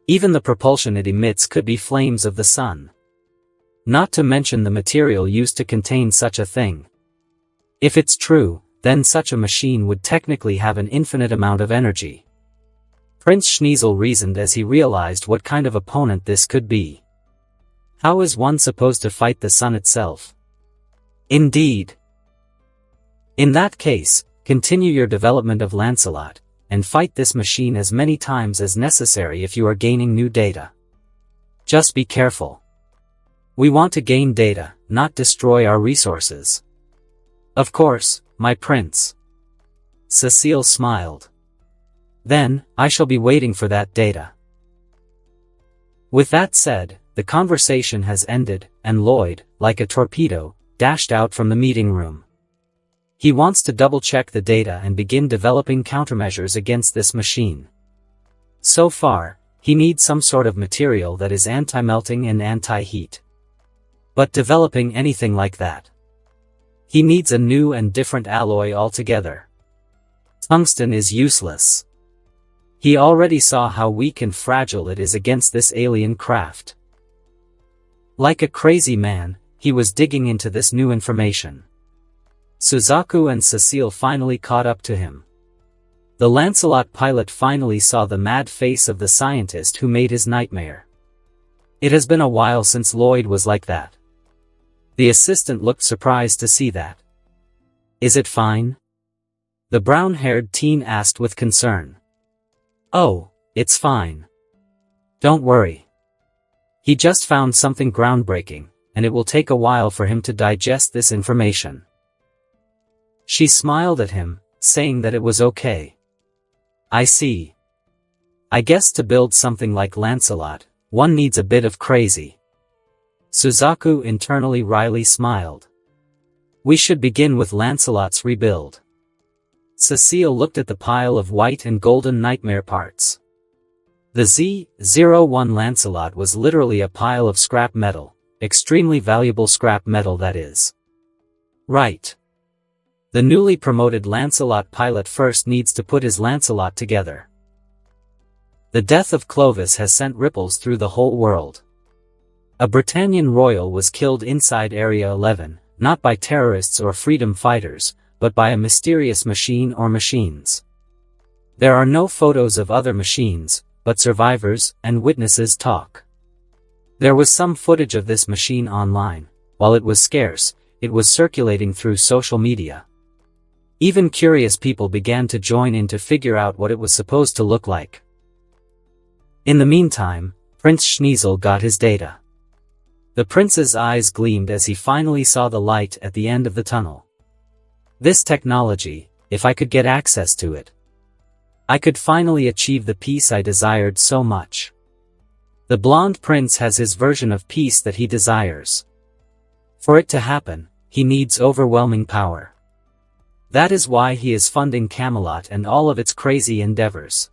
Even the propulsion it emits could be flames of the sun. Not to mention the material used to contain such a thing. If it's true, then such a machine would technically have an infinite amount of energy. Prince Schneasel reasoned as he realized what kind of opponent this could be. How is one supposed to fight the sun itself? Indeed. In that case, continue your development of Lancelot, and fight this machine as many times as necessary if you are gaining new data. Just be careful. We want to gain data, not destroy our resources. Of course, my prince. Cecile smiled. Then, I shall be waiting for that data. With that said, the conversation has ended, and Lloyd, like a torpedo, dashed out from the meeting room. He wants to double-check the data and begin developing countermeasures against this machine. So far, he needs some sort of material that is anti-melting and anti-heat. But developing anything like that, he needs a new and different alloy altogether. Tungsten is useless. He already saw how weak and fragile it is against this alien craft. Like a crazy man, he was digging into this new information. Suzaku and Cecile finally caught up to him. The Lancelot pilot finally saw the mad face of the scientist who made his nightmare. It has been a while since Lloyd was like that. The assistant looked surprised to see that. Is it fine? The brown-haired teen asked with concern. Oh, it's fine. Don't worry. He just found something groundbreaking, and it will take a while for him to digest this information. She smiled at him, saying that it was okay. I see. I guess to build something like Lancelot, one needs a bit of crazy. Suzaku internally wryly smiled. We should begin with Lancelot's rebuild. Cecile looked at the pile of white and golden nightmare parts. The Z-01 Lancelot was literally a pile of scrap metal, extremely valuable scrap metal that is. Right. The newly promoted Lancelot pilot first needs to put his Lancelot together. The death of Clovis has sent ripples through the whole world. A Britannian royal was killed inside Area 11, not by terrorists or freedom fighters, but by a mysterious machine or machines. There are no photos of other machines, but survivors and witnesses talk. There was some footage of this machine online. While it was scarce, it was circulating through social media. Even curious people began to join in to figure out what it was supposed to look like. In the meantime, Prince Schneasel got his data. The prince's eyes gleamed as he finally saw the light at the end of the tunnel. This technology, if I could get access to it, I could finally achieve the peace I desired so much. The blonde prince has his version of peace that he desires. For it to happen, he needs overwhelming power. That is why he is funding Camelot and all of its crazy endeavors.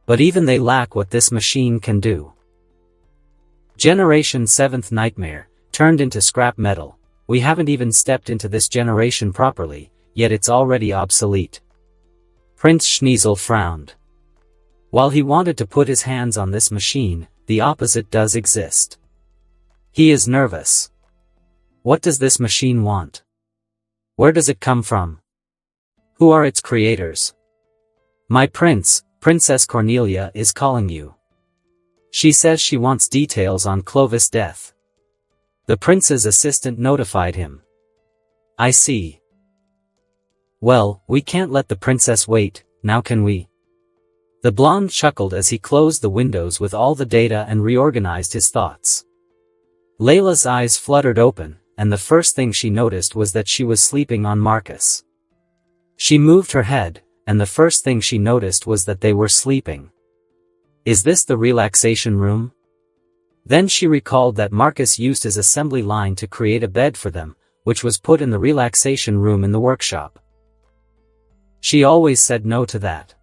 But even they lack what this machine can do. Generation 7th Nightmare, turned into scrap metal. We haven't even stepped into this generation properly, yet it's already obsolete. Prince Schneasel frowned. While he wanted to put his hands on this machine, the opposite does exist. He is nervous. What does this machine want? Where does it come from? Who are its creators? My prince, Princess Cornelia, is calling you. She says she wants details on Clovis' death. The prince's assistant notified him. I see. Well, we can't let the princess wait, now can we? The blonde chuckled as he closed the windows with all the data and reorganized his thoughts. Layla's eyes fluttered open, and the first thing she noticed was that she was sleeping on Marcus. She moved her head, and the first thing she noticed was that they were sleeping. Is this the relaxation room? Then she recalled that Marcus used his assembly line to create a bed for them, which was put in the relaxation room in the workshop. She always said no to that.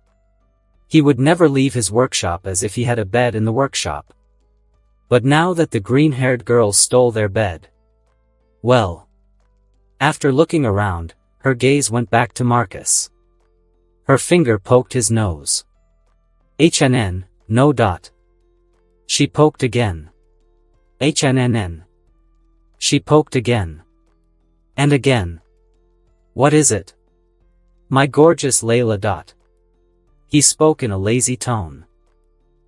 He would never leave his workshop as if he had a bed in the workshop. But now that the green-haired girls stole their bed. Well. After looking around, her gaze went back to Marcus. Her finger poked his nose. HNN, no dot. She poked again. HNNN. She poked again. And again. What is it? My gorgeous Layla dot. He spoke in a lazy tone.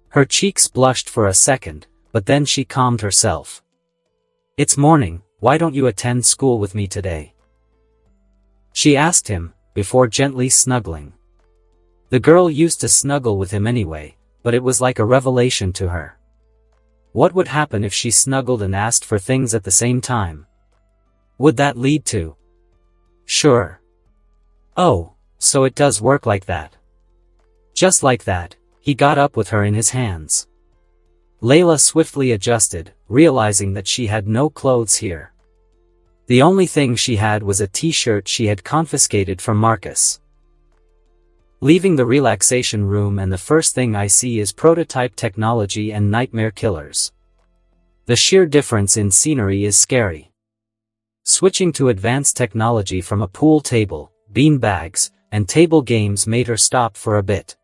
Her cheeks blushed for a second, but then she calmed herself. It's morning, why don't you attend school with me today? She asked him, before gently snuggling. The girl used to snuggle with him anyway, but it was like a revelation to her. What would happen if she snuggled and asked for things at the same time? Would that lead to? Sure. Oh, so it does work like that. Just like that, he got up with her in his hands. Layla swiftly adjusted, realizing that she had no clothes here. The only thing she had was a t-shirt she had confiscated from Marcus. Leaving the relaxation room, and the first thing I see is prototype technology and nightmare killers. The sheer difference in scenery is scary. Switching to advanced technology from a pool table, bean bags, and table games made her stop for a bit.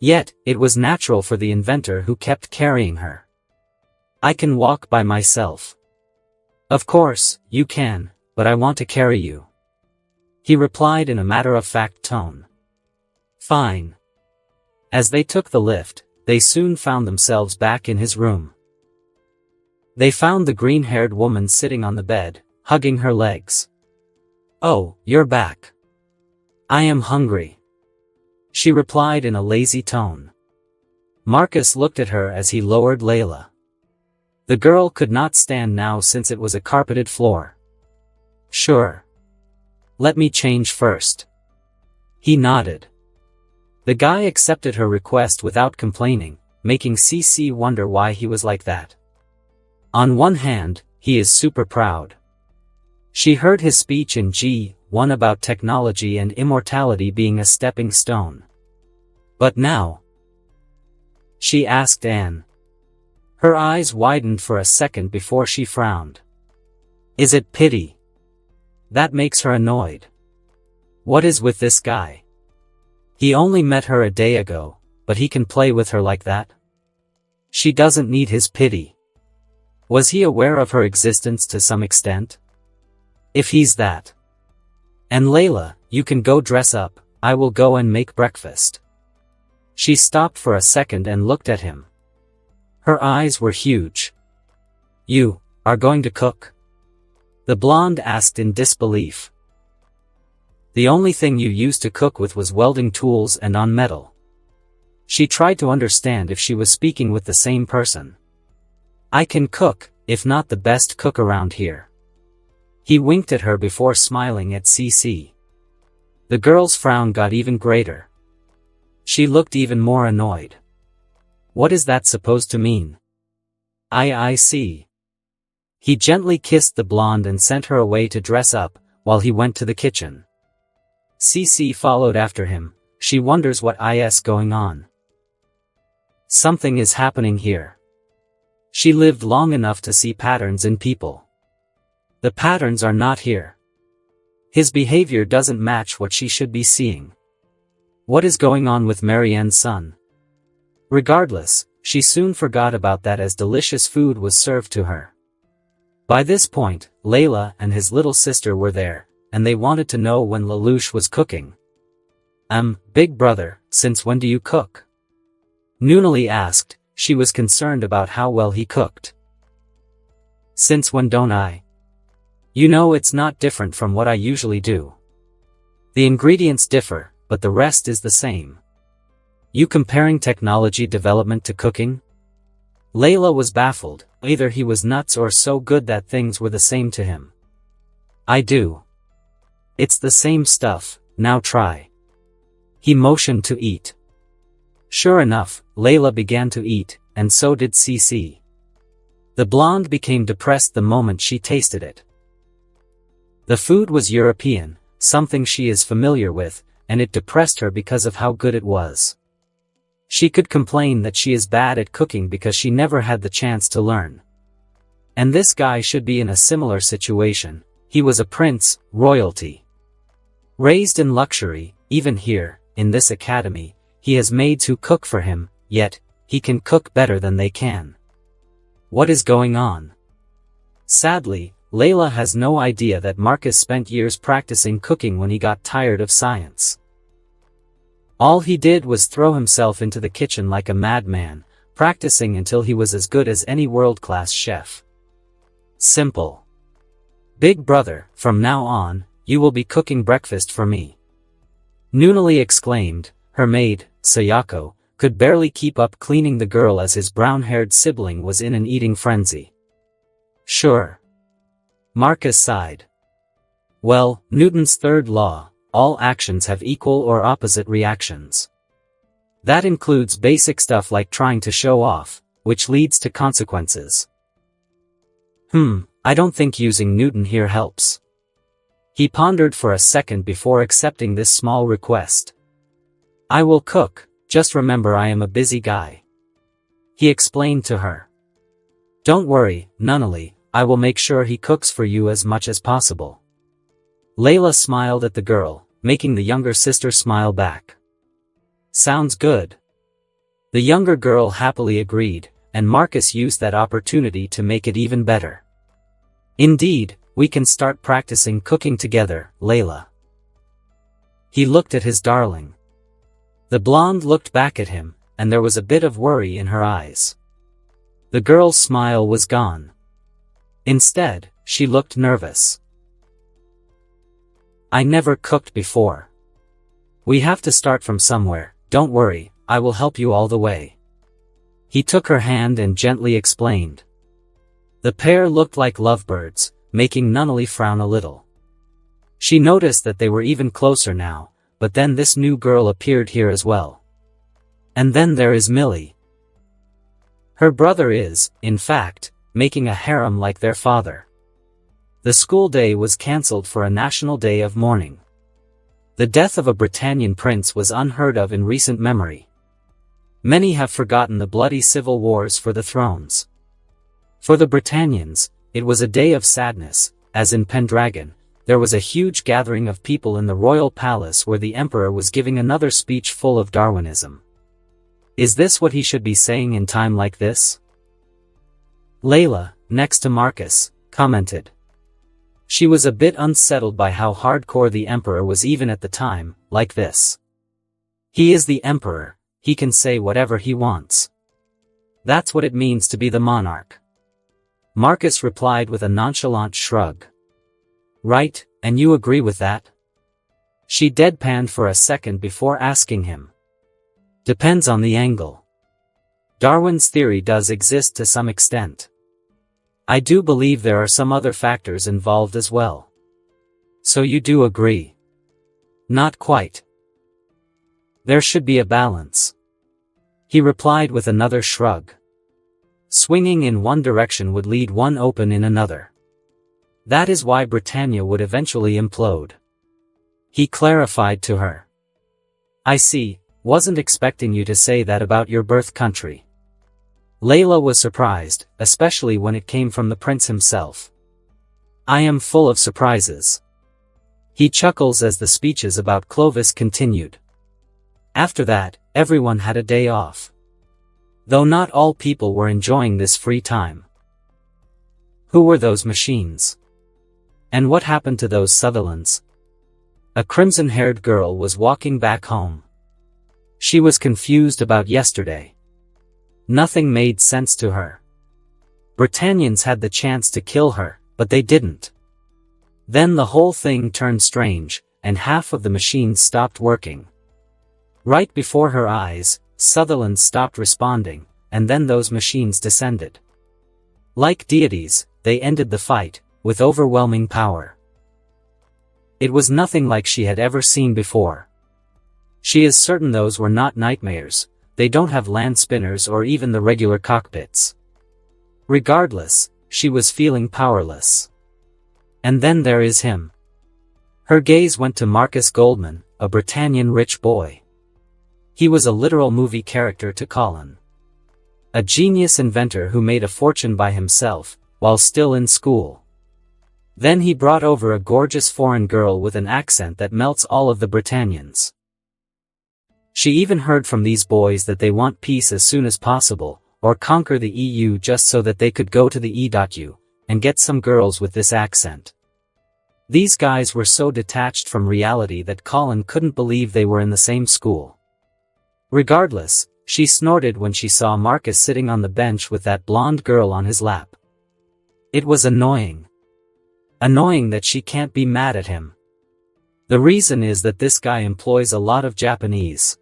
Yet, it was natural for the inventor who kept carrying her. I can walk by myself. Of course, you can, but I want to carry you. He replied in a matter-of-fact tone. Fine. As they took the lift, they soon found themselves back in his room. They found the green-haired woman sitting on the bed, hugging her legs. Oh, you're back. I am hungry. She replied in a lazy tone. Marcus looked at her as he lowered Layla. The girl could not stand now since it was a carpeted floor. Sure. Let me change first. He nodded. The guy accepted her request without complaining, making CC wonder why he was like that. On one hand, he is super proud. She heard his speech in G1 about technology and immortality being a stepping stone. But now? She asked Anne. Her eyes widened for a second before she frowned. Is it pity? That makes her annoyed. What is with this guy? He only met her a day ago, but he can play with her like that? She doesn't need his pity. Was he aware of her existence to some extent? If he's that. And Layla, you can go dress up, I will go and make breakfast. She stopped for a second and looked at him. Her eyes were huge. You are going to cook? The blonde asked in disbelief. The only thing you used to cook with was welding tools and on metal. She tried to understand if she was speaking with the same person. I can cook, if not the best cook around here. He winked at her before smiling at CC. The girl's frown got even greater. She looked even more annoyed. What is that supposed to mean? I see. He gently kissed the blonde and sent her away to dress up, while he went to the kitchen. CC followed after him. She wonders what is going on. Something is happening here. She lived long enough to see patterns in people. The patterns are not here. His behavior doesn't match what she should be seeing. What is going on with Marianne's son? Regardless, she soon forgot about that as delicious food was served to her. By this point, Layla and his little sister were there, and they wanted to know when LELOUCH was cooking. Big brother, since when do you cook? Nunnally asked. She was concerned about how well he cooked. Since when don't I? You know it's not different from what I usually do. The ingredients differ, but the rest is the same. You comparing technology development to cooking? Layla was baffled, either he was nuts or so good that things were the same to him. I do. It's the same stuff, now try. He motioned to eat. Sure enough, Layla began to eat, and so did CC. The blonde became depressed the moment she tasted it. The food was European, something she is familiar with, and it depressed her because of how good it was. She could complain that she is bad at cooking because she never had the chance to learn. And this guy should be in a similar situation. He was a prince, royalty. Raised in luxury, even here, in this academy, he has maids who cook for him, yet, he can cook better than they can. What is going on? Sadly, Layla has no idea that Marcus spent years practicing cooking when he got tired of science. All he did was throw himself into the kitchen like a madman, practicing until he was as good as any world-class chef. Simple. Big brother, from now on, you will be cooking breakfast for me. Nunnally exclaimed. Her maid, Sayako, could barely keep up cleaning the girl as his brown-haired sibling was in an eating frenzy. Sure. Marcus sighed. Well, Newton's third law, all actions have equal or opposite reactions. That includes basic stuff like trying to show off, which leads to consequences. I don't think using Newton here helps. He pondered for a second before accepting this small request. I will cook, just remember I am a busy guy. He explained to her. Don't worry, Nunnally, I will make sure he cooks for you as much as possible. Layla smiled at the girl, making the younger sister smile back. Sounds good. The younger girl happily agreed, and Marcus used that opportunity to make it even better. Indeed, we can start practicing cooking together, Layla. He looked at his darling. The blonde looked back at him, and there was a bit of worry in her eyes. The girl's smile was gone. Instead, she looked nervous. I never cooked before. We have to start from somewhere, don't worry, I will help you all the way. He took her hand and gently explained. The pair looked like lovebirds, making Nunnally frown a little. She noticed that they were even closer now, but then this new girl appeared here as well. And then there is Millie. Her brother is, in fact, making a harem like their father. The school day was cancelled for a national day of mourning. The death of a Britannian prince was unheard of in recent memory. Many have forgotten the bloody civil wars for the thrones. For the Britannians, it was a day of sadness, as in Pendragon. There was a huge gathering of people in the royal palace where the emperor was giving another speech full of Darwinism. Is this what he should be saying in time like this? Layla, next to Marcus, commented. She was a bit unsettled by how hardcore the Emperor was even at the time, like this. He is the Emperor, he can say whatever he wants. That's what it means to be the monarch. Marcus replied with a nonchalant shrug. Right, and you agree with that? She deadpanned for a second before asking him. Depends on the angle. Darwin's theory does exist to some extent. I do believe there are some other factors involved as well. So you do agree? Not quite. There should be a balance. He replied with another shrug. Swinging in one direction would lead one open in another. That is why Britannia would eventually implode. He clarified to her. I see, wasn't expecting you to say that about your birth country. Layla was surprised, especially when it came from the prince himself. I am full of surprises. He chuckles as the speeches about Clovis continued. After that, everyone had a day off. Though not all people were enjoying this free time. Who were those machines? And what happened to those Sutherlands? A crimson-haired girl was walking back home. She was confused about yesterday. Nothing made sense to her. Britannians had the chance to kill her, but they didn't. Then the whole thing turned strange, and half of the machines stopped working. Right before her eyes, Sutherland stopped responding, and then those machines descended. Like deities, they ended the fight, with overwhelming power. It was nothing like she had ever seen before. She is certain those were not nightmares. They don't have land spinners or even the regular cockpits. Regardless, she was feeling powerless. And then there is him. Her gaze went to Marcus Goldman, a Britannian rich boy. He was a literal movie character to Colin. A genius inventor who made a fortune by himself, while still in school. Then he brought over a gorgeous foreign girl with an accent that melts all of the Britannians. She even heard from these boys that they want peace as soon as possible, or conquer the EU just so that they could go to the EU, and get some girls with this accent. These guys were so detached from reality that Colin couldn't believe they were in the same school. Regardless, she snorted when she saw Marcus sitting on the bench with that blonde girl on his lap. It was annoying. Annoying that she can't be mad at him. The reason is that this guy employs a lot of Japanese.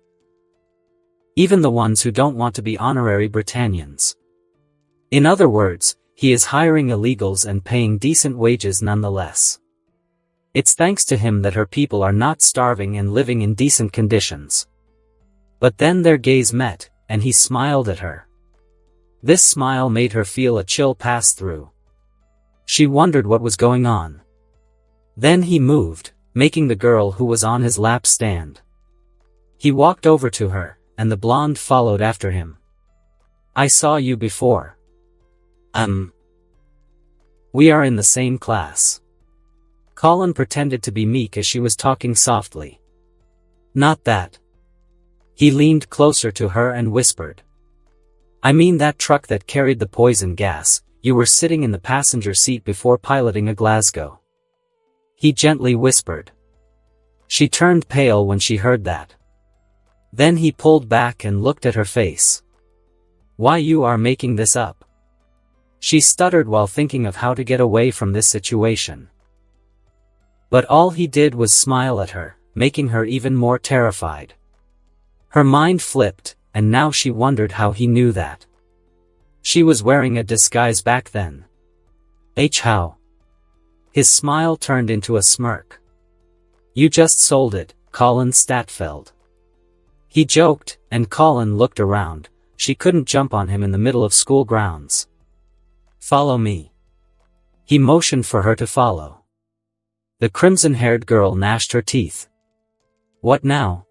Even the ones who don't want to be honorary Britannians. In other words, he is hiring illegals and paying decent wages nonetheless. It's thanks to him that her people are not starving and living in decent conditions. But then their gaze met, and he smiled at her. This smile made her feel a chill pass through. She wondered what was going on. Then he moved, making the girl who was on his lap stand. He walked over to her, and the blonde followed after him. I saw you before. We are in the same class. Colin pretended to be meek as she was talking softly. Not that. He leaned closer to her and whispered. I mean that truck that carried the poison gas, you were sitting in the passenger seat before piloting a Glasgow. He gently whispered. She turned pale when she heard that. Then he pulled back and looked at her face. Why, you are making this up? She stuttered while thinking of how to get away from this situation. But all he did was smile at her, making her even more terrified. Her mind flipped, and now she wondered how he knew that. She was wearing a disguise back then. How? His smile turned into a smirk. You just sold it, Colin Statfeld. He joked, and Colin looked around. She couldn't jump on him in the middle of school grounds. Follow me. He motioned for her to follow. The crimson-haired girl gnashed her teeth. What now?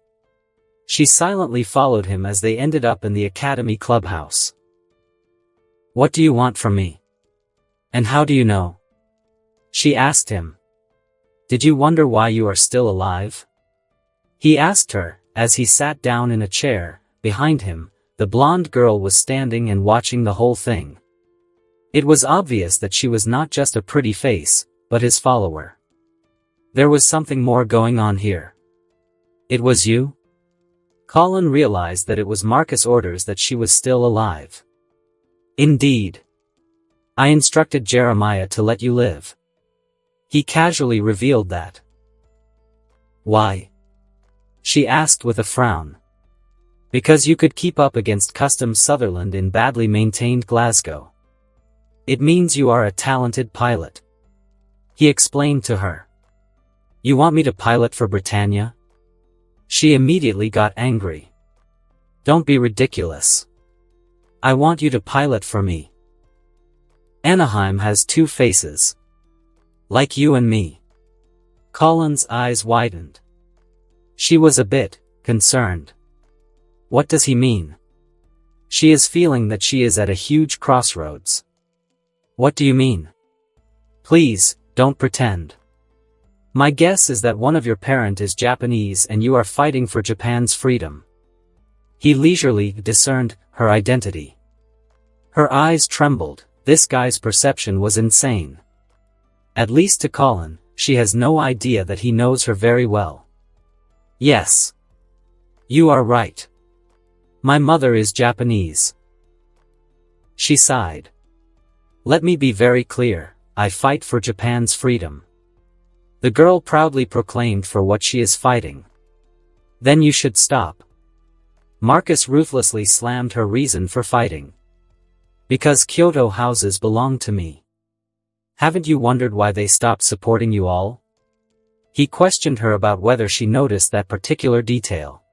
She silently followed him as they ended up in the academy clubhouse. What do you want from me? And how do you know? She asked him. Did you wonder why you are still alive? He asked her, as he sat down in a chair. Behind him, the blonde girl was standing and watching the whole thing. It was obvious that she was not just a pretty face, but his follower. There was something more going on here. It was you? Colin realized that it was Marcus' orders that she was still alive. Indeed. I instructed Jeremiah to let you live. He casually revealed that. Why? She asked with a frown. Because you could keep up against Customs Sutherland in badly maintained Glasgow. It means you are a talented pilot. He explained to her. You want me to pilot for Britannia? She immediately got angry. Don't be ridiculous. I want you to pilot for me. Anaheim has two faces. Like you and me. Colin's eyes widened. She was a bit concerned. What does he mean? She is feeling that she is at a huge crossroads. What do you mean? Please, don't pretend. My guess is that one of your parents is Japanese and you are fighting for Japan's freedom. He leisurely discerned her identity. Her eyes trembled. This guy's perception was insane. At least to Colin, she has no idea that he knows her very well. Yes. You are right. My mother is Japanese. She sighed. Let me be very clear, I fight for Japan's freedom. The girl proudly proclaimed for what she is fighting. Then you should stop. Marcus ruthlessly slammed her reason for fighting. Because Kyoto houses belong to me. Haven't you wondered why they stopped supporting you all? He questioned her about whether she noticed that particular detail.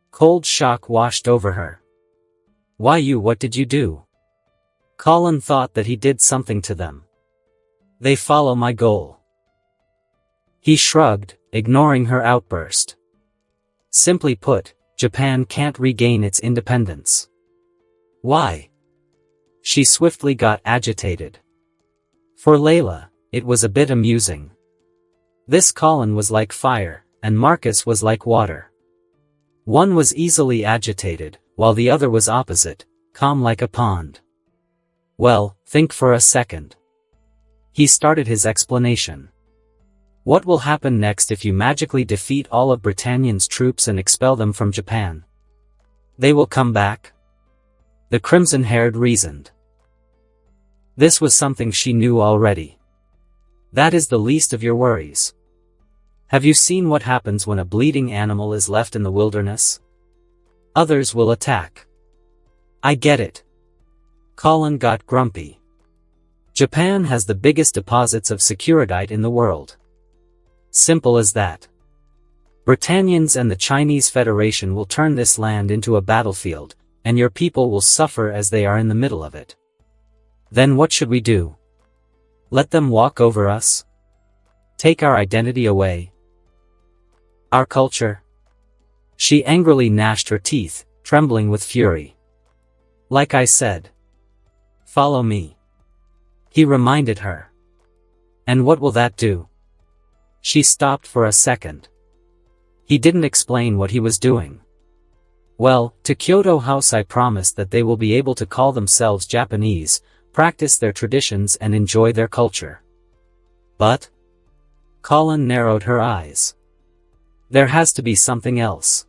Cold shock washed over her. Why you? What did you do? Colin thought that he did something to them. They follow my goal. He shrugged, ignoring her outburst. Simply put, Japan can't regain its independence. Why? She swiftly got agitated. For Layla, it was a bit amusing. This Colin was like fire, and Marcus was like water. One was easily agitated, while the other was opposite, calm like a pond. Well, think for a second. He started his explanation. What will happen next if you magically defeat all of Britannia's troops and expel them from Japan? They will come back? The crimson-haired reasoned. This was something she knew already. That is the least of your worries. Have you seen what happens when a bleeding animal is left in the wilderness? Others will attack. I get it. Colin got grumpy. Japan has the biggest deposits of securidite in the world. Simple as that. Britannians and the Chinese Federation will turn this land into a battlefield, and your people will suffer as they are in the middle of it. Then what should we do? Let them walk over us? Take our identity away? Our culture? She angrily gnashed her teeth, trembling with fury. Like I said. Follow me. He reminded her. And what will that do? She stopped for a second. He didn't explain what he was doing. Well, to Kyoto House I promised that they will be able to call themselves Japanese, practice their traditions and enjoy their culture. But? Colin narrowed her eyes. There has to be something else.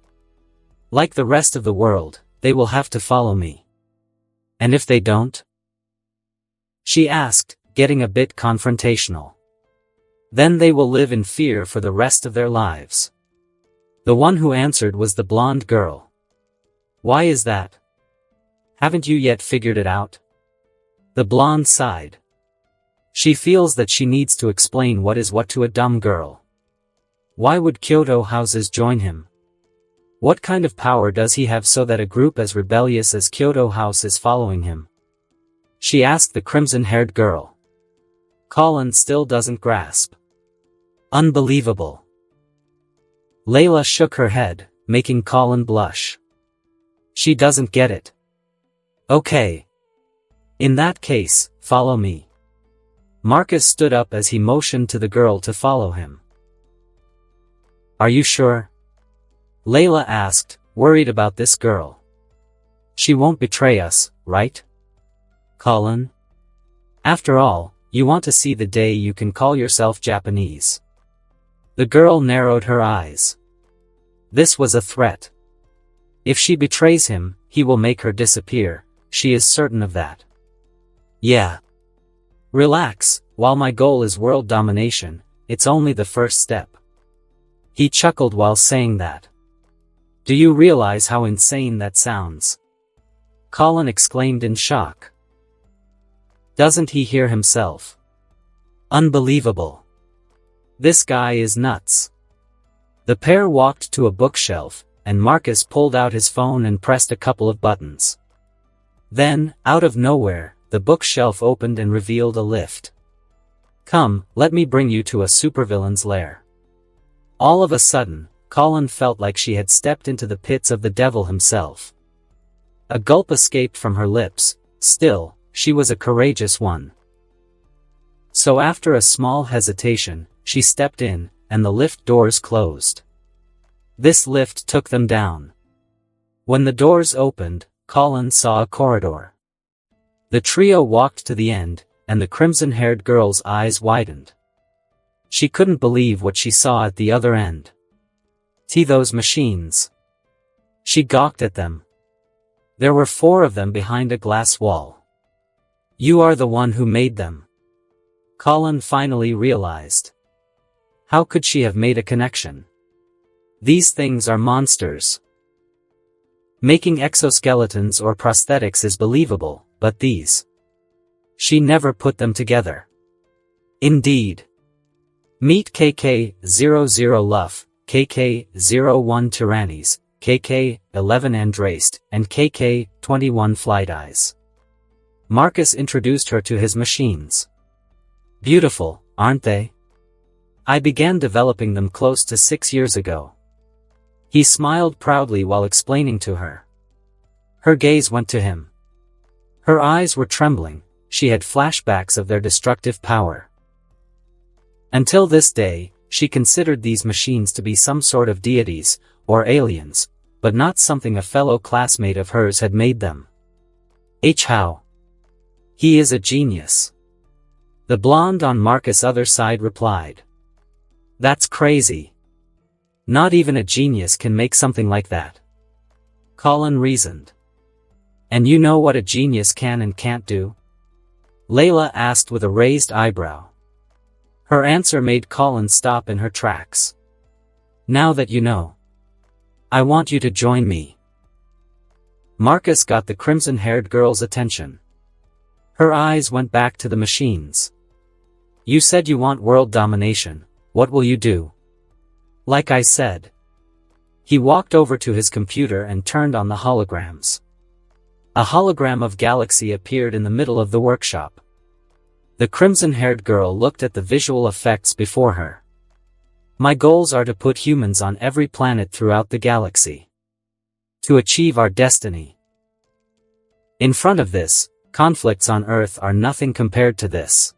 Like the rest of the world, they will have to follow me. And if they don't? She asked, getting a bit confrontational. Then they will live in fear for the rest of their lives. The one who answered was the blonde girl. Why is that? Haven't you yet figured it out? The blonde sighed. She feels that she needs to explain what is what to a dumb girl. Why would Kyoto houses join him? What kind of power does he have so that a group as rebellious as Kyoto House is following him? She asked the crimson-haired girl. Colin still doesn't grasp. Unbelievable. Layla shook her head, making Colin blush. She doesn't get it. Okay. In that case, follow me. Marcus stood up as he motioned to the girl to follow him. Are you sure? Layla asked, worried about this girl. She won't betray us, right? Colin? After all, you want to see the day you can call yourself Japanese. The girl narrowed her eyes. This was a threat. If she betrays him, he will make her disappear, she is certain of that. Yeah. Relax, while my goal is world domination, it's only the first step. He chuckled while saying that. Do you realize how insane that sounds? Colin exclaimed in shock. Doesn't he hear himself? Unbelievable. This guy is nuts. The pair walked to a bookshelf, and Marcus pulled out his phone and pressed a couple of buttons. Then, out of nowhere, the bookshelf opened and revealed a lift. Come, let me bring you to a supervillain's lair. All of a sudden, Colin felt like she had stepped into the pits of the devil himself. A gulp escaped from her lips. Still, she was a courageous one. So after a small hesitation, she stepped in, and the lift doors closed. This lift took them down. When the doors opened, Colin saw a corridor. The trio walked to the end, and the crimson-haired girl's eyes widened. She couldn't believe what she saw at the other end. Those machines. She gawked at them. There were 4 of them behind a glass wall. You are the one who made them. Colin finally realized. How could she have made a connection? These things are monsters. Making exoskeletons or prosthetics is believable, but these. She never put them together. Indeed. Meet KK-00 Luff, KK-01 Tyrannies, KK-11 Andraste, and KK-21 Flight Eyes. Marcus introduced her to his machines. Beautiful, aren't they? I began developing them close to 6 years ago. He smiled proudly while explaining to her. Her gaze went to him. Her eyes were trembling, she had flashbacks of their destructive power. Until this day, she considered these machines to be some sort of deities, or aliens, but not something a fellow classmate of hers had made them. How? He is a genius. The blonde on Marcus' other side replied. That's crazy. Not even a genius can make something like that. Colin reasoned. And you know what a genius can and can't do? Layla asked with a raised eyebrow. Her answer made Colin stop in her tracks. Now that you know. I want you to join me. Marcus got the crimson-haired girl's attention. Her eyes went back to the machines. You said you want world domination, what will you do? Like I said. He walked over to his computer and turned on the holograms. A hologram of Galaxy appeared in the middle of the workshop. The crimson-haired girl looked at the visual effects before her. My goals are to put humans on every planet throughout the galaxy. To achieve our destiny. In front of this, conflicts on Earth are nothing compared to this.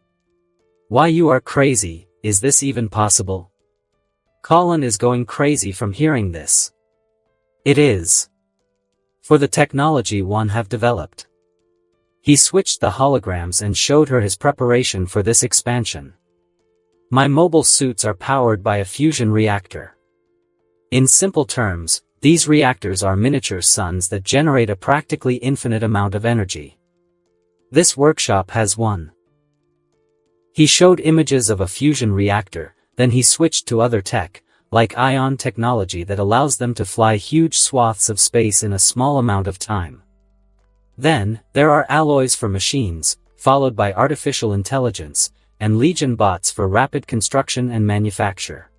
Why, you are crazy, is this even possible? Colin is going crazy from hearing this. It is. For the technology one have developed. He switched the holograms and showed her his preparation for this expansion. My mobile suits are powered by a fusion reactor. In simple terms, these reactors are miniature suns that generate a practically infinite amount of energy. This workshop has one. He showed images of a fusion reactor, then he switched to other tech, like ion technology that allows them to fly huge swaths of space in a small amount of time. Then, there are alloys for machines, followed by artificial intelligence, and Legion bots for rapid construction and manufacture.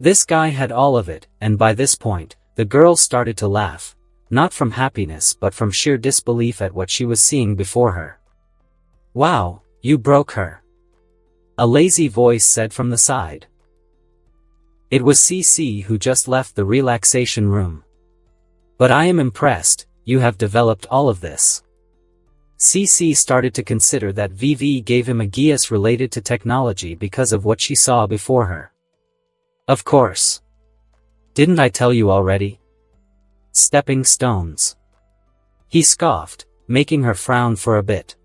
This guy had all of it, and by this point, the girl started to laugh, not from happiness but from sheer disbelief at what she was seeing before her. Wow, you broke her. A lazy voice said from the side. It was CC who just left the relaxation room. But I am impressed, you have developed all of this. CC started to consider that VV gave him a geas related to technology because of what she saw before her. Of course. Didn't I tell you already? Stepping stones. He scoffed, making her frown for a bit.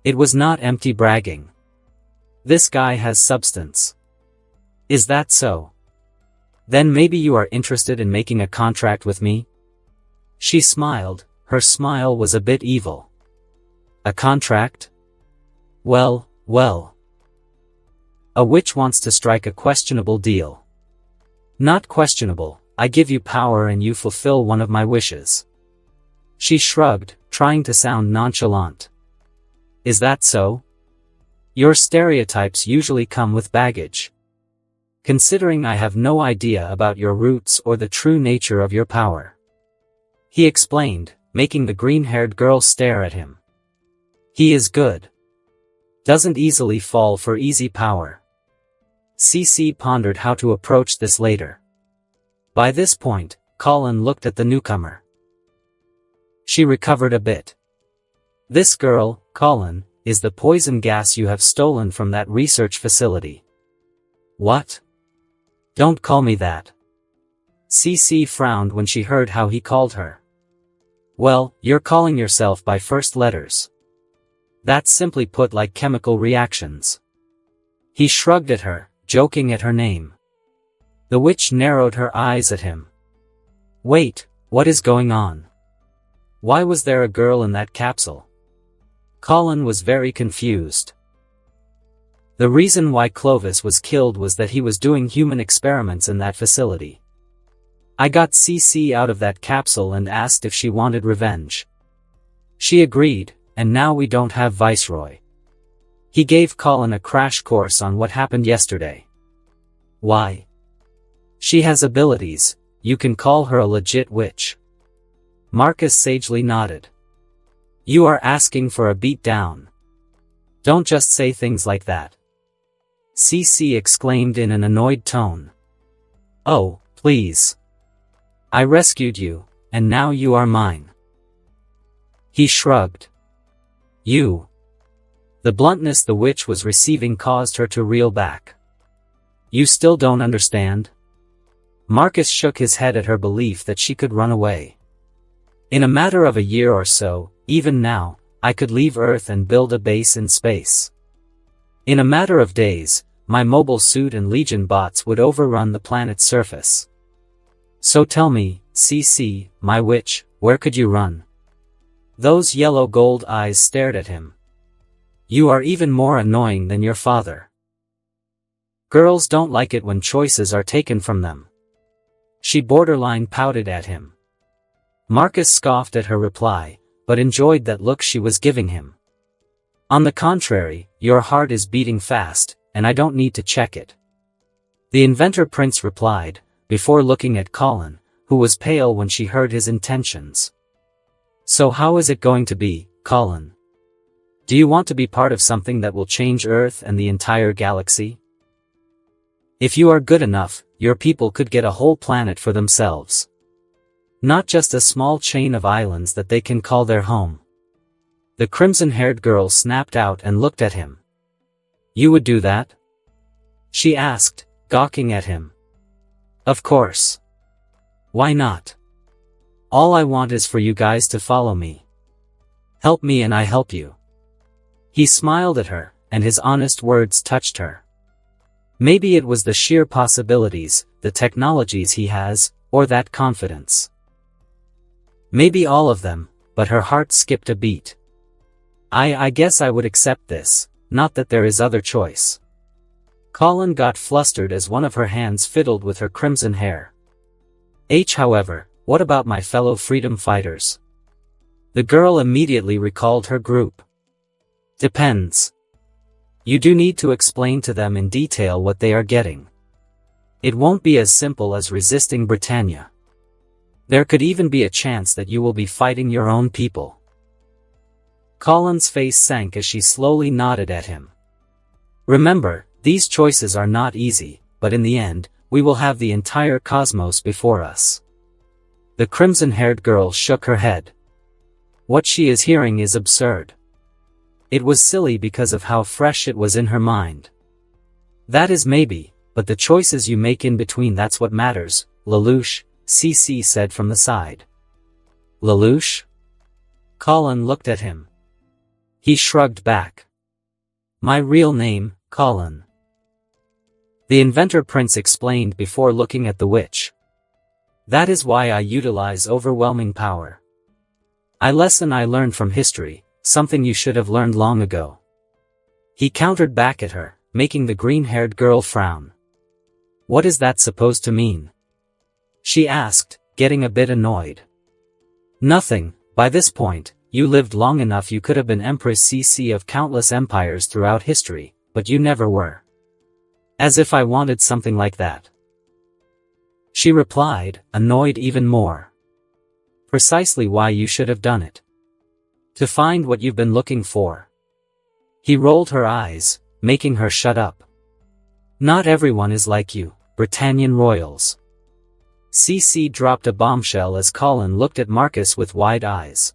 It was not empty bragging. This guy has substance. Is that so? Then maybe you are interested in making a contract with me? She smiled, her smile was a bit evil. A contract? Well, well. A witch wants to strike a questionable deal. Not questionable, I give you power and you fulfill one of my wishes. She shrugged, trying to sound nonchalant. Is that so? Your stereotypes usually come with baggage. Considering I have no idea about your roots or the true nature of your power. He explained, making the green-haired girl stare at him. He is good. Doesn't easily fall for easy power. CC pondered how to approach this later. By this point, Colin looked at the newcomer. She recovered a bit. This girl, Colin, is the poison gas you have stolen from that research facility. What? Don't call me that. CC frowned when she heard how he called her. Well, you're calling yourself by first letters. That's simply put like chemical reactions. He shrugged at her, joking at her name. The witch narrowed her eyes at him. Wait, what is going on? Why was there a girl in that capsule? Colin was very confused. The reason why Clovis was killed was that he was doing human experiments in that facility. I got CC out of that capsule and asked if she wanted revenge. She agreed, and now we don't have Viceroy. He gave Colin a crash course on what happened yesterday. Why? She has abilities, you can call her a legit witch. Marcus sagely nodded. You are asking for a beatdown. Don't just say things like that. CC exclaimed in an annoyed tone. Oh, please. I rescued you, and now you are mine. He shrugged. You. The bluntness the witch was receiving caused her to reel back. You still don't understand? Marcus shook his head at her belief that she could run away. In a matter of a year or so, even now, I could leave Earth and build a base in space. In a matter of days, my mobile suit and Legion bots would overrun the planet's surface. So tell me, CC, my witch, where could you run? Those yellow gold eyes stared at him. You are even more annoying than your father. Girls don't like it when choices are taken from them. She borderline pouted at him. Marcus scoffed at her reply, but enjoyed that look she was giving him. On the contrary, your heart is beating fast, and I don't need to check it. The inventor prince replied, before looking at Colin, who was pale when she heard his intentions. So how is it going to be, Colin? Do you want to be part of something that will change Earth and the entire galaxy? If you are good enough, your people could get a whole planet for themselves. Not just a small chain of islands that they can call their home. The crimson-haired girl snapped out and looked at him. You would do that? She asked, gawking at him. Of course. Why not? All I want is for you guys to follow me. Help me and I help you. He smiled at her, and his honest words touched her. Maybe it was the sheer possibilities, the technologies he has, or that confidence. Maybe all of them, but her heart skipped a beat. I guess I would accept this, not that there is other choice. Colin got flustered as one of her hands fiddled with her crimson hair. However, what about my fellow freedom fighters? The girl immediately recalled her group. Depends. You do need to explain to them in detail what they are getting. It won't be as simple as resisting Britannia. There could even be a chance that you will be fighting your own people. Colin's face sank as she slowly nodded at him. Remember, these choices are not easy, but in the end, we will have the entire cosmos before us. The crimson-haired girl shook her head. What she is hearing is absurd. It was silly because of how fresh it was in her mind. That is maybe, but the choices you make in between, that's what matters, LELOUCH, CC said from the side. LELOUCH? Colin looked at him. He shrugged back. My real name, Colin. The inventor prince explained before looking at the witch. That is why I utilize overwhelming power. A lesson I learned from history, something you should have learned long ago. He countered back at her, making the green-haired girl frown. What is that supposed to mean? She asked, getting a bit annoyed. Nothing, by this point, you lived long enough you could have been Empress CC of countless empires throughout history, but you never were. As if I wanted something like that. She replied, annoyed even more. Precisely why you should have done it. To find what you've been looking for. He rolled her eyes, making her shut up. Not everyone is like you, Britannian royals. CC dropped a bombshell as Colin looked at Marcus with wide eyes.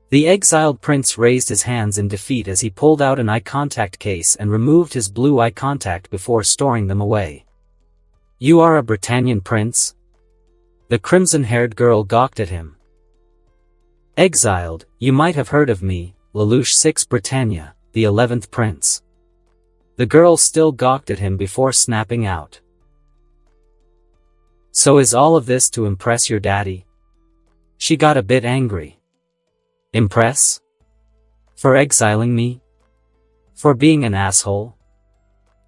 The exiled prince raised his hands in defeat as he pulled out an eye contact case and removed his blue eye contact before storing them away. You are a Britannian prince? The crimson-haired girl gawked at him. Exiled, you might have heard of me, LELOUCH 6 Britannia, the 11th prince. The girl still gawked at him before snapping out. So is all of this to impress your daddy? She got a bit angry. Impress? For exiling me? For being an asshole?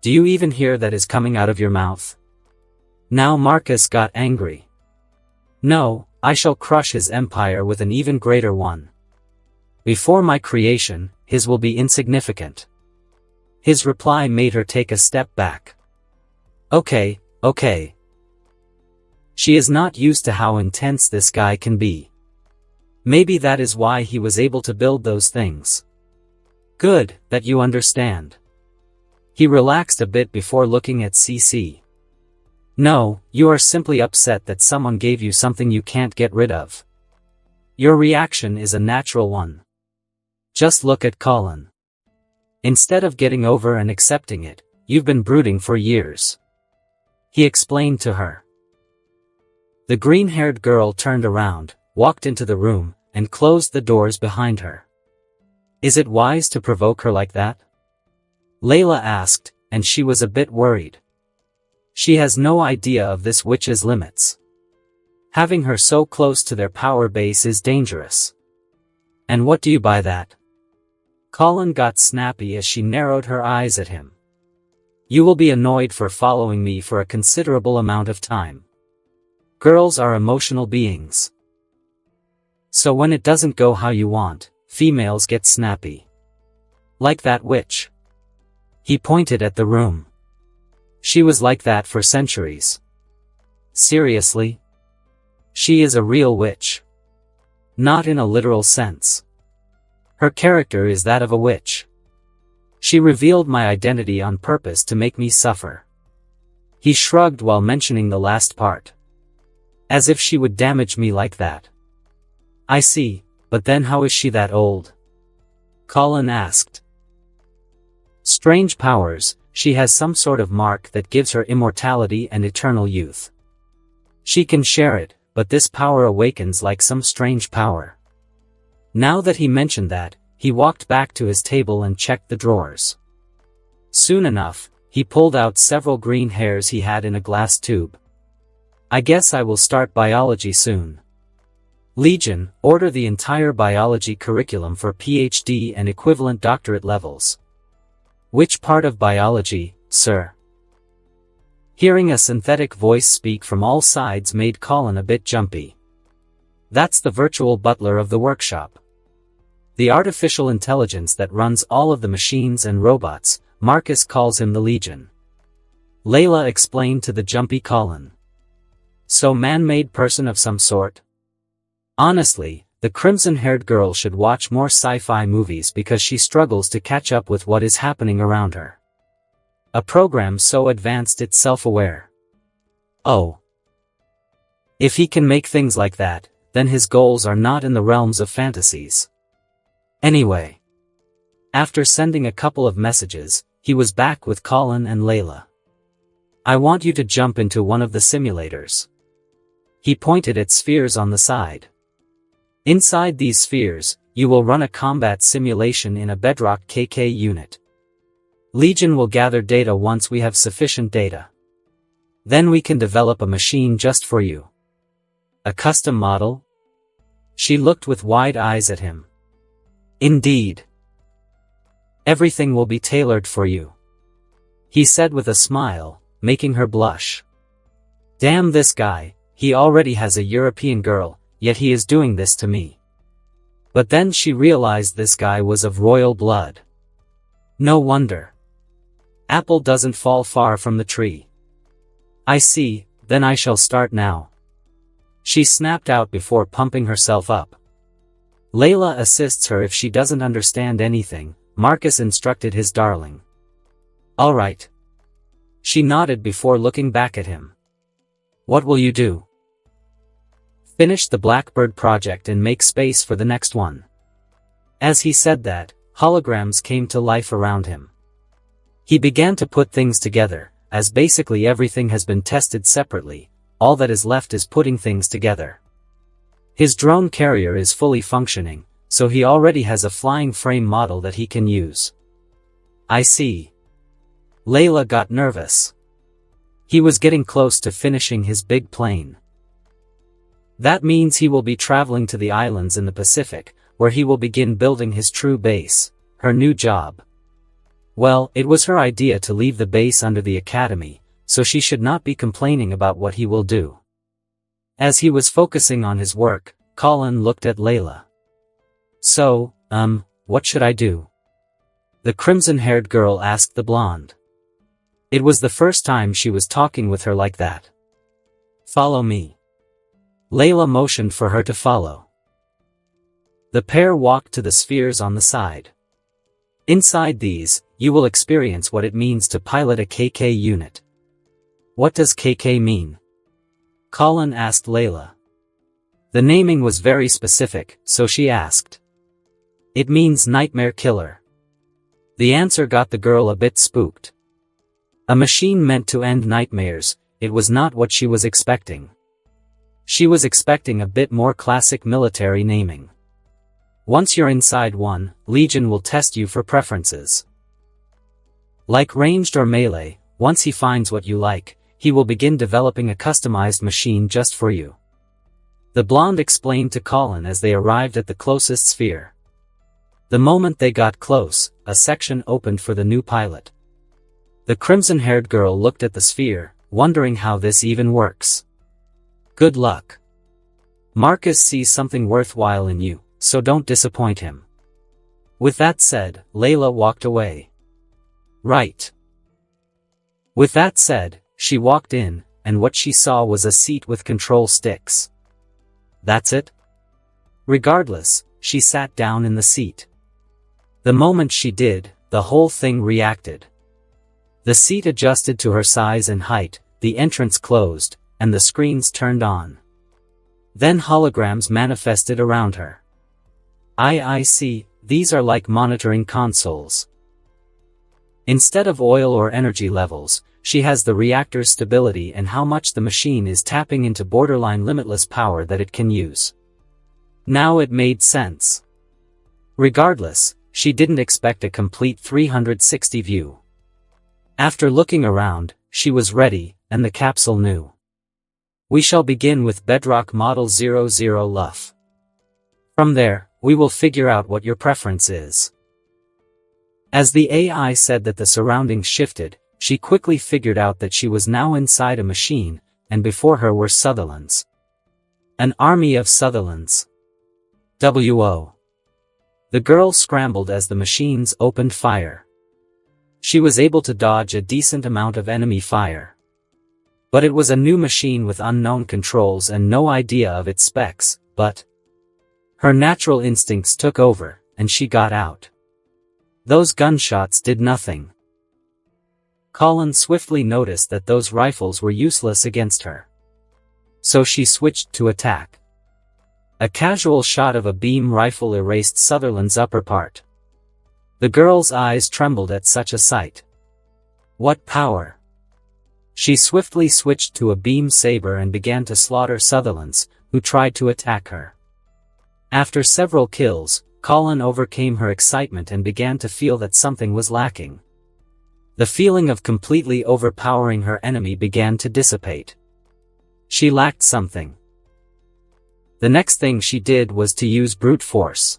Do you even hear that is coming out of your mouth? Now Marcus got angry. No, I shall crush his empire with an even greater one. Before my creation, his will be insignificant. His reply made her take a step back. Okay. She is not used to how intense this guy can be. Maybe that is why he was able to build those things. Good, that you understand. He relaxed a bit before looking at CC. No, you are simply upset that someone gave you something you can't get rid of. Your reaction is a natural one. Just look at Colin. Instead of getting over and accepting it, you've been brooding for years. He explained to her. The green-haired girl turned around, walked into the room, and closed the doors behind her. Is it wise to provoke her like that? Layla asked, and she was a bit worried. She has no idea of this witch's limits. Having her so close to their power base is dangerous. And what do you by that? Colin got snappy as she narrowed her eyes at him. You will be annoyed for following me for a considerable amount of time. Girls are emotional beings. So when it doesn't go how you want, females get snappy. Like that witch. He pointed at the room. She was like that for centuries. Seriously? She is a real witch. Not in a literal sense. Her character is that of a witch. She revealed my identity on purpose to make me suffer. He shrugged while mentioning the last part. As if she would damage me like that. I see, but then how is she that old? Colin asked. Strange powers, she has some sort of mark that gives her immortality and eternal youth. She can share it, but this power awakens like some strange power. Now that he mentioned that, he walked back to his table and checked the drawers. Soon enough, he pulled out several green hairs he had in a glass tube. I guess I will start biology soon. Legion, order the entire biology curriculum for PhD and equivalent doctorate levels. Which part of biology, sir? Hearing a synthetic voice speak from all sides made Colin a bit jumpy. That's the virtual butler of the workshop. The artificial intelligence that runs all of the machines and robots. Marcus calls him the Legion. Layla explained to the jumpy Colin. So man-made person of some sort? Honestly, the crimson-haired girl should watch more sci-fi movies because she struggles to catch up with what is happening around her. A program so advanced it's self-aware. Oh. If he can make things like that, then his goals are not in the realms of fantasies. Anyway. After sending a couple of messages, he was back with Colin and Layla. I want you to jump into one of the simulators. He pointed at spheres on the side. Inside these spheres, you will run a combat simulation in a Bedrock KK unit. Legion will gather data once we have sufficient data. Then we can develop a machine just for you. A custom model? She looked with wide eyes at him. Indeed. Everything will be tailored for you, he said with a smile, making her blush. Damn this guy, he already has a European girl, yet he is doing this to me. But then she realized this guy was of royal blood. No wonder. Apple doesn't fall far from the tree. I see, then I shall start now. She snapped out before pumping herself up. Layla assists her if she doesn't understand anything, Marcus instructed his darling. All right. She nodded before looking back at him. What will you do? Finish the Blackbird project and make space for the next one. As he said that, holograms came to life around him. He began to put things together, as basically everything has been tested separately, all that is left is putting things together. His drone carrier is fully functioning, so he already has a flying frame model that he can use. I see. Layla got nervous. He was getting close to finishing his big plane. That means he will be traveling to the islands in the Pacific, where he will begin building his true base, her new job. Well, it was her idea to leave the base under the academy, so she should not be complaining about what he will do. As he was focusing on his work, Colin looked at Layla. So, what should I do? The crimson-haired girl asked the blonde. It was the first time she was talking with her like that. Follow me. Layla motioned for her to follow. The pair walked to the spheres on the side. Inside these, you will experience what it means to pilot a KK unit. What does KK mean? Colin asked Layla. The naming was very specific, so she asked. It means nightmare killer. The answer got the girl a bit spooked. A machine meant to end nightmares, it was not what she was expecting. She was expecting a bit more classic military naming. Once you're inside one, Legion will test you for preferences. Like ranged or melee, once he finds what you like, he will begin developing a customized machine just for you. The blonde explained to Colin as they arrived at the closest sphere. The moment they got close, a section opened for the new pilot. The crimson-haired girl looked at the sphere, wondering how this even works. Good luck. Marcus sees something worthwhile in you, so don't disappoint him. With that said, Layla walked away. Right. With that said, she walked in, and what she saw was a seat with control sticks. That's it? Regardless, she sat down in the seat. The moment she did, the whole thing reacted. The seat adjusted to her size and height, the entrance closed, and the screens turned on. Then holograms manifested around her. I see, these are like monitoring consoles. Instead of oil or energy levels, she has the reactor's stability and how much the machine is tapping into borderline limitless power that it can use. Now it made sense. Regardless, she didn't expect a complete 360 view. After looking around, she was ready, and the capsule knew. We shall begin with Bedrock Model 00 LELOUCH. From there, we will figure out what your preference is. As the AI said that the surroundings shifted, she quickly figured out that she was now inside a machine, and before her were Sutherlands. An army of Sutherlands. W.O. The girl scrambled as the machines opened fire. She was able to dodge a decent amount of enemy fire. But it was a new machine with unknown controls and no idea of its specs, but her natural instincts took over, and she got out. Those gunshots did nothing. Colin swiftly noticed that those rifles were useless against her. So she switched to attack. A casual shot of a beam rifle erased Sutherland's upper part. The girl's eyes trembled at such a sight. What power! She swiftly switched to a beam saber and began to slaughter Sutherlands, who tried to attack her. After several kills, Colin overcame her excitement and began to feel that something was lacking. The feeling of completely overpowering her enemy began to dissipate. She lacked something. The next thing she did was to use brute force.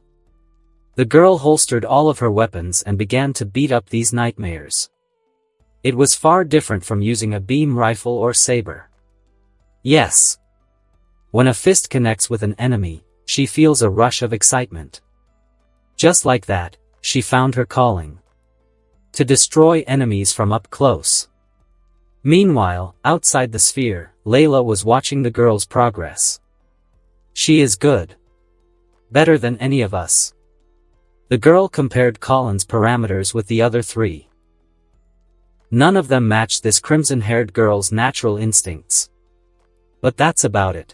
The girl holstered all of her weapons and began to beat up these nightmares. It was far different from using a beam rifle or saber. Yes. When a fist connects with an enemy, she feels a rush of excitement. Just like that, she found her calling. To destroy enemies from up close. Meanwhile, outside the sphere, Layla was watching the girl's progress. She is good. Better than any of us. The girl compared Colin's parameters with the other three. None of them matched this crimson-haired girl's natural instincts. But that's about it.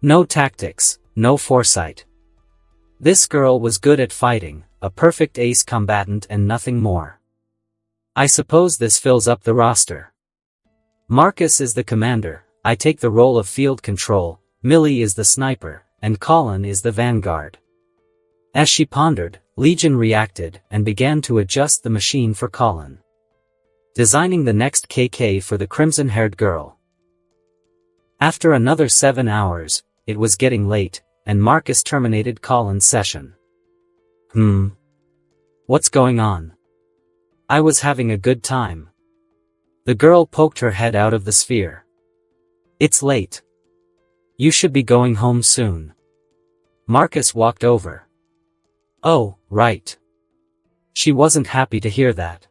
No tactics, no foresight. This girl was good at fighting, a perfect ace combatant and nothing more. I suppose this fills up the roster. Marcus is the commander, I take the role of field control, Millie is the sniper, and Colin is the vanguard. As she pondered, Legion reacted and began to adjust the machine for Colin. Designing the next KK for the crimson-haired girl. After another 7 hours, it was getting late, and Marcus terminated Colin's session. What's going on? I was having a good time. The girl poked her head out of the sphere. It's late. You should be going home soon. Marcus walked over. Oh, right. She wasn't happy to hear that.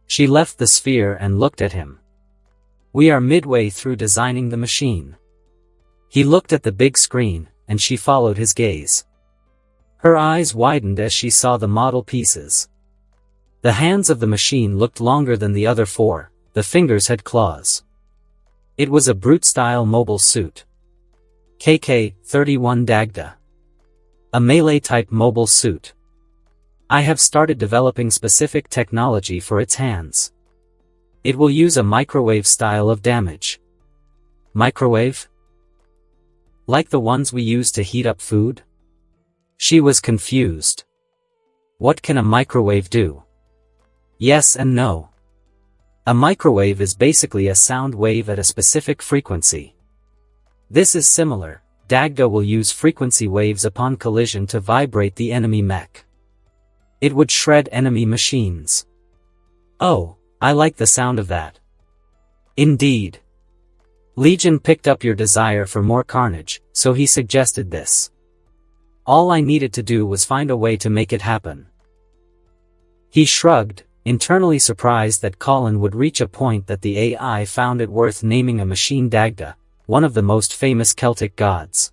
She left the sphere and looked at him. We are midway through designing the machine. He looked at the big screen, and she followed his gaze. Her eyes widened as she saw the model pieces. The hands of the machine looked longer than the other four, the fingers had claws. It was a brute-style mobile suit. KK-31 Dagda. A melee-type mobile suit. I have started developing specific technology for its hands. It will use a microwave style of damage. Microwave? Like the ones we use to heat up food? She was confused. What can a microwave do? Yes and no. A microwave is basically a sound wave at a specific frequency. This is similar. Dagda will use frequency waves upon collision to vibrate the enemy mech. It would shred enemy machines. Oh, I like the sound of that. Indeed. Legion picked up your desire for more carnage, so he suggested this. All I needed to do was find a way to make it happen. He shrugged, internally surprised that Colin would reach a point that the AI found it worth naming a machine Dagda, one of the most famous Celtic gods.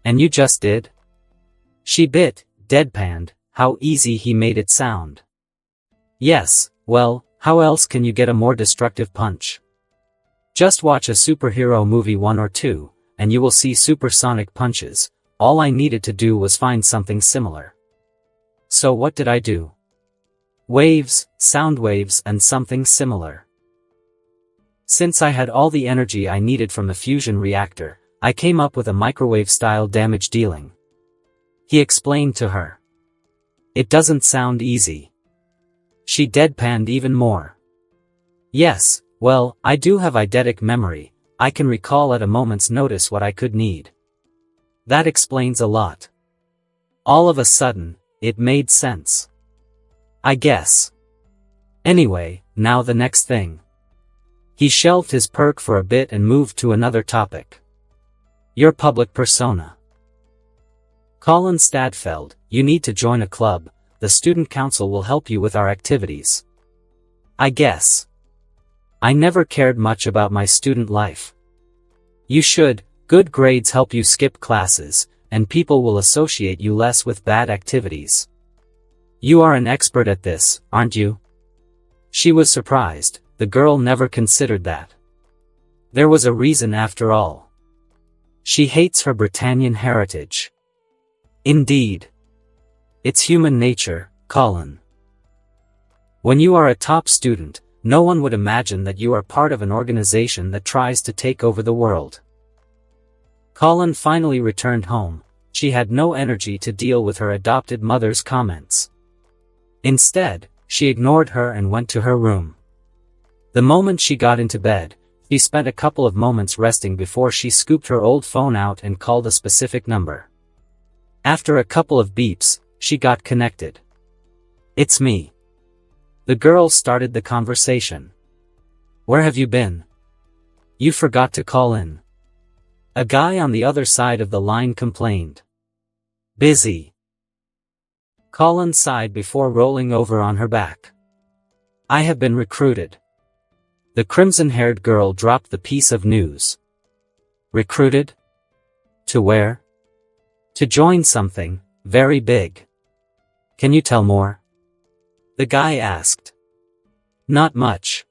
And you just did? She bit, deadpanned, how easy he made it sound. Yes, well, how else can you get a more destructive punch? Just watch a superhero movie 1 or 2, and you will see supersonic punches. All I needed to do was find something similar. So what did I do? Waves, sound waves, and something similar. Since I had all the energy I needed from the fusion reactor, I came up with a microwave-style damage dealing. He explained to her. It doesn't sound easy. She deadpanned even more. Yes, well, I do have eidetic memory, I can recall at a moment's notice what I could need. That explains a lot. All of a sudden, it made sense. I guess. Anyway, now the next thing. He shelved his perk for a bit and moved to another topic. Your public persona. Colin Stadfeld, you need to join a club, the student council will help you with our activities. I guess. I never cared much about my student life. You should, good grades help you skip classes, and people will associate you less with bad activities. You are an expert at this, aren't you? She was surprised, the girl never considered that. There was a reason after all. She hates her Britannian heritage. Indeed. It's human nature, Colin. When you are a top student, no one would imagine that you are part of an organization that tries to take over the world. Colin finally returned home, she had no energy to deal with her adopted mother's comments. Instead, she ignored her and went to her room. The moment she got into bed, she spent a couple of moments resting before she scooped her old phone out and called a specific number. After a couple of beeps, she got connected. "It's me." The girl started the conversation. "Where have you been? You forgot to call in." A guy on the other side of the line complained. "Busy." Colin sighed before rolling over on her back. "I have been recruited." The crimson-haired girl dropped the piece of news. "Recruited? To where?" "To join something very big." "Can you tell more?" the guy asked. "Not much.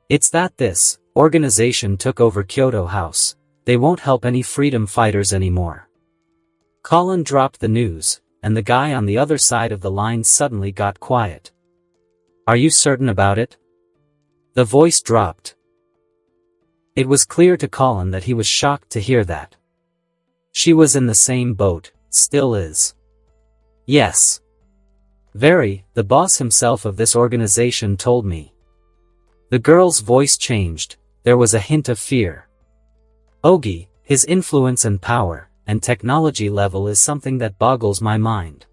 It's that this organization took over Kyoto House. They won't help any freedom fighters anymore." Colin dropped the news, and the guy on the other side of the line suddenly got quiet. "Are you certain about it?" The voice dropped. It was clear to Colin that he was shocked to hear that. She was in the same boat, still is. "Yes. Very, the boss himself of this organization told me." The girl's voice changed, there was a hint of fear. "Ogi, his influence and power, and technology level is something that boggles my mind."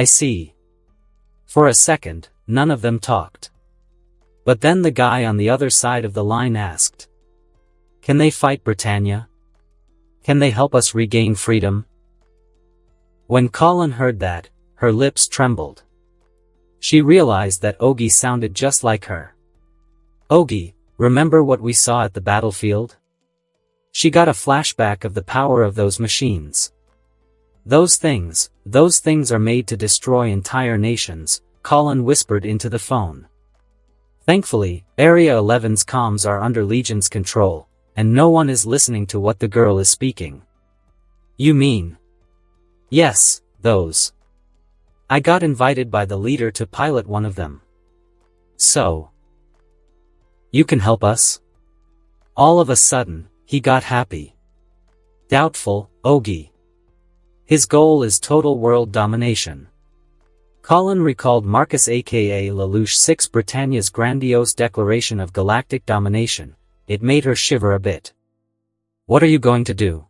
"I see." For a second, none of them talked. But then the guy on the other side of the line asked, "Can they fight Britannia? Can they help us regain freedom?" When Colin heard that, her lips trembled. She realized that Ogi sounded just like her. "Ogi, remember what we saw at the battlefield?" She got a flashback of the power of those machines. Those things are made to destroy entire nations," Colin whispered into the phone. Thankfully, Area 11's comms are under Legion's control, and no one is listening to what the girl is speaking. "You mean?" "Yes, those. I got invited by the leader to pilot one of them." "So? You can help us?" All of a sudden, he got happy. "Doubtful, Ogi. His goal is total world domination." Colin recalled Marcus aka LELOUCH 6 Britannia's grandiose declaration of galactic domination. It made her shiver a bit. "What are you going to do?"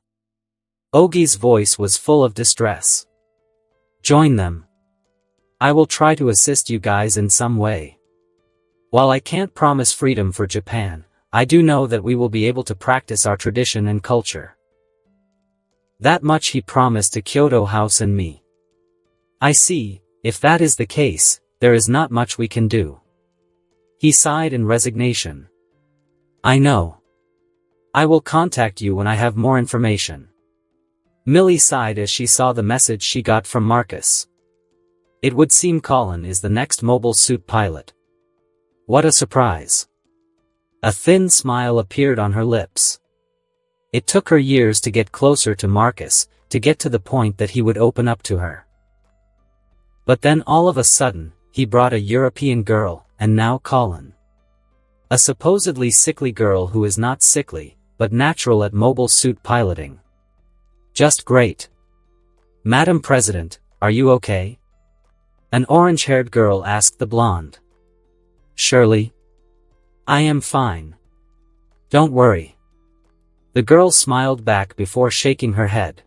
Ogi's voice was full of distress. "Join them. I will try to assist you guys in some way. While I can't promise freedom for Japan, I do know that we will be able to practice our tradition and culture." That much he promised to Kyoto House and me. "I see. If that is the case, there is not much we can do." He sighed in resignation. "I know. I will contact you when I have more information." Millie sighed as she saw the message she got from Marcus. It would seem Colin is the next mobile suit pilot. What a surprise. A thin smile appeared on her lips. It took her years to get closer to Marcus, to get to the point that he would open up to her. But then all of a sudden, he brought a European girl, and now Colin. A supposedly sickly girl who is not sickly, but natural at mobile suit piloting. Just great. "Madam President, are you okay?" An orange-haired girl asked the blonde. "Shirley? I am fine. Don't worry." The girl smiled back before shaking her head.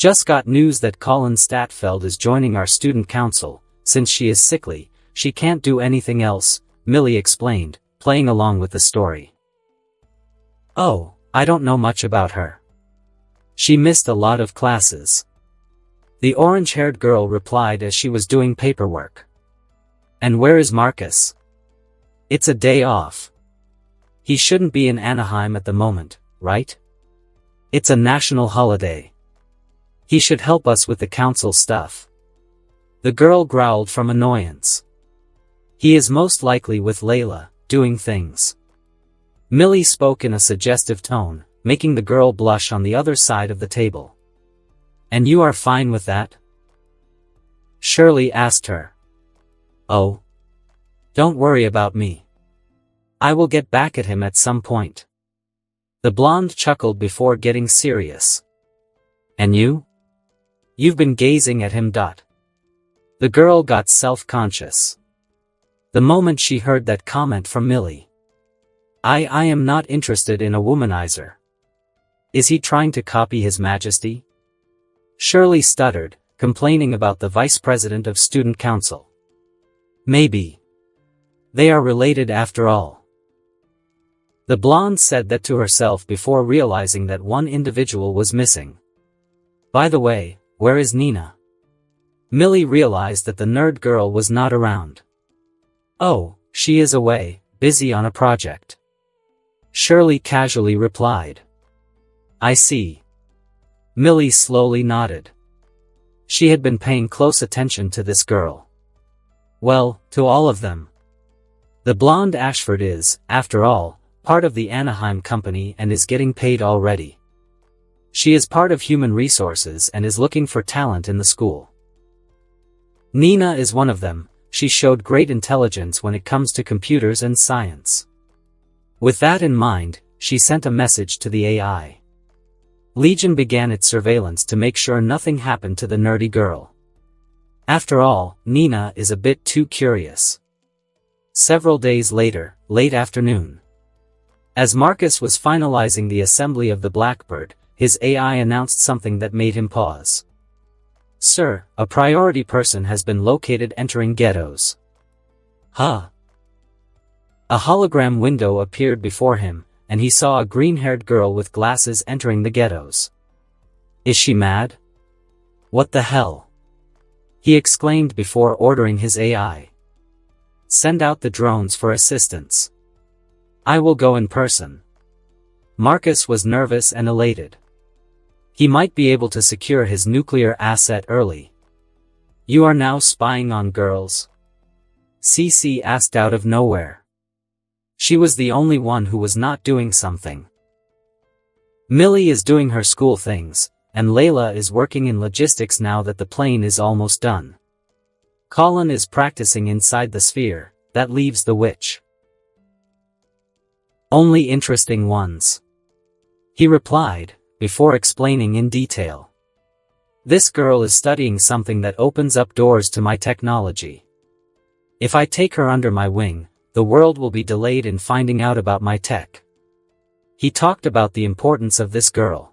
"Just got news that Colin Statfeld is joining our student council. Since she is sickly, she can't do anything else," Millie explained, playing along with the story. "Oh, I don't know much about her. She missed a lot of classes." The orange-haired girl replied as she was doing paperwork. "And where is Marcus?" "It's a day off. He shouldn't be in Anaheim at the moment, right? It's a national holiday. He should help us with the council stuff." The girl growled from annoyance. "He is most likely with Layla, doing things." Millie spoke in a suggestive tone, making the girl blush on the other side of the table. "And you are fine with that?" Shirley asked her. "Oh. Don't worry about me. I will get back at him at some point." The blonde chuckled before getting serious. And you? You've been gazing at him. The girl got self-conscious the moment she heard that comment from Millie. I am not interested in a womanizer. Is he trying to copy His Majesty? Shirley stuttered, complaining about the Vice President of Student Council. Maybe. They are related after all. The blonde said that to herself before realizing that one individual was missing. By the way, where is Nina? Millie realized that the nerd girl was not around. Oh, she is away, busy on a project. Shirley casually replied. I see. Millie slowly nodded. She had been paying close attention to this girl. Well, to all of them. The blonde Ashford is, after all, part of the Anaheim company and is getting paid already. She is part of human resources and is looking for talent in the school. Nina is one of them. She showed great intelligence when it comes to computers and science. With that in mind, she sent a message to the AI. Legion began its surveillance to make sure nothing happened to the nerdy girl. After all, Nina is a bit too curious. Several days later, late afternoon. As Marcus was finalizing the assembly of the Blackbird, his AI announced something that made him pause. Sir, a priority person has been located entering ghettos. Huh? A hologram window appeared before him, and he saw a green-haired girl with glasses entering the ghettos. Is she mad? What the hell? He exclaimed before ordering his AI. Send out the drones for assistance. I will go in person. Marcus was nervous and elated. He might be able to secure his nuclear asset early. You are now spying on girls? Cece asked out of nowhere. She was the only one who was not doing something. Millie is doing her school things, and Layla is working in logistics now that the plane is almost done. Colin is practicing inside the sphere. That leaves the witch. Only interesting ones. He replied, before explaining in detail. This girl is studying something that opens up doors to my technology. If I take her under my wing, the world will be delayed in finding out about my tech. He talked about the importance of this girl.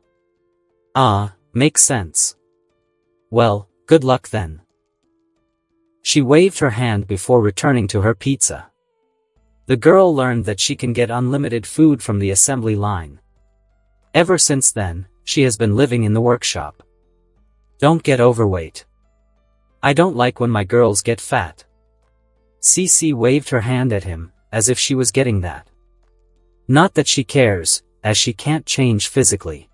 Ah, makes sense. Well, good luck then. She waved her hand before returning to her pizza. The girl learned that she can get unlimited food from the assembly line. Ever since then, she has been living in the workshop. Don't get overweight. I don't like when my girls get fat. Cece waved her hand at him, as if she was getting that. Not that she cares, as she can't change physically.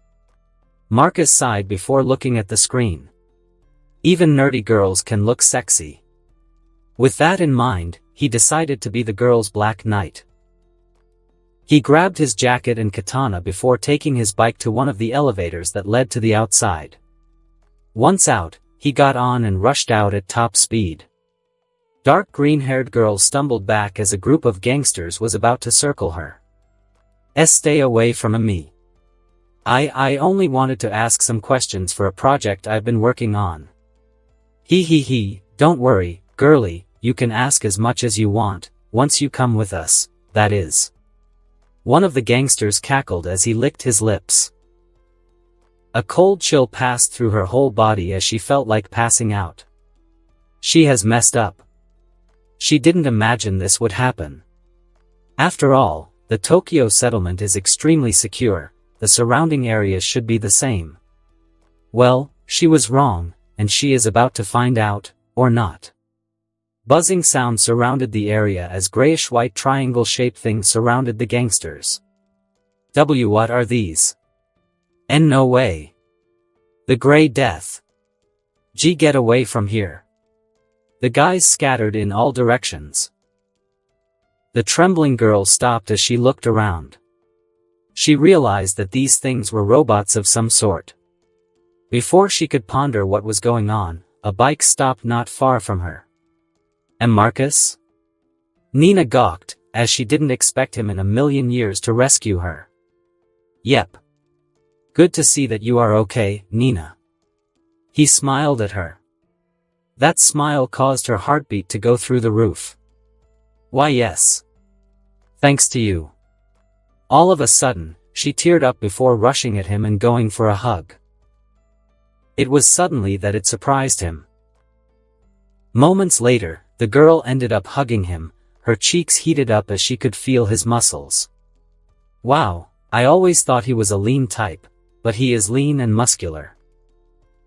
Marcus sighed before looking at the screen. Even nerdy girls can look sexy. With that in mind, he decided to be the girl's Black Knight. He grabbed his jacket and katana before taking his bike to one of the elevators that led to the outside. Once out, he got on and rushed out at top speed. Dark green-haired girl stumbled back as a group of gangsters was about to circle her. Stay away from me. I only wanted to ask some questions for a project I've been working on. He, don't worry, girlie, you can ask as much as you want, once you come with us, that is. One of the gangsters cackled as he licked his lips. A cold chill passed through her whole body as she felt like passing out. She has messed up. She didn't imagine this would happen. After all, the Tokyo settlement is extremely secure, the surrounding areas should be the same. Well, she was wrong, and she is about to find out, or not. Buzzing sound surrounded the area as grayish-white triangle-shaped things surrounded the gangsters. What are these? And no way. The Grey Death. Get away from here. The guys scattered in all directions. The trembling girl stopped as she looked around. She realized that these things were robots of some sort. Before she could ponder what was going on, a bike stopped not far from her. And Marcus? Nina gawked, as she didn't expect him in a million years to rescue her. Yep. Good to see that you are okay, Nina. He smiled at her. That smile caused her heartbeat to go through the roof. Why yes. Thanks to you. All of a sudden, she teared up before rushing at him and going for a hug. It was suddenly that it surprised him. Moments later, the girl ended up hugging him, her cheeks heated up as she could feel his muscles. Wow, I always thought he was a lean type, but he is lean and muscular.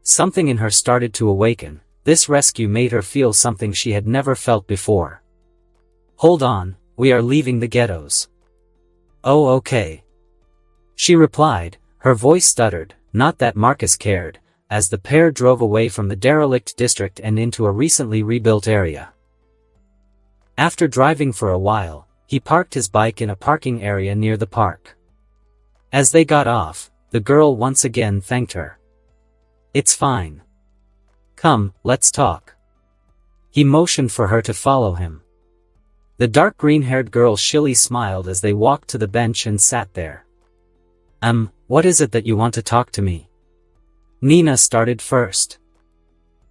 Something in her started to awaken. This rescue made her feel something she had never felt before. Hold on, we are leaving the ghettos. Oh okay. She replied, her voice stuttered, not that Marcus cared, as the pair drove away from the derelict district and into a recently rebuilt area. After driving for a while, he parked his bike in a parking area near the park. As they got off, the girl once again thanked her. It's fine. Come, let's talk. He motioned for her to follow him. The dark green-haired girl shilly smiled as they walked to the bench and sat there. What is it that you want to talk to me? Nina started first.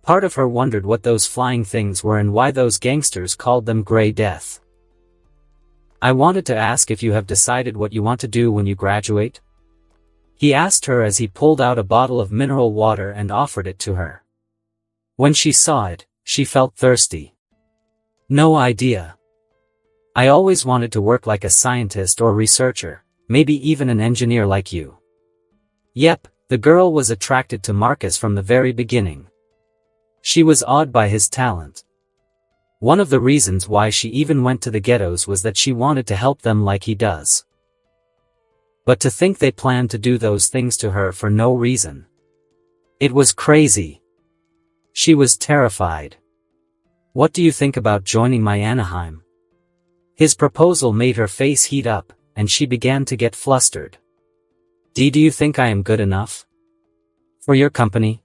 Part of her wondered what those flying things were and why those gangsters called them Grey Death. I wanted to ask if you have decided what you want to do when you graduate? He asked her as he pulled out a bottle of mineral water and offered it to her. When she saw it, she felt thirsty. No idea. I always wanted to work like a scientist or researcher, maybe even an engineer like you. Yep, the girl was attracted to Marcus from the very beginning. She was awed by his talent. One of the reasons why she even went to the ghettos was that she wanted to help them like he does. But to think they planned to do those things to her for no reason. It was crazy. She was terrified. What do you think about joining my Anaheim? His proposal made her face heat up, and she began to get flustered. Do you think I am good enough for your company?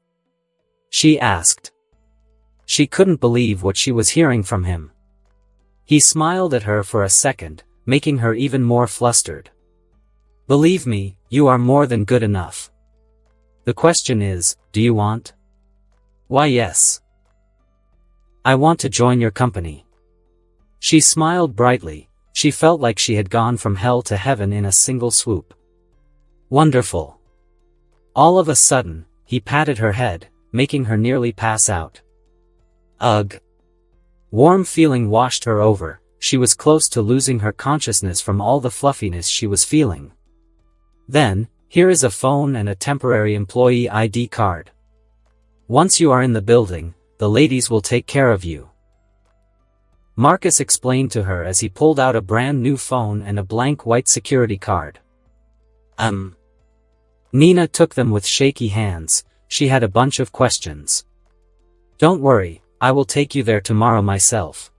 She asked. She couldn't believe what she was hearing from him. He smiled at her for a second, making her even more flustered. Believe me, you are more than good enough. The question is, do you want? Why yes. I want to join your company. She smiled brightly. She felt like she had gone from hell to heaven in a single swoop. Wonderful. All of a sudden, he patted her head, making her nearly pass out. Ugh. Warm feeling washed her over. She was close to losing her consciousness from all the fluffiness she was feeling. Then, here is a phone and a temporary employee ID card. Once you are in the building, the ladies will take care of you. Marcus explained to her as he pulled out a brand new phone and a blank white security card. Nina took them with shaky hands. She had a bunch of questions. Don't worry, I will take you there tomorrow myself.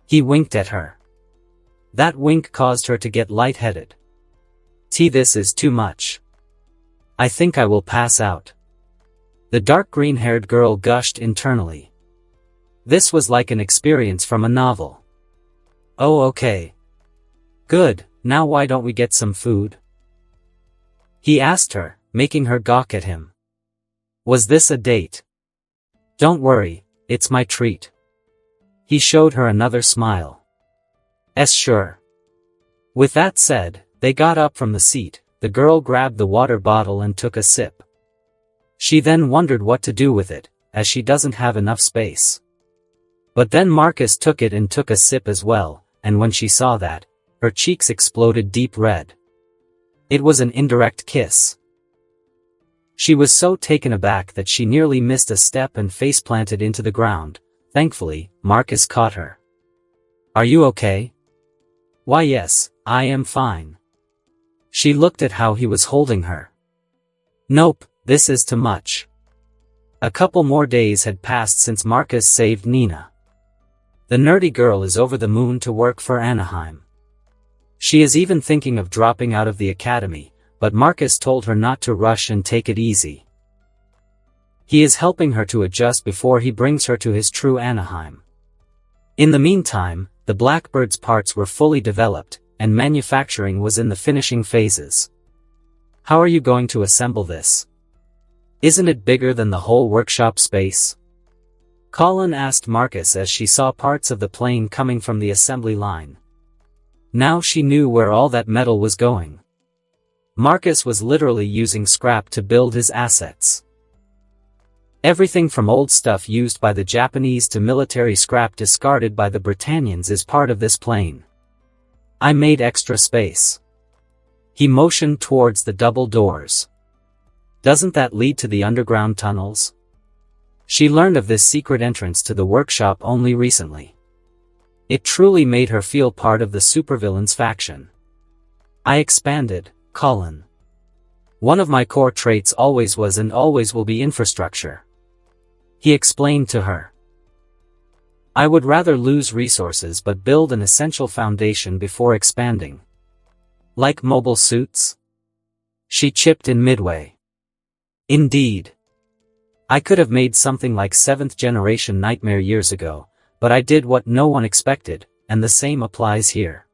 He winked at her. That wink caused her to get lightheaded. This is too much. I think I will pass out. The dark green-haired girl gushed internally. This was like an experience from a novel. Oh okay. Good, now why don't we get some food? He asked her, making her gawk at him. Was this a date? Don't worry, it's my treat. He showed her another smile. Sure. With that said, they got up from the seat. The girl grabbed the water bottle and took a sip. She then wondered what to do with it, as she doesn't have enough space. But then Marcus took it and took a sip as well, and when she saw that, her cheeks exploded deep red. It was an indirect kiss. She was so taken aback that she nearly missed a step and face-planted into the ground. Thankfully, Marcus caught her. Are you okay? Why yes, I am fine. She looked at how he was holding her. Nope, this is too much. A couple more days had passed since Marcus saved Nina. The nerdy girl is over the moon to work for Anaheim. She is even thinking of dropping out of the academy, but Marcus told her not to rush and take it easy. He is helping her to adjust before he brings her to his true Anaheim. In the meantime, the Blackbird's parts were fully developed, and manufacturing was in the finishing phases. How are you going to assemble this? Isn't it bigger than the whole workshop space? Colin asked Marcus as she saw parts of the plane coming from the assembly line. Now she knew where all that metal was going. Marcus was literally using scrap to build his assets. Everything from old stuff used by the Japanese to military scrap discarded by the Britannians is part of this plane. I made extra space. He motioned towards the double doors. Doesn't that lead to the underground tunnels? She learned of this secret entrance to the workshop only recently. It truly made her feel part of the supervillains faction. I expanded, Colin. One of my core traits always was and always will be infrastructure. He explained to her. I would rather lose resources but build an essential foundation before expanding. Like mobile suits? She chipped in midway. Indeed. I could have made something like 7th generation Nightmare years ago, but I did what no one expected, and the same applies here.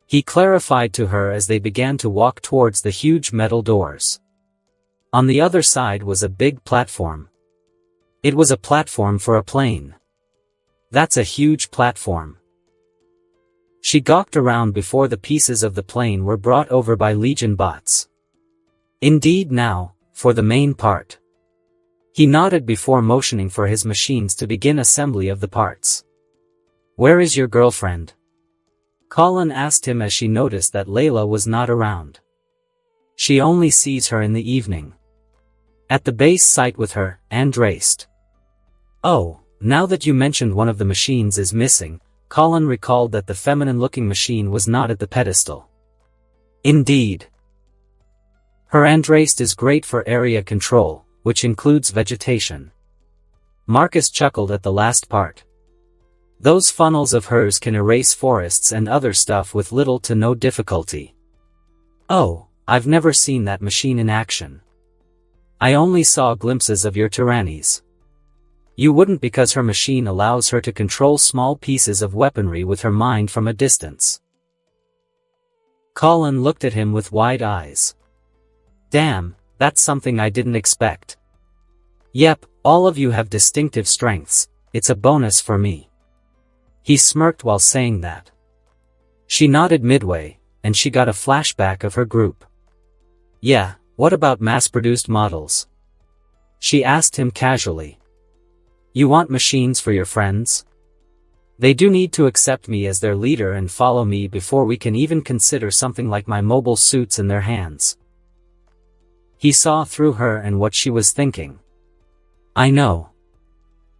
He clarified to her as they began to walk towards the huge metal doors. On the other side was a big platform. It was a platform for a plane. That's a huge platform. She gawked around before the pieces of the plane were brought over by Legion bots. Indeed now, for the main part. He nodded before motioning for his machines to begin assembly of the parts. Where is your girlfriend? Colin asked him as she noticed that Layla was not around. She only sees her in the evening. At the base site with her, and raced. Oh, now that you mentioned one of the machines is missing, Colin recalled that the feminine-looking machine was not at the pedestal. Indeed. Her Andraste is great for area control, which includes vegetation. Marcus chuckled at the last part. Those funnels of hers can erase forests and other stuff with little to no difficulty. Oh, I've never seen that machine in action. I only saw glimpses of your tyrannies. You wouldn't because her machine allows her to control small pieces of weaponry with her mind from a distance. Colin looked at him with wide eyes. Damn, that's something I didn't expect. Yep, all of you have distinctive strengths, it's a bonus for me. He smirked while saying that. She nodded midway, and she got a flashback of her group. Yeah, what about mass-produced models? She asked him casually. You want machines for your friends? They do need to accept me as their leader and follow me before we can even consider something like my mobile suits in their hands. He saw through her and what she was thinking. I know.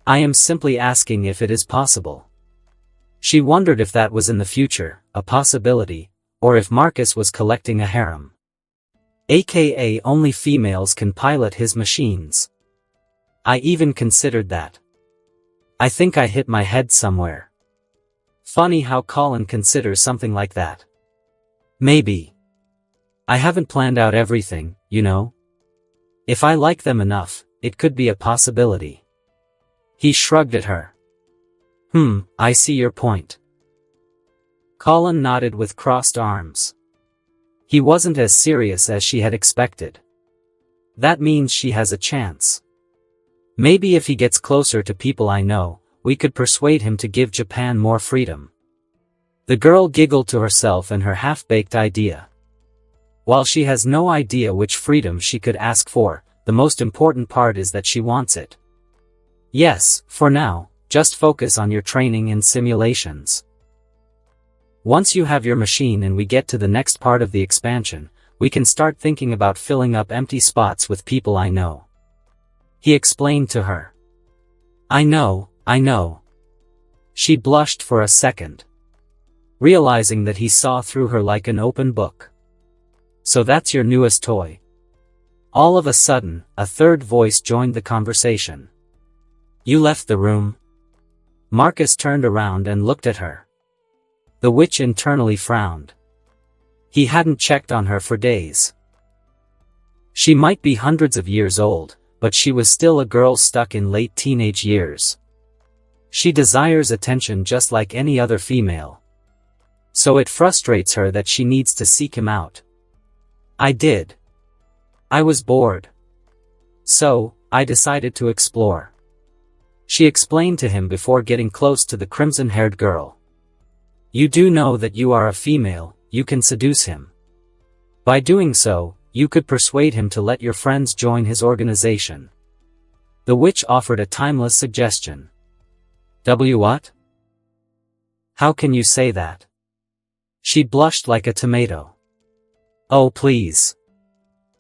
I am simply asking if it is possible. She wondered if that was in the future, a possibility, or if Marcus was collecting a harem. AKA only females can pilot his machines. I even considered that. I think I hit my head somewhere. Funny how Colin considers something like that. Maybe. I haven't planned out everything, you know. If I like them enough, it could be a possibility. He shrugged at her. I see your point. Colin nodded with crossed arms. He wasn't as serious as she had expected. That means she has a chance. Maybe if he gets closer to people I know, we could persuade him to give Japan more freedom. The girl giggled to herself and her half-baked idea. While she has no idea which freedom she could ask for, the most important part is that she wants it. Yes, for now, just focus on your training and simulations. Once you have your machine and we get to the next part of the expansion, we can start thinking about filling up empty spots with people I know. He explained to her. I know. She blushed for a second, realizing that he saw through her like an open book. So that's your newest toy. All of a sudden, a third voice joined the conversation. You left the room? Marcus turned around and looked at her. The witch internally frowned. He hadn't checked on her for days. She might be hundreds of years old, but she was still a girl stuck in late teenage years. She desires attention just like any other female. So it frustrates her that she needs to seek him out. I did. I was bored. So, I decided to explore. She explained to him before getting close to the crimson-haired girl. You do know that you are a female, you can seduce him. By doing so, you could persuade him to let your friends join his organization. The witch offered a timeless suggestion. What? How can you say that? She blushed like a tomato. Oh please.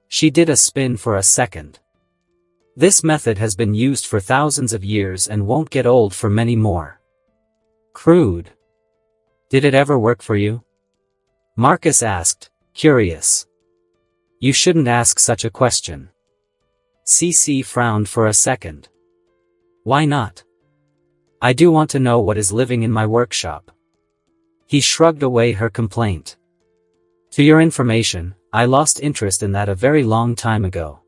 She did a spin for a second. This method has been used for thousands of years and won't get old for many more. Crude. Did it ever work for you? Marcus asked, curious. You shouldn't ask such a question. CC frowned for a second. Why not? I do want to know what is living in my workshop. He shrugged away her complaint. To your information, I lost interest in that a very long time ago.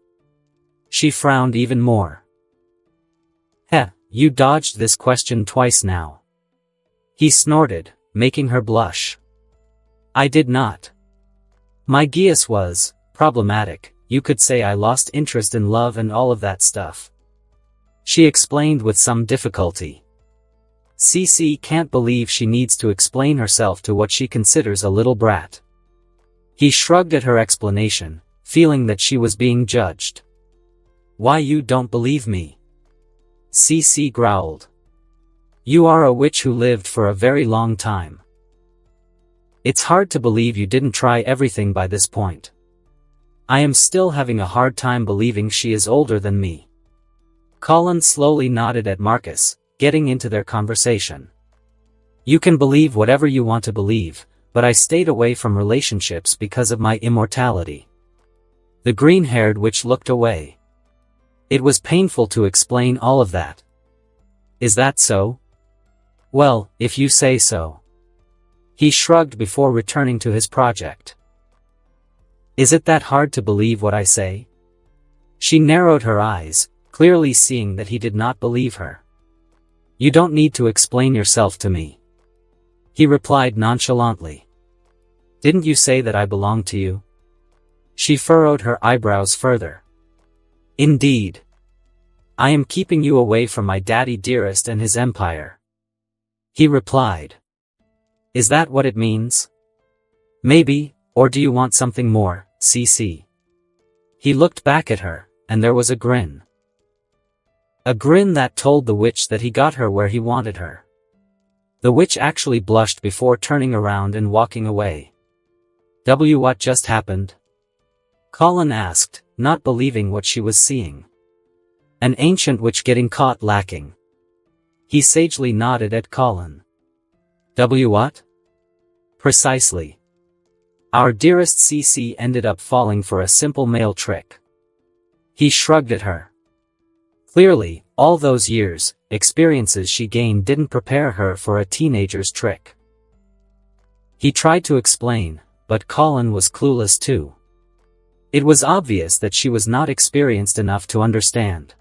She frowned even more. Heh, you dodged this question twice now. He snorted, making her blush. I did not. My guess was problematic. You could say I lost interest in love and all of that stuff. She explained with some difficulty. CC can't believe she needs to explain herself to what she considers a little brat. He shrugged at her explanation, feeling that she was being judged. Why you don't believe me? CC growled. You are a witch who lived for a very long time. It's hard to believe you didn't try everything by this point. I am still having a hard time believing she is older than me. Colin slowly nodded at Marcus, getting into their conversation. You can believe whatever you want to believe, but I stayed away from relationships because of my immortality. The green-haired witch looked away. It was painful to explain all of that. Is that so? Well, if you say so. He shrugged before returning to his project. Is it that hard to believe what I say? She narrowed her eyes, clearly seeing that he did not believe her. You don't need to explain yourself to me. He replied nonchalantly. Didn't you say that I belong to you? She furrowed her eyebrows further. Indeed. I am keeping you away from my daddy dearest and his empire. He replied. Is that what it means? Maybe, or do you want something more, CC? He looked back at her, and there was a grin. A grin that told the witch that he got her where he wanted her. The witch actually blushed before turning around and walking away. What just happened? Colin asked, not believing what she was seeing. An ancient witch getting caught lacking. He sagely nodded at Colin. What? Precisely. Our dearest CC ended up falling for a simple male trick. He shrugged at her. Clearly, all those years, experiences she gained didn't prepare her for a teenager's trick. He tried to explain, but Colin was clueless too. It was obvious that she was not experienced enough to understand.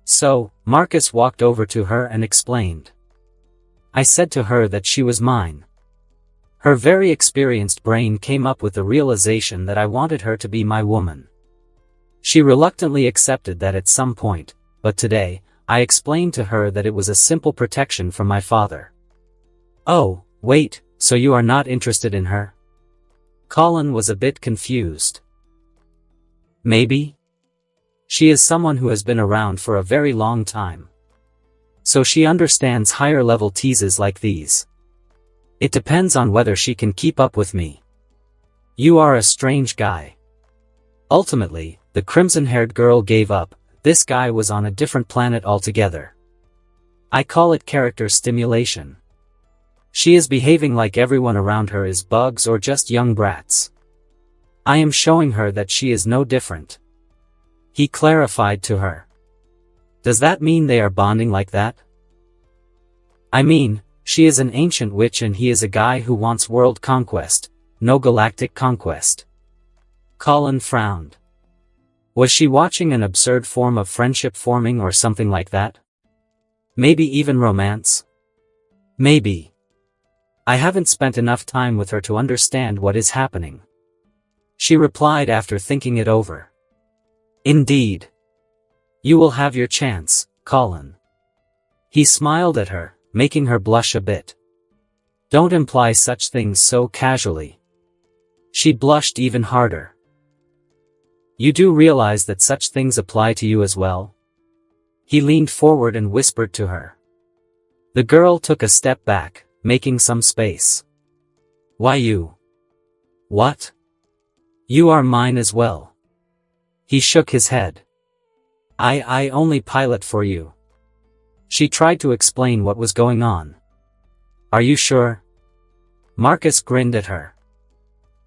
So, Marcus walked over to her and explained. I said to her that she was mine. Her very experienced brain came up with the realization that I wanted her to be my woman. She reluctantly accepted that at some point, but today, I explained to her that it was a simple protection from my father. Oh, wait, so you are not interested in her? Colin was a bit confused. Maybe? She is someone who has been around for a very long time. So she understands higher-level teases like these. It depends on whether she can keep up with me. You are a strange guy. Ultimately, the crimson-haired girl gave up. This guy was on a different planet altogether. I call it character stimulation. She is behaving like everyone around her is bugs or just young brats. I am showing her that she is no different. He clarified to her. Does that mean they are bonding like that? I mean, she is an ancient witch and he is a guy who wants world conquest, no galactic conquest. Colin frowned. Was she watching an absurd form of friendship forming or something like that? Maybe even romance? Maybe. I haven't spent enough time with her to understand what is happening. She replied after thinking it over. Indeed. You will have your chance, Colin. He smiled at her, making her blush a bit. Don't imply such things so casually. She blushed even harder. You do realize that such things apply to you as well? He leaned forward and whispered to her. The girl took a step back, making some space. Why you? What? You are mine as well. He shook his head. I only pilot for you. She tried to explain what was going on. Are you sure? Marcus grinned at her.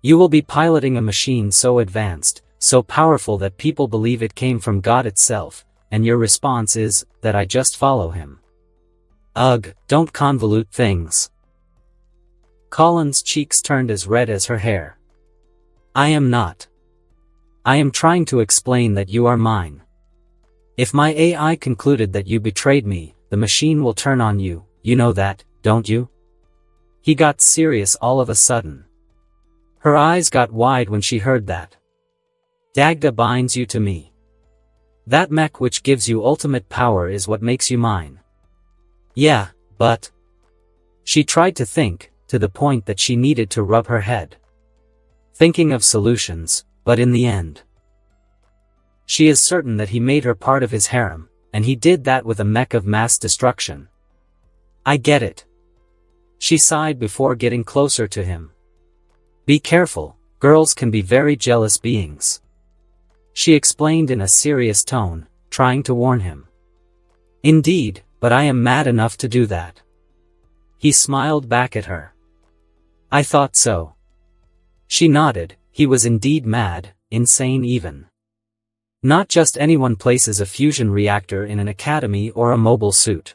You will be piloting a machine so advanced, so powerful that people believe it came from God itself, and your response is that I just follow him. Ugh, don't convolute things. Colin's cheeks turned as red as her hair. I am not. I am trying to explain that you are mine. If my AI concluded that you betrayed me, the machine will turn on you, you know that, don't you? He got serious all of a sudden. Her eyes got wide when she heard that. Dagda binds you to me. That mech which gives you ultimate power is what makes you mine. Yeah, but... She tried to think, to the point that she needed to rub her head. Thinking of solutions, but in the end. She is certain that he made her part of his harem, and he did that with a mech of mass destruction. I get it. She sighed before getting closer to him. Be careful, girls can be very jealous beings. She explained in a serious tone, trying to warn him. Indeed, but I am mad enough to do that. He smiled back at her. I thought so. She nodded. He was indeed mad, insane even. Not just anyone places a fusion reactor in an academy or a mobile suit.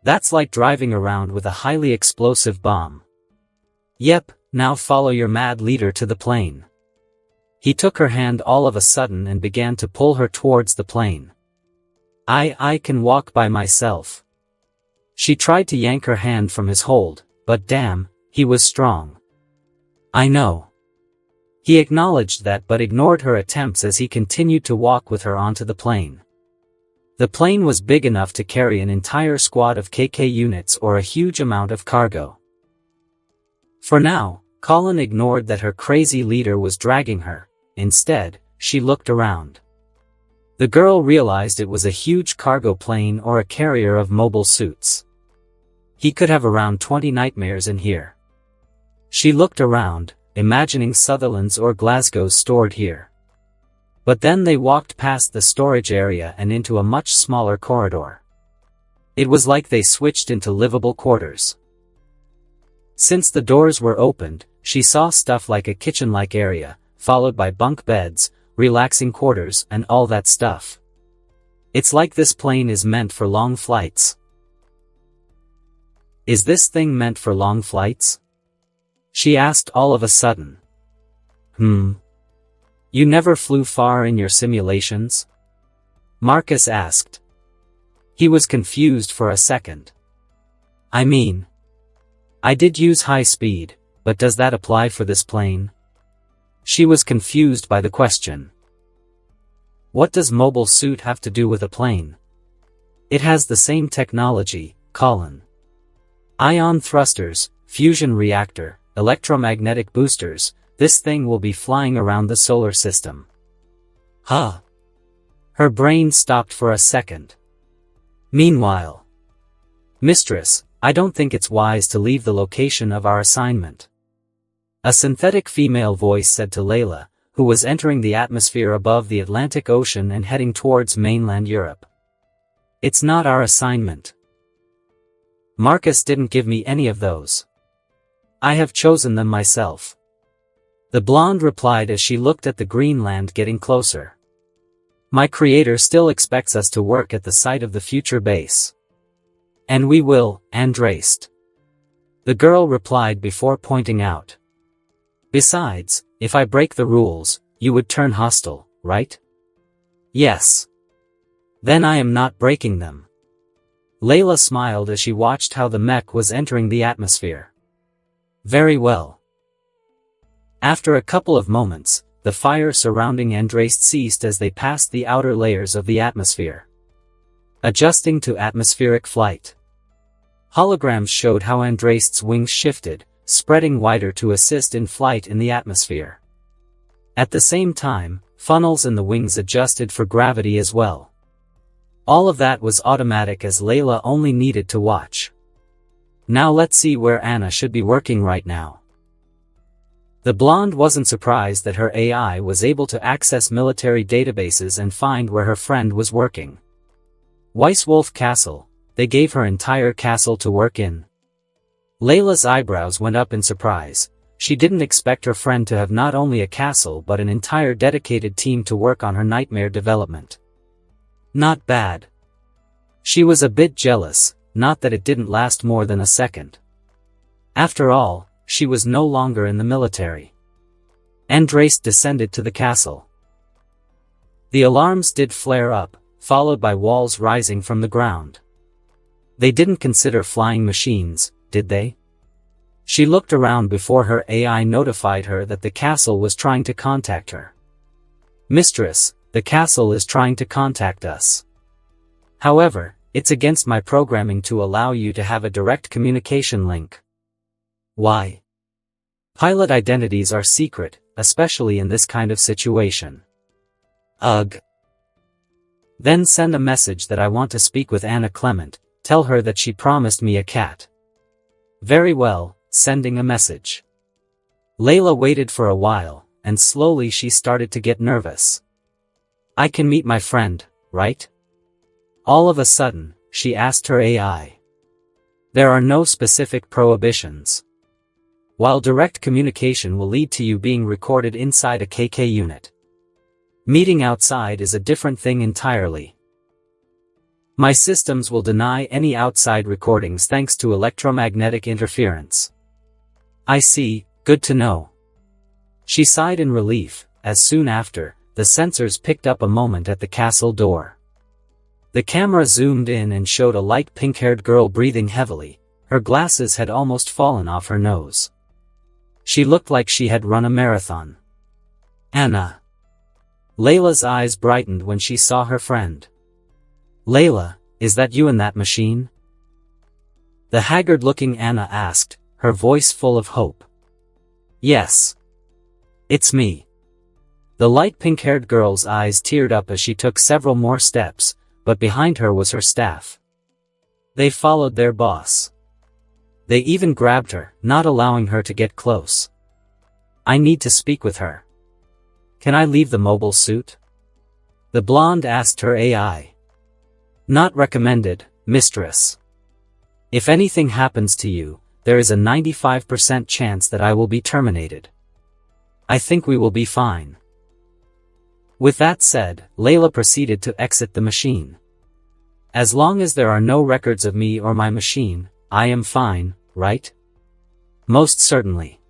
That's like driving around with a highly explosive bomb. Yep, now follow your mad leader to the plane. He took her hand all of a sudden and began to pull her towards the plane. I can walk by myself. She tried to yank her hand from his hold, but damn, he was strong. I know. He acknowledged that but ignored her attempts as he continued to walk with her onto the plane. The plane was big enough to carry an entire squad of KK units or a huge amount of cargo. For now, Colin ignored that her crazy leader was dragging her. Instead, she looked around. The girl realized it was a huge cargo plane or a carrier of mobile suits. He could have around 20 nightmares in here. She looked around, imagining Sutherland's or Glasgow's stored here. But then they walked past the storage area and into a much smaller corridor. It was like they switched into livable quarters. Since the doors were opened, she saw stuff like a kitchen-like area, followed by bunk beds, relaxing quarters, and all that stuff. It's like this plane is meant for long flights. Is this thing meant for long flights? She asked all of a sudden. You never flew far in your simulations? Marcus asked. He was confused for a second. I mean, I did use high speed, but does that apply for this plane? She was confused by the question. What does mobile suit have to do with a plane? It has the same technology, Colin. Ion thrusters, fusion reactor, electromagnetic boosters, this thing will be flying around the solar system. Huh? Her brain stopped for a second. Meanwhile, Mistress, I don't think it's wise to leave the location of our assignment. A synthetic female voice said to Layla, who was entering the atmosphere above the Atlantic Ocean and heading towards mainland Europe. It's not our assignment. Marcus didn't give me any of those. I have chosen them myself. The blonde replied as she looked at the green land getting closer. My creator still expects us to work at the site of the future base. And we will, Andraste. The girl replied before pointing out. Besides, if I break the rules, you would turn hostile, right? Yes. Then I am not breaking them. Layla smiled as she watched how the mech was entering the atmosphere. Very well. After a couple of moments, the fire surrounding Andraste ceased as they passed the outer layers of the atmosphere. Adjusting to atmospheric flight. Holograms showed how Andraste's wings shifted, spreading wider to assist in flight in the atmosphere. At the same time, funnels in the wings adjusted for gravity as well. All of that was automatic as Layla only needed to watch. Now let's see where Anna should be working right now. The blonde wasn't surprised that her AI was able to access military databases and find where her friend was working. Weisswolf Castle, they gave her entire castle to work in. Layla's eyebrows went up in surprise. She didn't expect her friend to have not only a castle but an entire dedicated team to work on her nightmare development. Not bad. She was a bit jealous, not that it didn't last more than a second. After all, she was no longer in the military. Andraste descended to the castle. The alarms did flare up, followed by walls rising from the ground. They didn't consider flying machines, did they? She looked around before her AI notified her that the castle was trying to contact her. Mistress, the castle is trying to contact us. However, it's against my programming to allow you to have a direct communication link. Why? Pilot identities are secret, especially in this kind of situation. Ugh. Then send a message that I want to speak with Anna Clement, tell her that she promised me a cat. Very well, sending a message. Layla waited for a while, and slowly she started to get nervous. I can meet my friend, right? All of a sudden, she asked her AI. There are no specific prohibitions. While direct communication will lead to you being recorded inside a KK unit. Meeting outside is a different thing entirely. My systems will deny any outside recordings thanks to electromagnetic interference. I see, good to know. She sighed in relief, as soon after, the sensors picked up a moment at the castle door. The camera zoomed in and showed a light pink-haired girl breathing heavily. Her glasses had almost fallen off her nose. She looked like she had run a marathon. Anna. Layla's eyes brightened when she saw her friend. Layla, is that you in that machine? The haggard-looking Anna asked, her voice full of hope. Yes. It's me. The light pink-haired girl's eyes teared up as she took several more steps, but behind her was her staff. They followed their boss. They even grabbed her, not allowing her to get close. I need to speak with her. Can I leave the mobile suit? The blonde asked her AI. Not recommended, mistress. If anything happens to you, there is a 95% chance that I will be terminated. I think we will be fine. With that said, Layla proceeded to exit the machine. As long as there are no records of me or my machine, I am fine, right? Most certainly.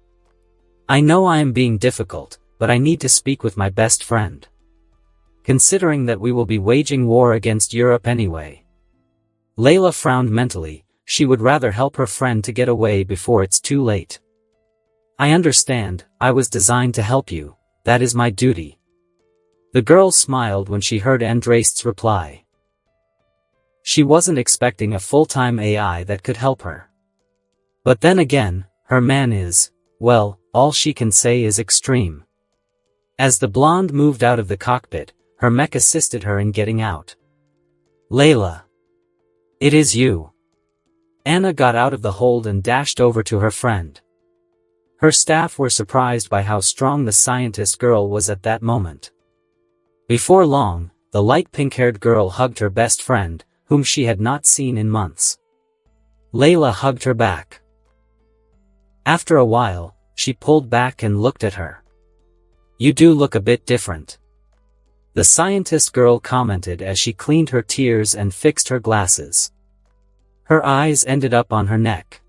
I know I am being difficult, but I need to speak with my best friend. Considering that we will be waging war against Europe anyway. Layla frowned mentally, she would rather help her friend to get away before it's too late. I understand, I was designed to help you, that is my duty. The girl smiled when she heard Andraste's reply. She wasn't expecting a full-time AI that could help her. But then again, her man is, well, all she can say is extreme. As the blonde moved out of the cockpit, her mech assisted her in getting out. Layla. It is you. Anna got out of the hold and dashed over to her friend. Her staff were surprised by how strong the scientist girl was at that moment. Before long, the light pink-haired girl hugged her best friend, whom she had not seen in months. Layla hugged her back. After a while, she pulled back and looked at her. You do look a bit different. The scientist girl commented as she cleaned her tears and fixed her glasses. Her eyes ended up on her neck.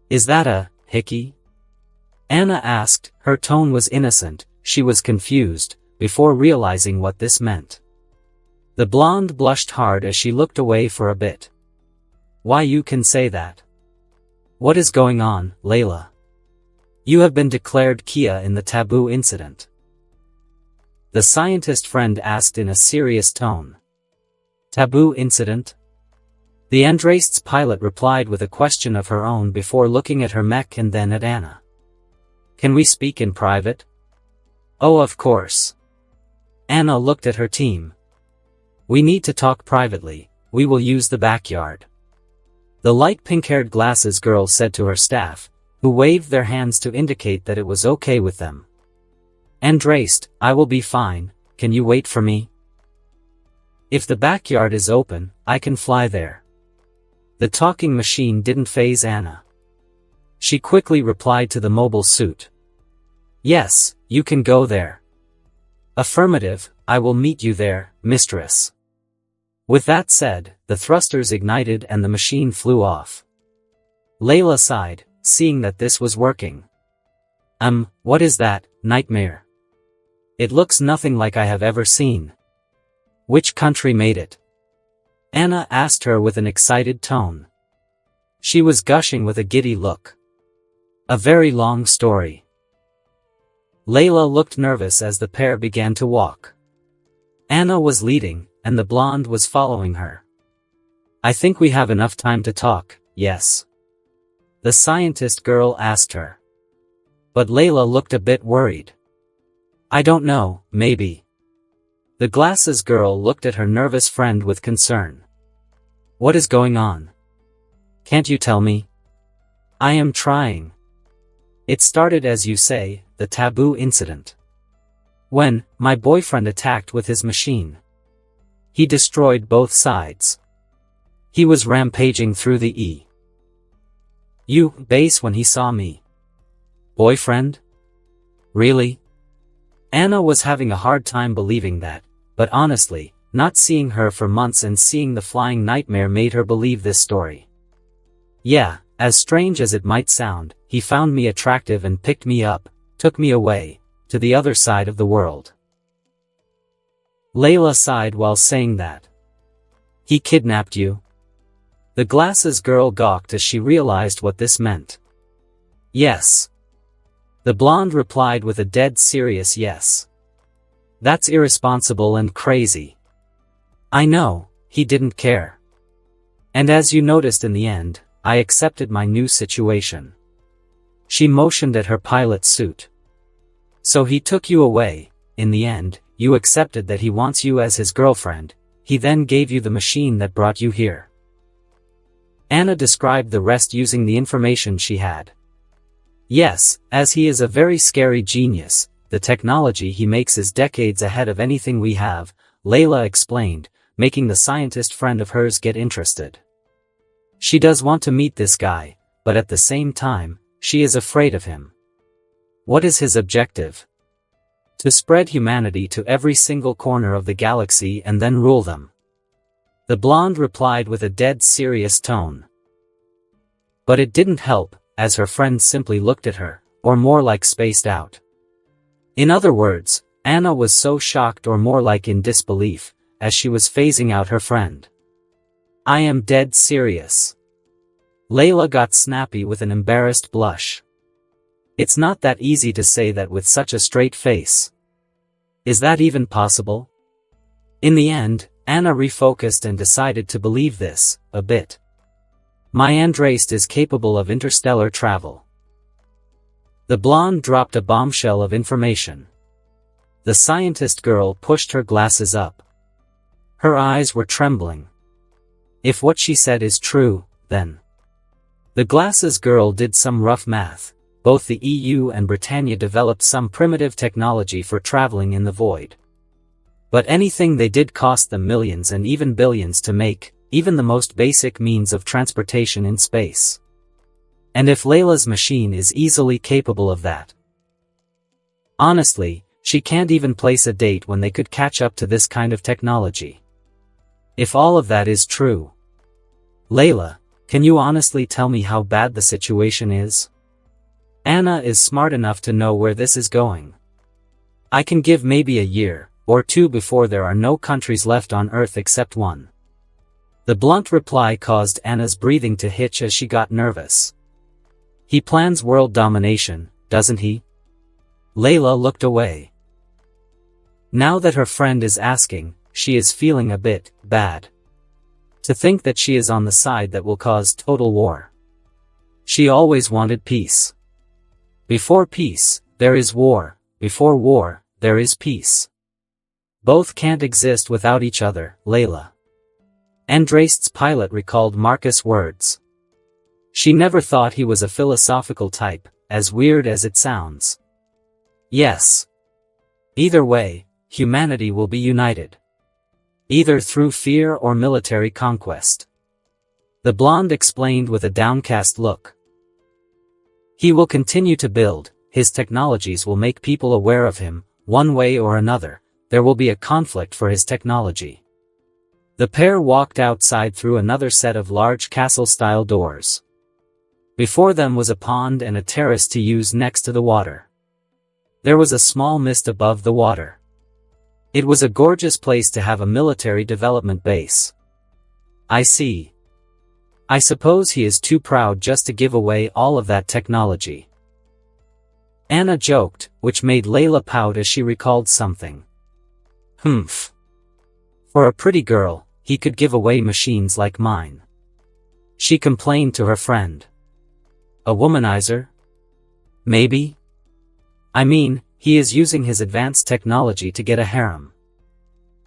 Is that a hickey? Anna asked, her tone was innocent, she was confused, before realizing what this meant. The blonde blushed hard as she looked away for a bit. Why you can say that? What is going on, Layla? You have been declared Kia in the taboo incident. The scientist friend asked in a serious tone. Taboo incident? The Andrast's pilot replied with a question of her own before looking at her mech and then at Anna. Can we speak in private? Oh, of course. Anna looked at her team. We need to talk privately, we will use the backyard. The light pink-haired glasses girl said to her staff, who waved their hands to indicate that it was okay with them. Andrast, I will be fine, can you wait for me? If the backyard is open, I can fly there. The talking machine didn't faze Anna. She quickly replied to the mobile suit. Yes, you can go there. Affirmative, I will meet you there, mistress. With that said, the thrusters ignited and the machine flew off. Layla sighed, seeing that this was working. What is that, nightmare? It looks nothing like I have ever seen. Which country made it? Anna asked her with an excited tone. She was gushing with a giddy look. A very long story. Layla looked nervous as the pair began to walk. Anna was leading, and the blonde was following her. I think we have enough time to talk, yes? The scientist girl asked her. But Layla looked a bit worried. I don't know, maybe. The glasses girl looked at her nervous friend with concern. What is going on? Can't you tell me? I am trying. It started as you say, the taboo incident. When my boyfriend attacked with his machine. He destroyed both sides. He was rampaging through the base when he saw me. Boyfriend? Really? Anna was having a hard time believing that, but honestly, not seeing her for months and seeing the flying nightmare made her believe this story. Yeah, as strange as it might sound, he found me attractive and picked me up, took me away, to the other side of the world. Layla sighed while saying that. He kidnapped you? The glasses girl gawked as she realized what this meant. Yes. The blonde replied with a dead serious yes. That's irresponsible and crazy. I know, he didn't care. And as you noticed in the end, I accepted my new situation. She motioned at her pilot suit. So he took you away, in the end, you accepted that he wants you as his girlfriend, he then gave you the machine that brought you here. Anna described the rest using the information she had. Yes, as he is a very scary genius, the technology he makes is decades ahead of anything we have, Layla explained, making the scientist friend of hers get interested. She does want to meet this guy, but at the same time, she is afraid of him. What is his objective? To spread humanity to every single corner of the galaxy and then rule them. The blonde replied with a dead serious tone. But it didn't help, as her friend simply looked at her, or more like spaced out. In other words, Anna was so shocked or more like in disbelief, as she was phasing out her friend. I am dead serious. Layla got snappy with an embarrassed blush. It's not that easy to say that with such a straight face. Is that even possible? In the end, Anna refocused and decided to believe this, a bit. My Andrast is capable of interstellar travel. The blonde dropped a bombshell of information. The scientist girl pushed her glasses up. Her eyes were trembling. If what she said is true, then. The glasses girl did some rough math. Both the EU and Britannia developed some primitive technology for traveling in the void. But anything they did cost them millions and even billions to make, even the most basic means of transportation in space. And if Layla's machine is easily capable of that. Honestly, she can't even place a date when they could catch up to this kind of technology. If all of that is true. Layla, can you honestly tell me how bad the situation is? Anna is smart enough to know where this is going. I can give maybe a year, or two before there are no countries left on Earth except one. The blunt reply caused Anna's breathing to hitch as she got nervous. He plans world domination, doesn't he? Layla looked away. Now that her friend is asking, she is feeling a bit bad. To think that she is on the side that will cause total war. She always wanted peace. Before peace, there is war. Before war, there is peace. Both can't exist without each other, Layla. Andrast's pilot recalled Marcus' words. She never thought he was a philosophical type, as weird as it sounds. Yes. Either way, humanity will be united. Either through fear or military conquest. The blonde explained with a downcast look. He will continue to build, his technologies will make people aware of him, one way or another, there will be a conflict for his technology. The pair walked outside through another set of large castle-style doors. Before them was a pond and a terrace to use next to the water. There was a small mist above the water. It was a gorgeous place to have a military development base. I see. I suppose he is too proud just to give away all of that technology. Anna joked, which made Layla pout as she recalled something. Humph. For a pretty girl, he could give away machines like mine. She complained to her friend. A womanizer? Maybe? I mean, he is using his advanced technology to get a harem.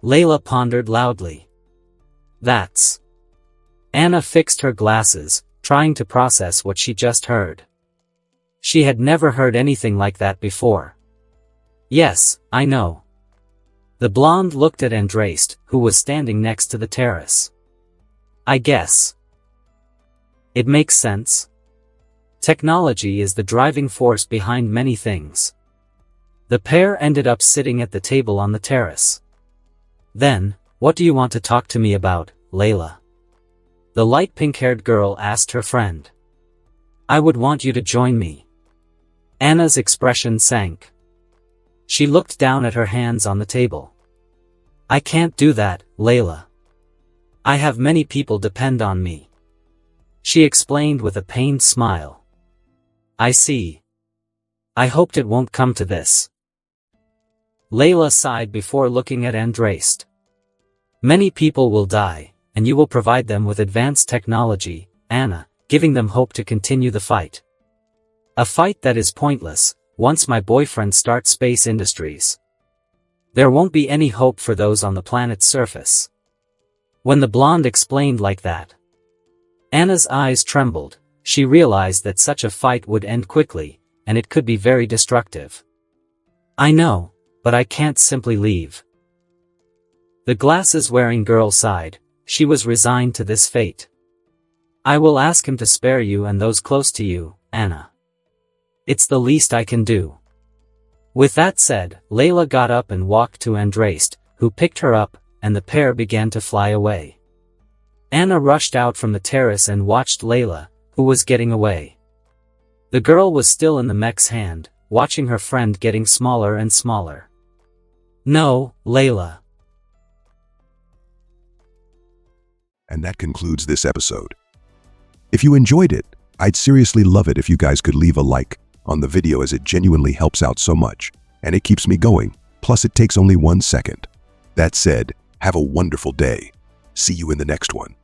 Layla pondered loudly. That's... Anna fixed her glasses, trying to process what she just heard. She had never heard anything like that before. Yes, I know. The blonde looked at Andraste, who was standing next to the terrace. I guess. It makes sense. Technology is the driving force behind many things. The pair ended up sitting at the table on the terrace. Then, what do you want to talk to me about, Layla? The light pink-haired girl asked her friend. I would want you to join me. Anna's expression sank. She looked down at her hands on the table. I can't do that, Layla. I have many people depend on me. She explained with a pained smile. I see. I hoped it won't come to this. Layla sighed before looking at Andraste. Many people will die, and you will provide them with advanced technology, Anna, giving them hope to continue the fight. A fight that is pointless, once my boyfriend starts space industries. There won't be any hope for those on the planet's surface. When the blonde explained like that, Anna's eyes trembled. She realized that such a fight would end quickly, and it could be very destructive. I know, but I can't simply leave. The glasses-wearing girl sighed. She was resigned to this fate. I will ask him to spare you and those close to you, Anna. It's the least I can do. With that said, Layla got up and walked to Andraste, who picked her up, and the pair began to fly away. Anna rushed out from the terrace and watched Layla, who was getting away. The girl was still in the mech's hand, watching her friend getting smaller and smaller. No, Layla. And that concludes this episode. If you enjoyed it, I'd seriously love it if you guys could leave a like on the video, as it genuinely helps out so much, and it keeps me going, plus it takes only 1 second. That said, have a wonderful day. See you in the next one.